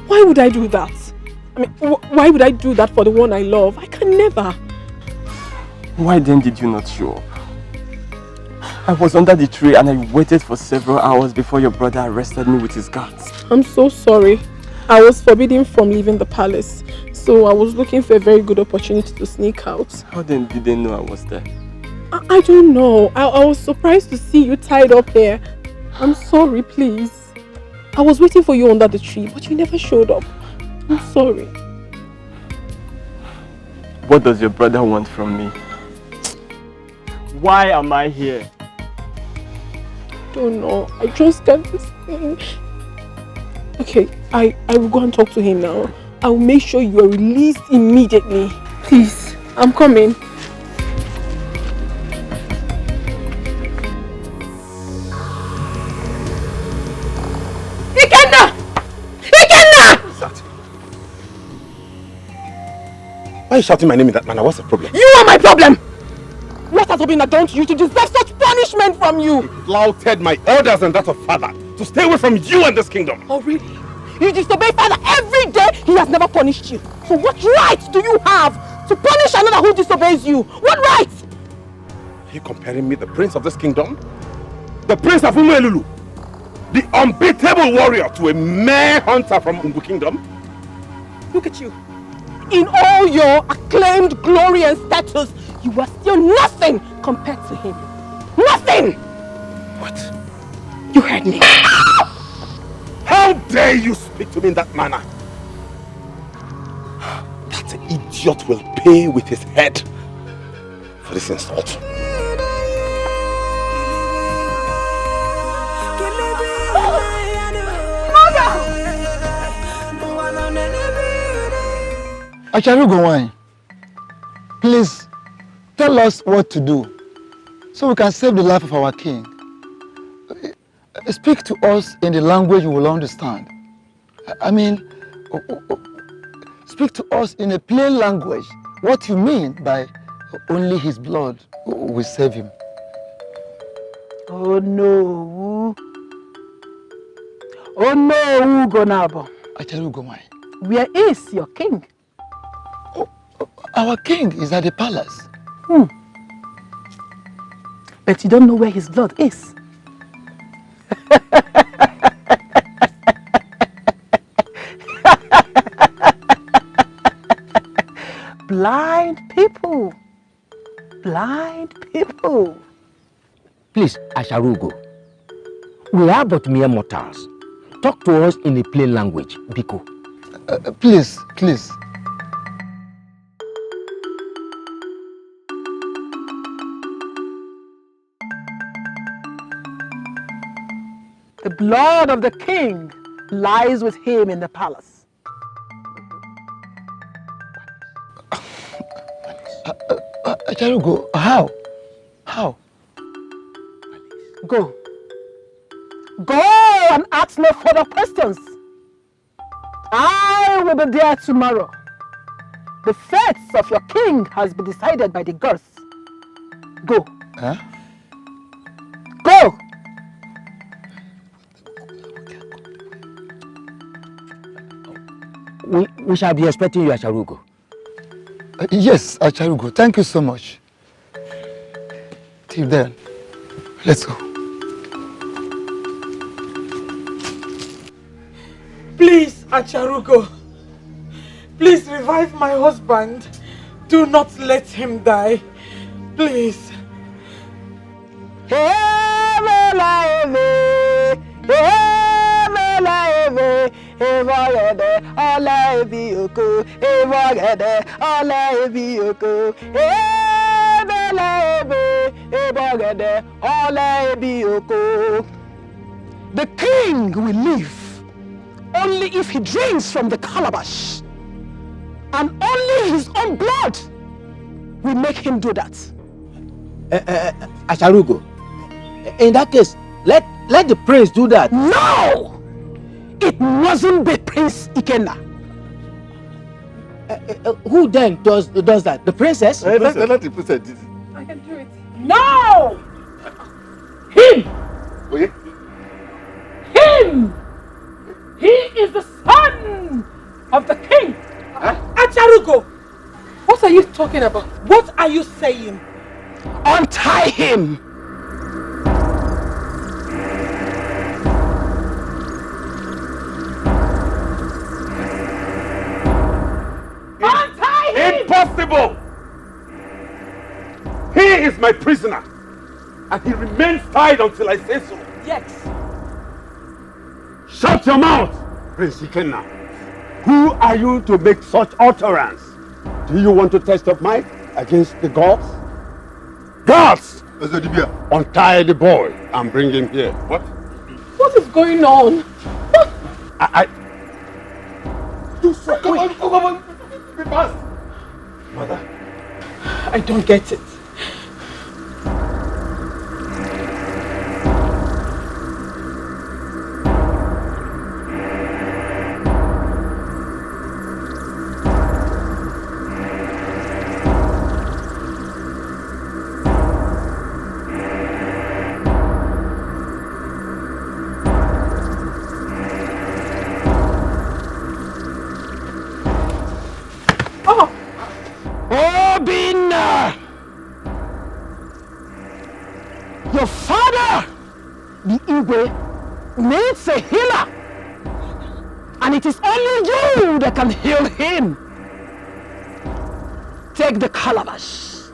Why would I do that? I mean, why would I do that for the one I love? I can never. Why then did you not show up? I was under the tree and I waited for several hours before your brother arrested me with his guards. I'm so sorry. I was forbidden from leaving the palace, so I was looking for a very good opportunity to sneak out. How then did they know I was there? I don't know. I was surprised to see you tied up here. I'm sorry, please. I was waiting for you under the tree, but you never showed up. I'm sorry. What does your brother want from me? Why am I here? Don't know. I just can't explain. Okay, I will go and talk to him now. I will make sure you are released immediately. Please, I'm coming. Why are you shouting my name in that manner? What's the problem? You are my problem! What has Obina done to you to deserve such punishment from you? He flouted my orders and that of father to stay away from you and this kingdom. Oh really? You disobey father every day. He has never punished you. So what right do you have to punish another who disobeys you? What right? Are you comparing me, the prince of this kingdom, the prince of Umuelulu, the unbeatable warrior, to a mere hunter from Ungu kingdom? Look at you. In all your acclaimed glory and status, you are still nothing compared to him. Nothing! What? You heard me. How dare you speak to me in that manner? That idiot will pay with his head for this insult. Acharugo, please tell us what to do so we can save the life of our king. Speak to us in the language we will understand. I mean, speak to us in a plain language what you mean by only his blood will save him. Oh no. Oh no, Ugonabo. Acharugo, where is your king? Our king is at the palace. But you don't know where his blood is. Blind people. Blind people. Please, Asharugo, we are but mere mortals. Talk to us in a plain language, Biko. Please. The blood of the king lies with him in the palace. Acharugo, how? How? Go. Go and ask no further questions. I will be there tomorrow. The fate of your king has been decided by the gods. Go. Huh? Go! We shall be expecting you, Acharugo. Yes, Acharugo. Thank you so much. Till then, let's go. Please, Acharugo. Please revive my husband. Do not let him die. Please. The king will live only if he drinks from the calabash. And only his own blood will make him do that. Acharugo, in that case, let the prince do that. No! It mustn't be Prince Ikenna. Who then does that? The princess? Let the princess do it. I can do it. No! Him! Okay. Him! He is the son of the king. Acharugo! What are you talking about? What are you saying? Untie him! Untie him! Impossible! He is my prisoner, and he remains tied until I say so. Yes. Shut your mouth, Prince Ikenna. Who are you to make such utterance? Do you want to test your might against the gods? Gods! Untie the boy and bring him here. What? What is going on? What? Do so. Come on. Be fast. Mother, I don't get it. Obina! Your father, the Igwe, needs a healer. And it is only you that can heal him. Take the calabash.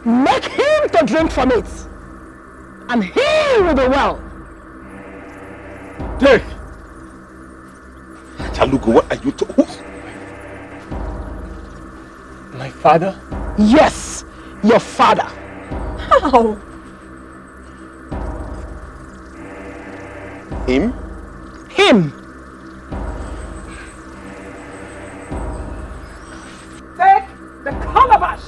Make him to drink from it. And he will be well. Take! Chalugo, what are you talking? My father? Yes, your father. How? Him? Him. Take the calabash.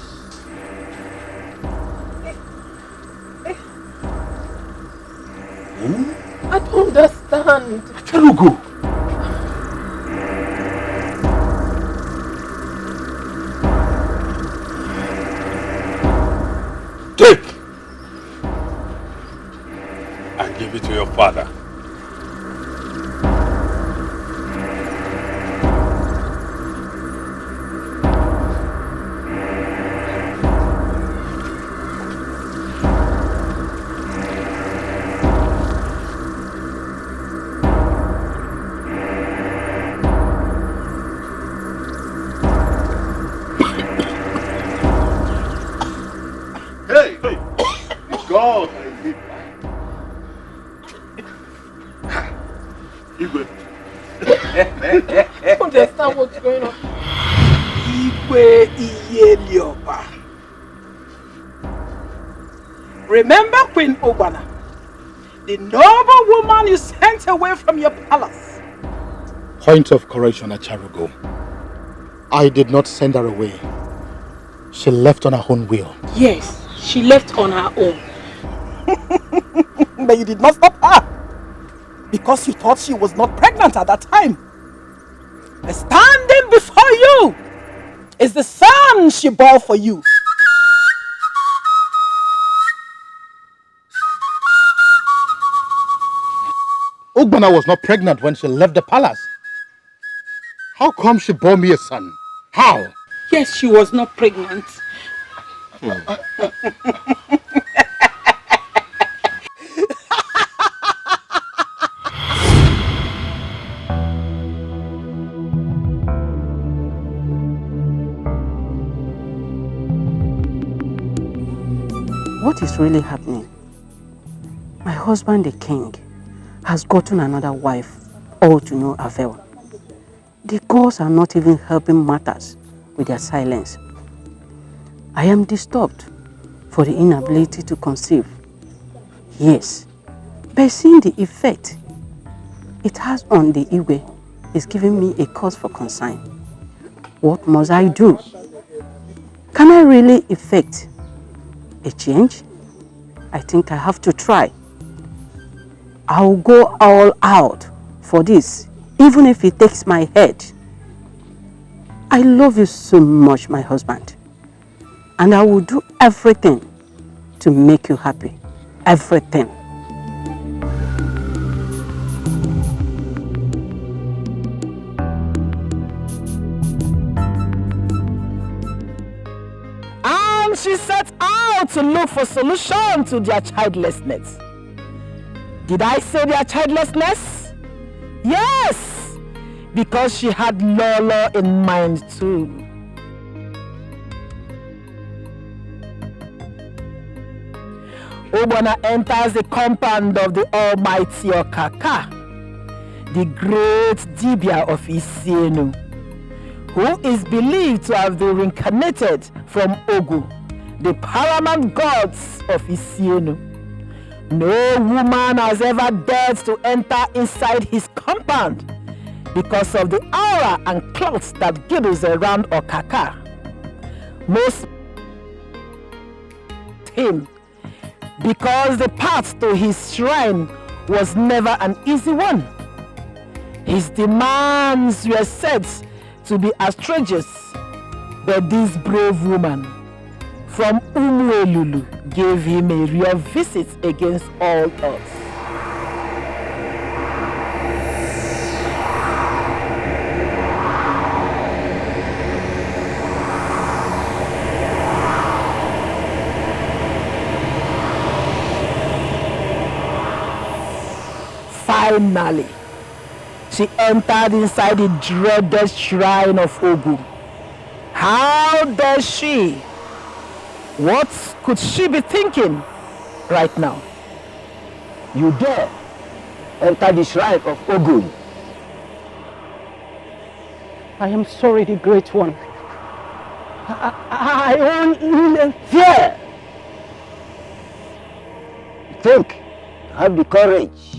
I don't understand. Chalugo! Take! And give it to your father. God, I live by. I don't understand what's going on. Remember Queen Obana? The noble woman you sent away from your palace. Point of correction, Acharugo. I did not send her away. She left on her own will. Yes, she left on her own. But you did not stop her. Because you thought she was not pregnant at that time. And standing before you is the son she bore for you. Obina was not pregnant when she left the palace. How come she bore me a son? How? Yes, she was not pregnant. What is really happening? My husband, the king, has gotten another wife, all to no avail. The gods are not even helping matters with their silence. I am disturbed for the inability to conceive. Yes, by seeing the effect it has on the Igwe is giving me a cause for concern. What must I do? Can I really effect a change? I think I have to try. I'll go all out for this, even if it takes my head. I love you so much, my husband. And I will do everything to make you happy. Everything. And she set out to look for solution to their childlessness. Did I say their childlessness? Yes, because she had Lolo in mind too. Obina enters the compound of the almighty Okaka, the great Dibia of Isienu, who is believed to have been reincarnated from Ogu, the paramount gods of Isienu. No woman has ever dared to enter inside his compound because of the aura and clouds that girdles around Okaka. Most him because the path to his shrine was never an easy one. His demands were said to be outrageous, but this brave woman from Umuelulu gave him a real visit against all odds. Finally, she entered inside the dreaded shrine of Ogu. How does she? What could she be thinking right now? You dare enter the shrine of Ogun? I am sorry, the Great One. I only fear. Think, have the courage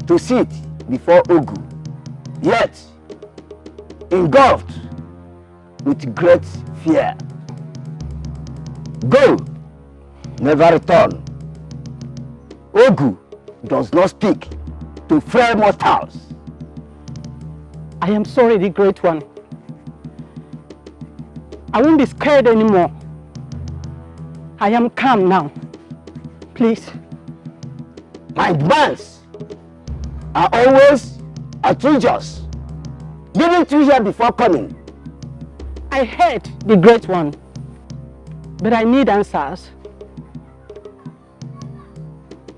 to sit before Ogu, yet engulfed with great fear. Go, never return. Ogu does not speak to frail mortals. I am sorry, the Great One. I won't be scared anymore. I am calm now. Please. My demands are always outrageous. Didn't you hear before coming? I heard, the Great One. But I need answers.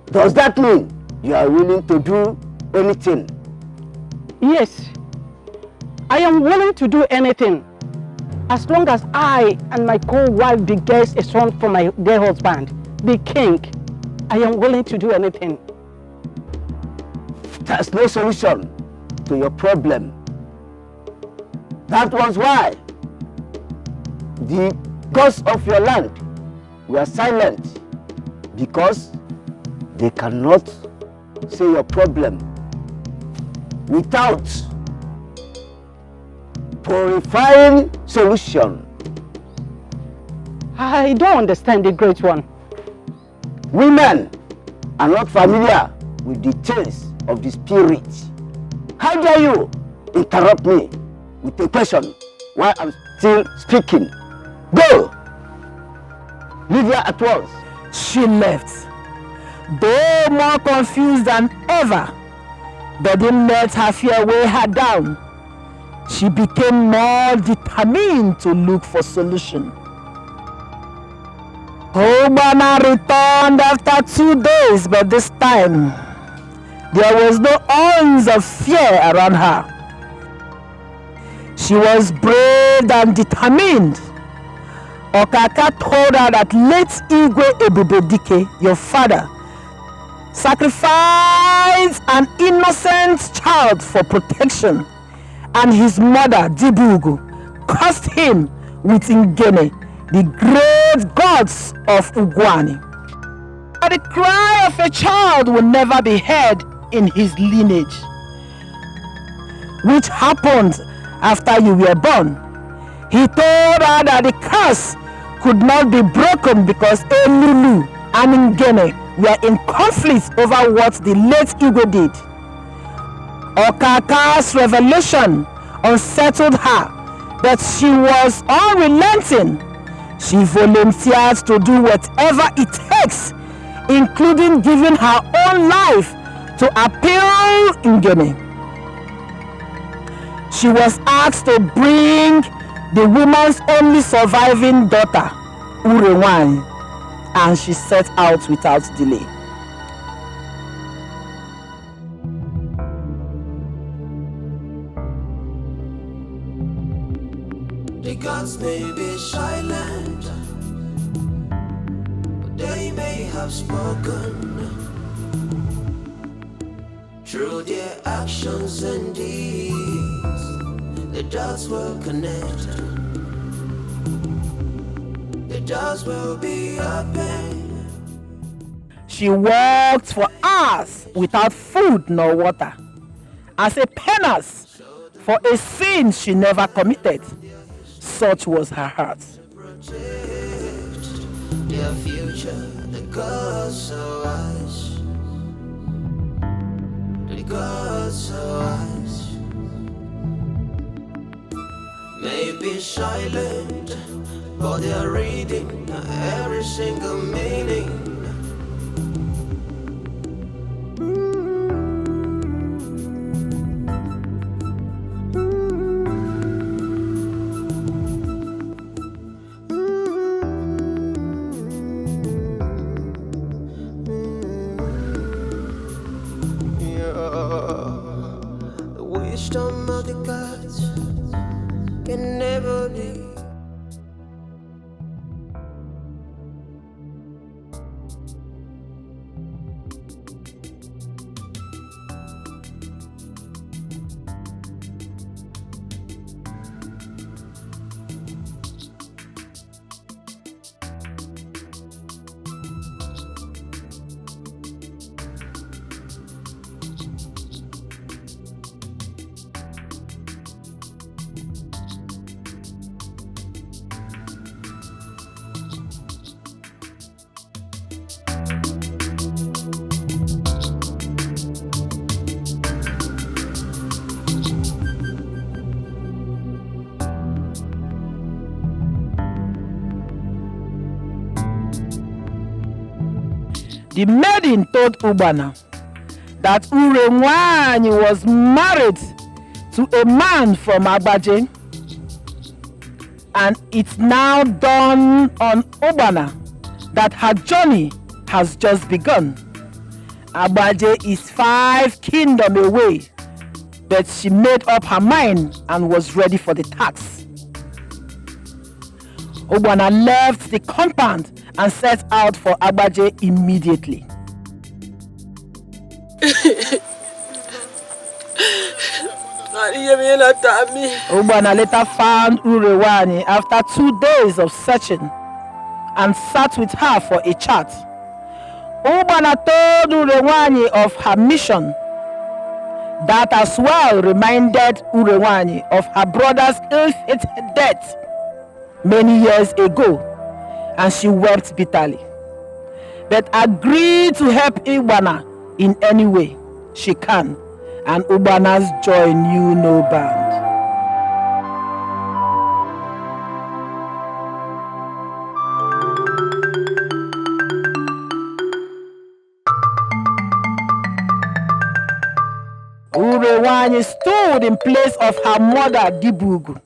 Does that mean you are willing to do anything? Yes. I am willing to do anything. As long as I and my co-wife beget a son for my dear husband, the king, I am willing to do anything. There's no solution to your problem. That was why the gods of your land were silent, because They cannot say your problem without purifying solution. I don't understand the great one. Women are not familiar with the things of the spirit. How dare you interrupt me with a question while I'm still speaking? Go! Leave her at once. She left, though more confused than ever. But didn't let her fear weigh her down. She became more determined to look for solution. Obina returned after 2 days, but this time there was no ounce of fear around her. She was brave and determined. Okaka told her that late Igwe Ebubedike, your father, sacrificed an innocent child for protection, and his mother, Dibugu, cursed him with Ngene, the great gods of Ugwani. But the cry of a child will never be heard in his lineage, which happened after you were born. He told her that the curse could not be broken because Elulu and Ngene were in conflict over what the late Igwe did. Okaka's revelation unsettled her, but she was unrelenting. She volunteered to do whatever it takes, including giving her own life to appeal Ngene. She was asked to bring the woman's only surviving daughter, Urewani, and she set out without delay. The gods may be silent, but they may have spoken. Through their actions and deeds, the dots will connect. The dots will be open. She walked for hours without food nor water, as a penance for a sin she never committed. Such was her heart. Their future, the gods are wise. The gods are wise. May be silent, but they are reading every single meaning. The wisdom of the gods can never be. The maiden told Obina that Urewani was married to a man from Agbaje, and it's now dawned on Obina that her journey has just begun. Agbaje is 5 kingdoms away, but she made up her mind and was ready for the task. Obina left the compound and set out for Agbaje immediately. Obina later found Urewani after 2 days of searching and sat with her for a chat. Ubana told Urewani of her mission. That as well reminded Urewani of her brother's ill-fated death many years ago, and she wept bitterly, but agreed to help Ubana in any way she can, and Ubana's joy knew no bound. Urewani stood in place of her mother Dibugu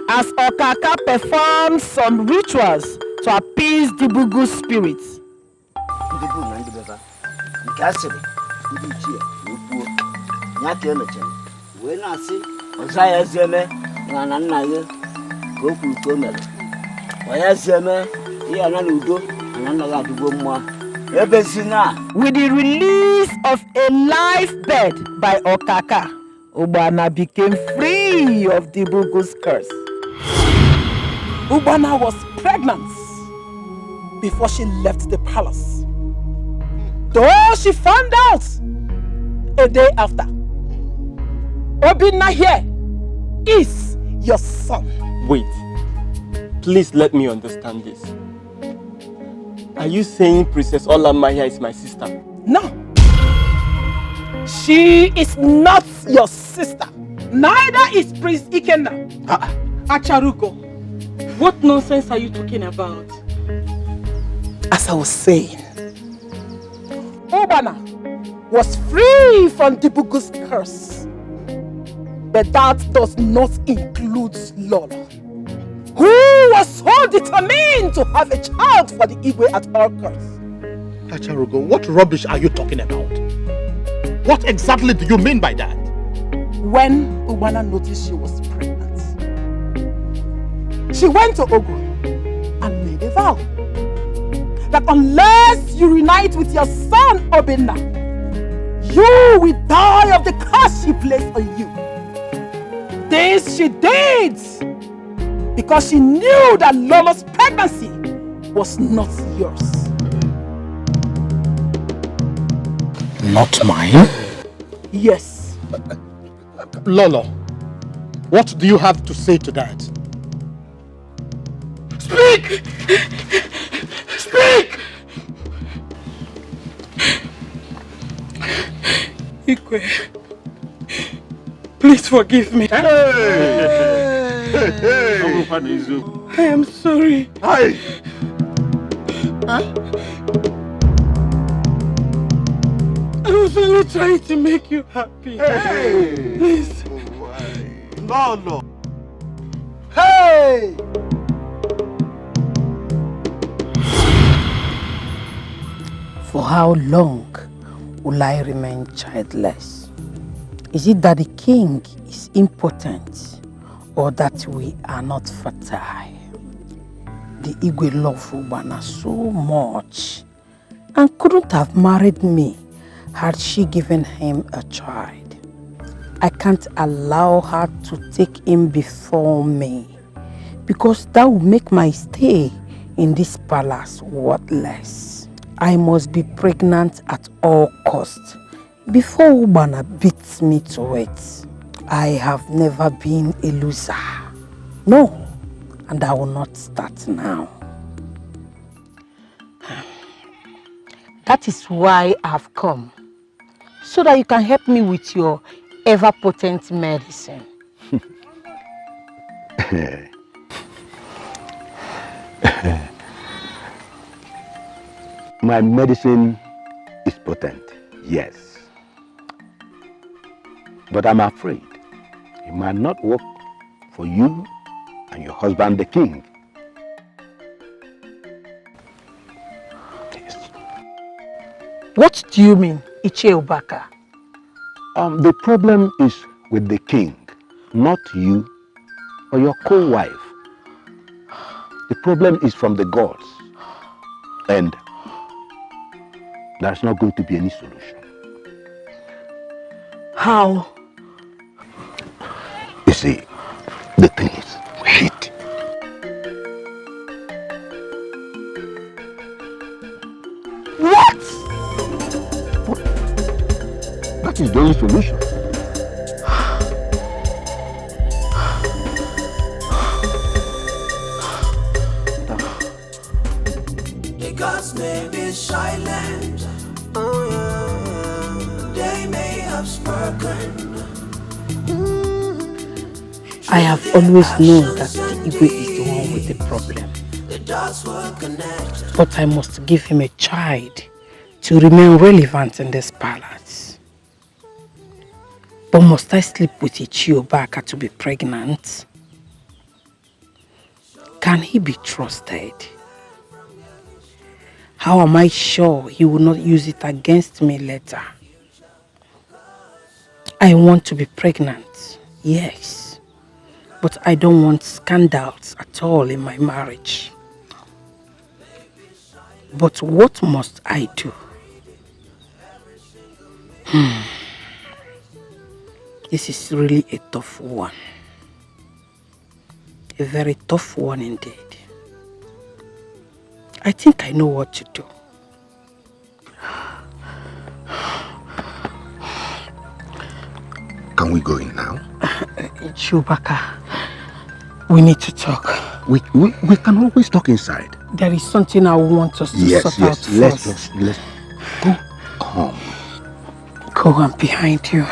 as Okaka performed some rituals to appease Dibugu's spirits. With the release of a life bed by Okaka, Ubana became free of Dibugu's curse. Ubana was pregnant before she left the palace. Though she found out a day after. Obina here is your son. Wait. Please let me understand this. Are you saying Princess Olamaya is my sister? No. She is not your sister. Neither is Prince Ikenna. Acharugo. What nonsense are you talking about? As I was saying, Ubana was free from Dibugu's curse. But that does not include Lola, who was so determined to have a child for the Igwe at all costs. Acharugo, what rubbish are you talking about? What exactly do you mean by that? When Ubana noticed she was pregnant, she went to Ogu and made a vow that unless you reunite with your son Obina, you will die of the curse she placed on you. This she did because she knew that Lola's pregnancy was not yours. Not mine? Yes. Lolo, what do you have to say to that? Speak! Speak! Ikwe, please forgive me. I am sorry. Hi. I was only trying to make you happy. Please. No. Hey! For how long will I remain childless? Is it that the king is impotent or that we are not fertile? The Igwe love Ubana so much and couldn't have married me had she given him a child. I can't allow her to take him before me because that would make my stay in this palace worthless. I must be pregnant at all costs before Ubana beats me to it. I have never been a loser. No, and I will not start now. That is why I have come, so that you can help me with your ever-potent medicine. My medicine is potent, yes. But I'm afraid it might not work for you and your husband, the king. What do you mean, Iche Ubaka? The problem is with the king, not you or your co-wife. The problem is from the gods, and there's not going to be any solution. How? You see, the thing is, wait. is the only solution. The gods may be silent, oh yeah, they may have spoken. I have always known that the Igwe is the one with the problem. But I must give him a child to remain relevant in this palace. But must I sleep with Ichi Obaka to be pregnant? Can he be trusted? How am I sure he will not use it against me later? I want to be pregnant, yes. But I don't want scandals at all in my marriage. But what must I do? This is really a tough one. A very tough one indeed. I think I know what to do. Can we go in now? Chubaka, we need to talk. We can always talk inside. There is something I want us to sort out first. Let's go. Come. Go on behind you.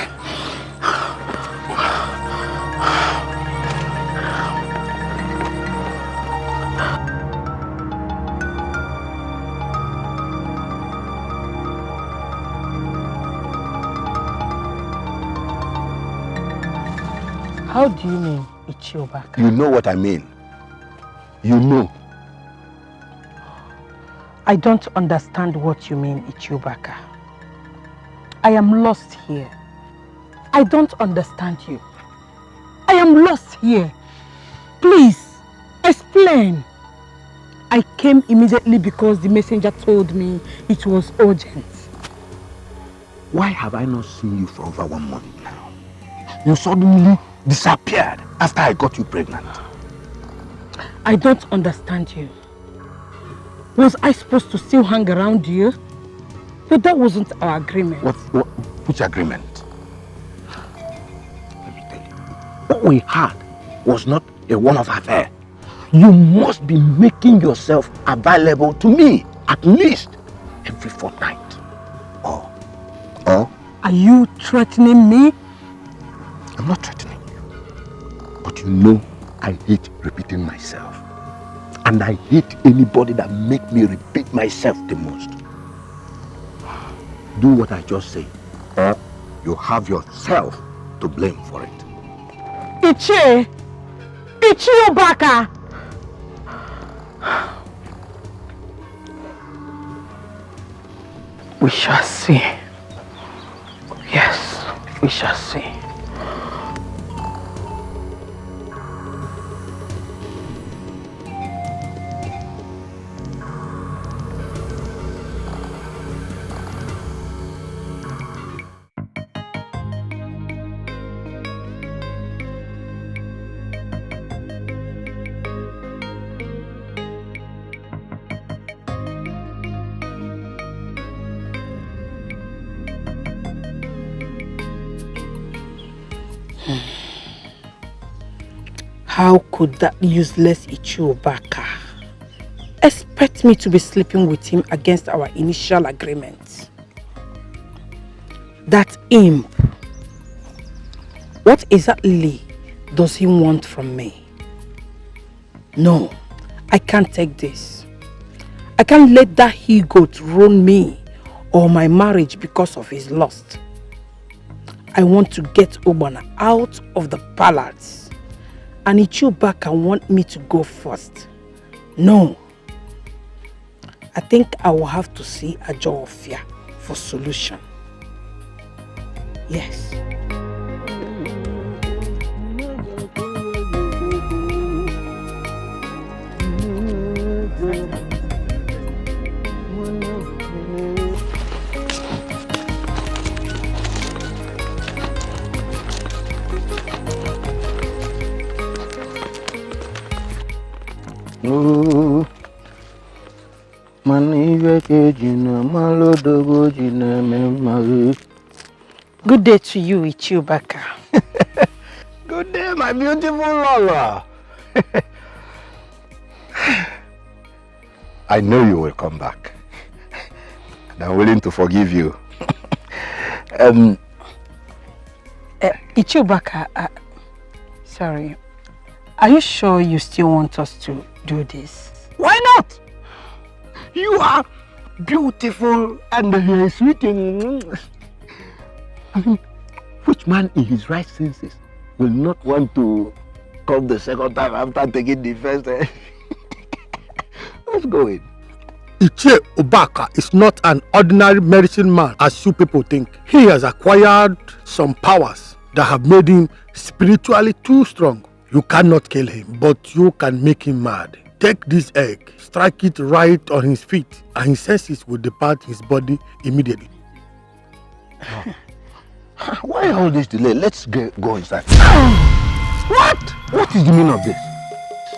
How do you mean, Ichiobaka? You know what I mean. You know. I don't understand what you mean, Ichiobaka. I am lost here. I don't understand you. I am lost here. Please, explain. I came immediately because the messenger told me it was urgent. Why have I not seen you for over 1 month now? You suddenly disappeared after I got you pregnant. I don't understand you. Was I supposed to still hang around you? But that wasn't our agreement. Which agreement? Let me tell you. What we had was not a one-off affair. You must be making yourself available to me at least every fortnight. Or? Are you threatening me? I'm not threatening you. But you know I hate repeating myself. And I hate anybody that make me repeat myself the most. Do what I just say, or you have yourself to blame for it. Ichi Obaka! We shall see. Yes, we shall see. How could that useless Ichiobaka expect me to be sleeping with him against our initial agreement? That imp, what exactly does he want from me? No, I can't take this. I can't let that he-goat ruin me or my marriage because of his lust. I want to get Obina out of the palace. And Ichiobaka want me to go first. No. I think I will have to see Ajofia for solution. Yes. Manive ke jina malodogo jina memawe Good day to you, Ichiubaka. Good day, my beautiful Lola. I know you will come back. And I'm willing to forgive you. Ichiubaka, sorry. Are you sure you still want us to do this? Why not? You are beautiful and sweet. I mean, which man in his right senses will not want to come the second time after taking the first? Let's go in. Ichie Obaka is not an ordinary medicine man as you people think. He has acquired some powers that have made him spiritually too strong. You cannot kill him, but you can make him mad. Take this egg, strike it right on his feet, and his senses will depart his body immediately. Why all this delay? Let's go inside. What? What is the meaning of this?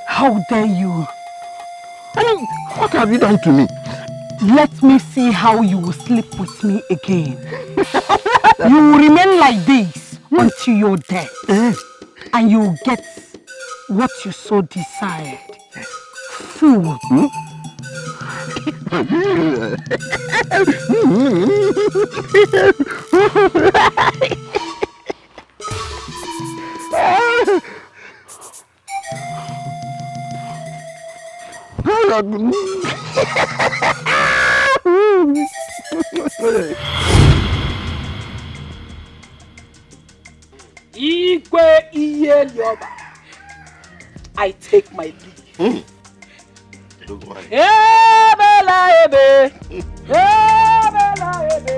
How dare you? I mean, what have you done to me? Let me see how you will sleep with me again. You will remain like this until you're dead. And you will get what you so desired. Food. Igwe iye lioba. I take my leave. Ebela ebe. Ebela ebe.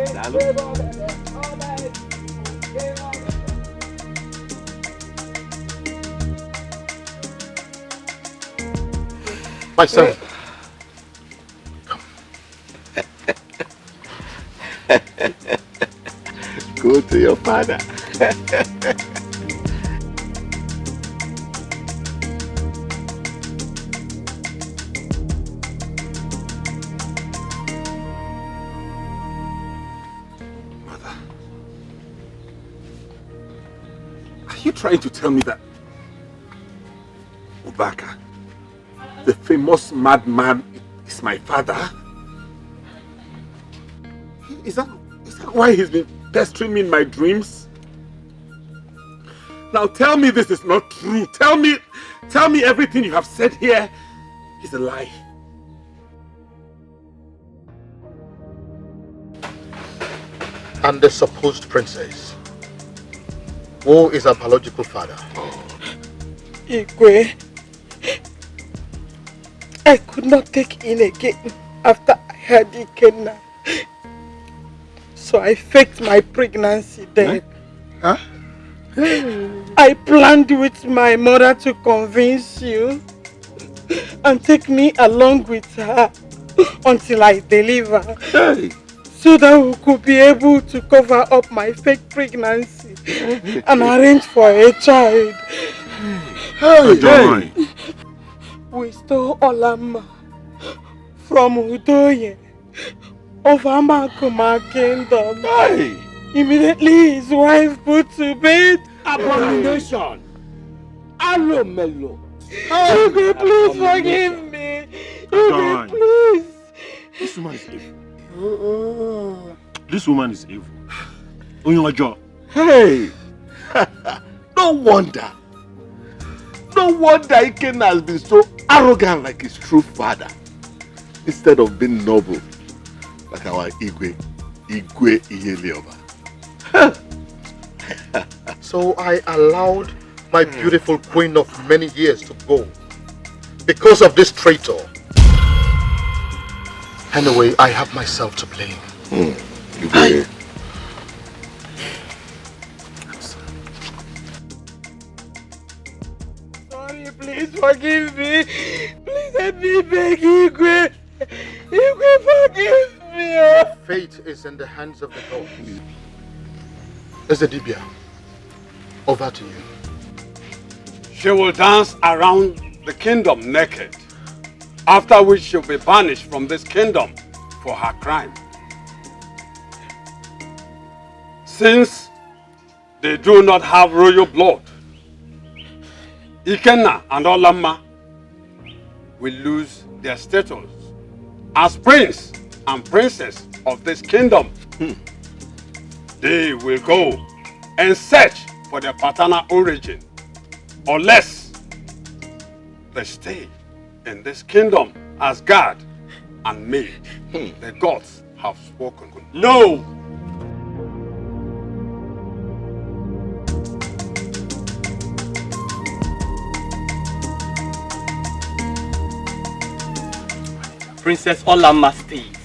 My son. Go to your father. Are you trying to tell me that Obaka, the famous madman, is my father? Is that why he's been pestering me in my dreams? Now tell me this is not true. Tell me everything you have said here is a lie. And the supposed princess, who is her biological father? Igwe, I could not take in again after I had Ikenna. So I faked my pregnancy then. Huh? I planned with my mother to convince you and take me along with her until I deliver. Hey. So that we could be able to cover up my fake pregnancy and arrange for a child. Hey. We stole Olama from Udoye of Amakuma Kingdom. Hey. Immediately his wife put to bed. Abomination. Alomelo. Igwe, please forgive me. Igwe, please. This woman is evil. This woman is evil. Onyojo. Hey. No wonder Ikenna has been so arrogant like his true father, instead of being noble like our Igwe Iyelioba. So I allowed my beautiful queen of many years to go because of this traitor. Anyway, I have myself to blame. Igwe. Sorry, please forgive me. Please let me beg Igwe. Igwe, forgive me. Fate is in the hands of the gods. Ezedibia, over to you. She will dance around the kingdom naked, after which she'll be banished from this kingdom for her crime. Since They do not have royal blood. Ikenna and Olamma will lose their status as prince and princess of this kingdom. They will go and search for their paternal origin, unless they stay in this kingdom as God and Maid. The gods have spoken. No! Princess Olamma stays.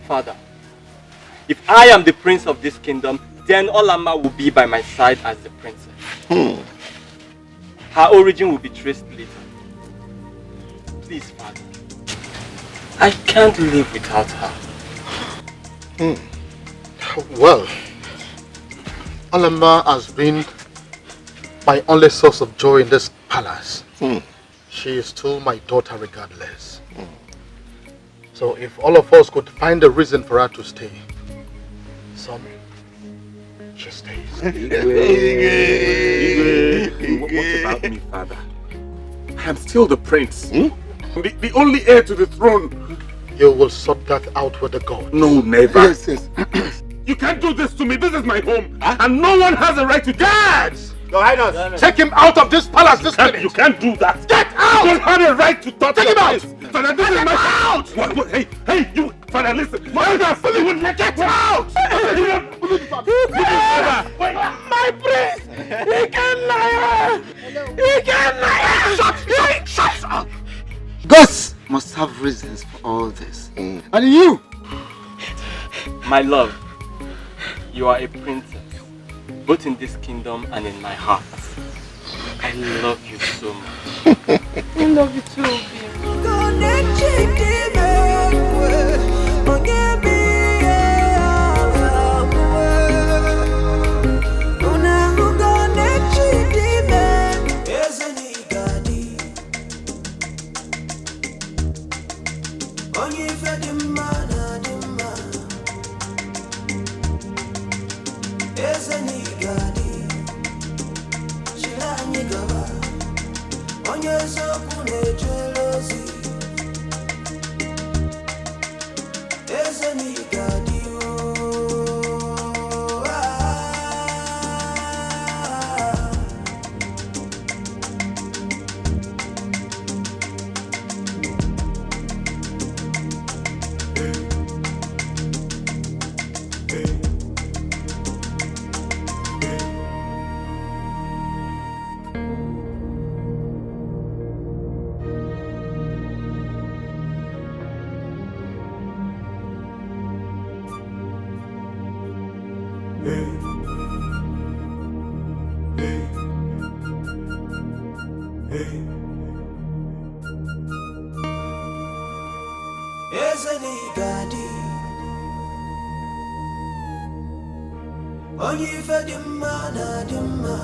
Father, if I am the prince of this kingdom, then Olamma will be by my side as the princess. Her origin will be traced later. Please, Father. I can't live without her. Well, Olamma has been my only source of joy in this palace. She is still my daughter regardless. So if all of us could find a reason for her to stay, she stays. What about me, father? I am still the prince. The only heir to the throne. You will sort that out with the gods. No, never. Yes. You can't do this to me. This is my home. And no one has a right to guards. Your Highness, take him out of this palace this minute. You can't do that. Get out! You don't have a right to touch Take him out! Father, this is my house. What? Hey, you. Father, listen. You wouldn't let get out. My prince! He can lie! He can lie! Shut up! Gods must have reasons for all this. And you? My love, you are a princess, both in this kingdom and in my heart. I love you so much. I love you too, Obina. Onye ife dị mma na dị mma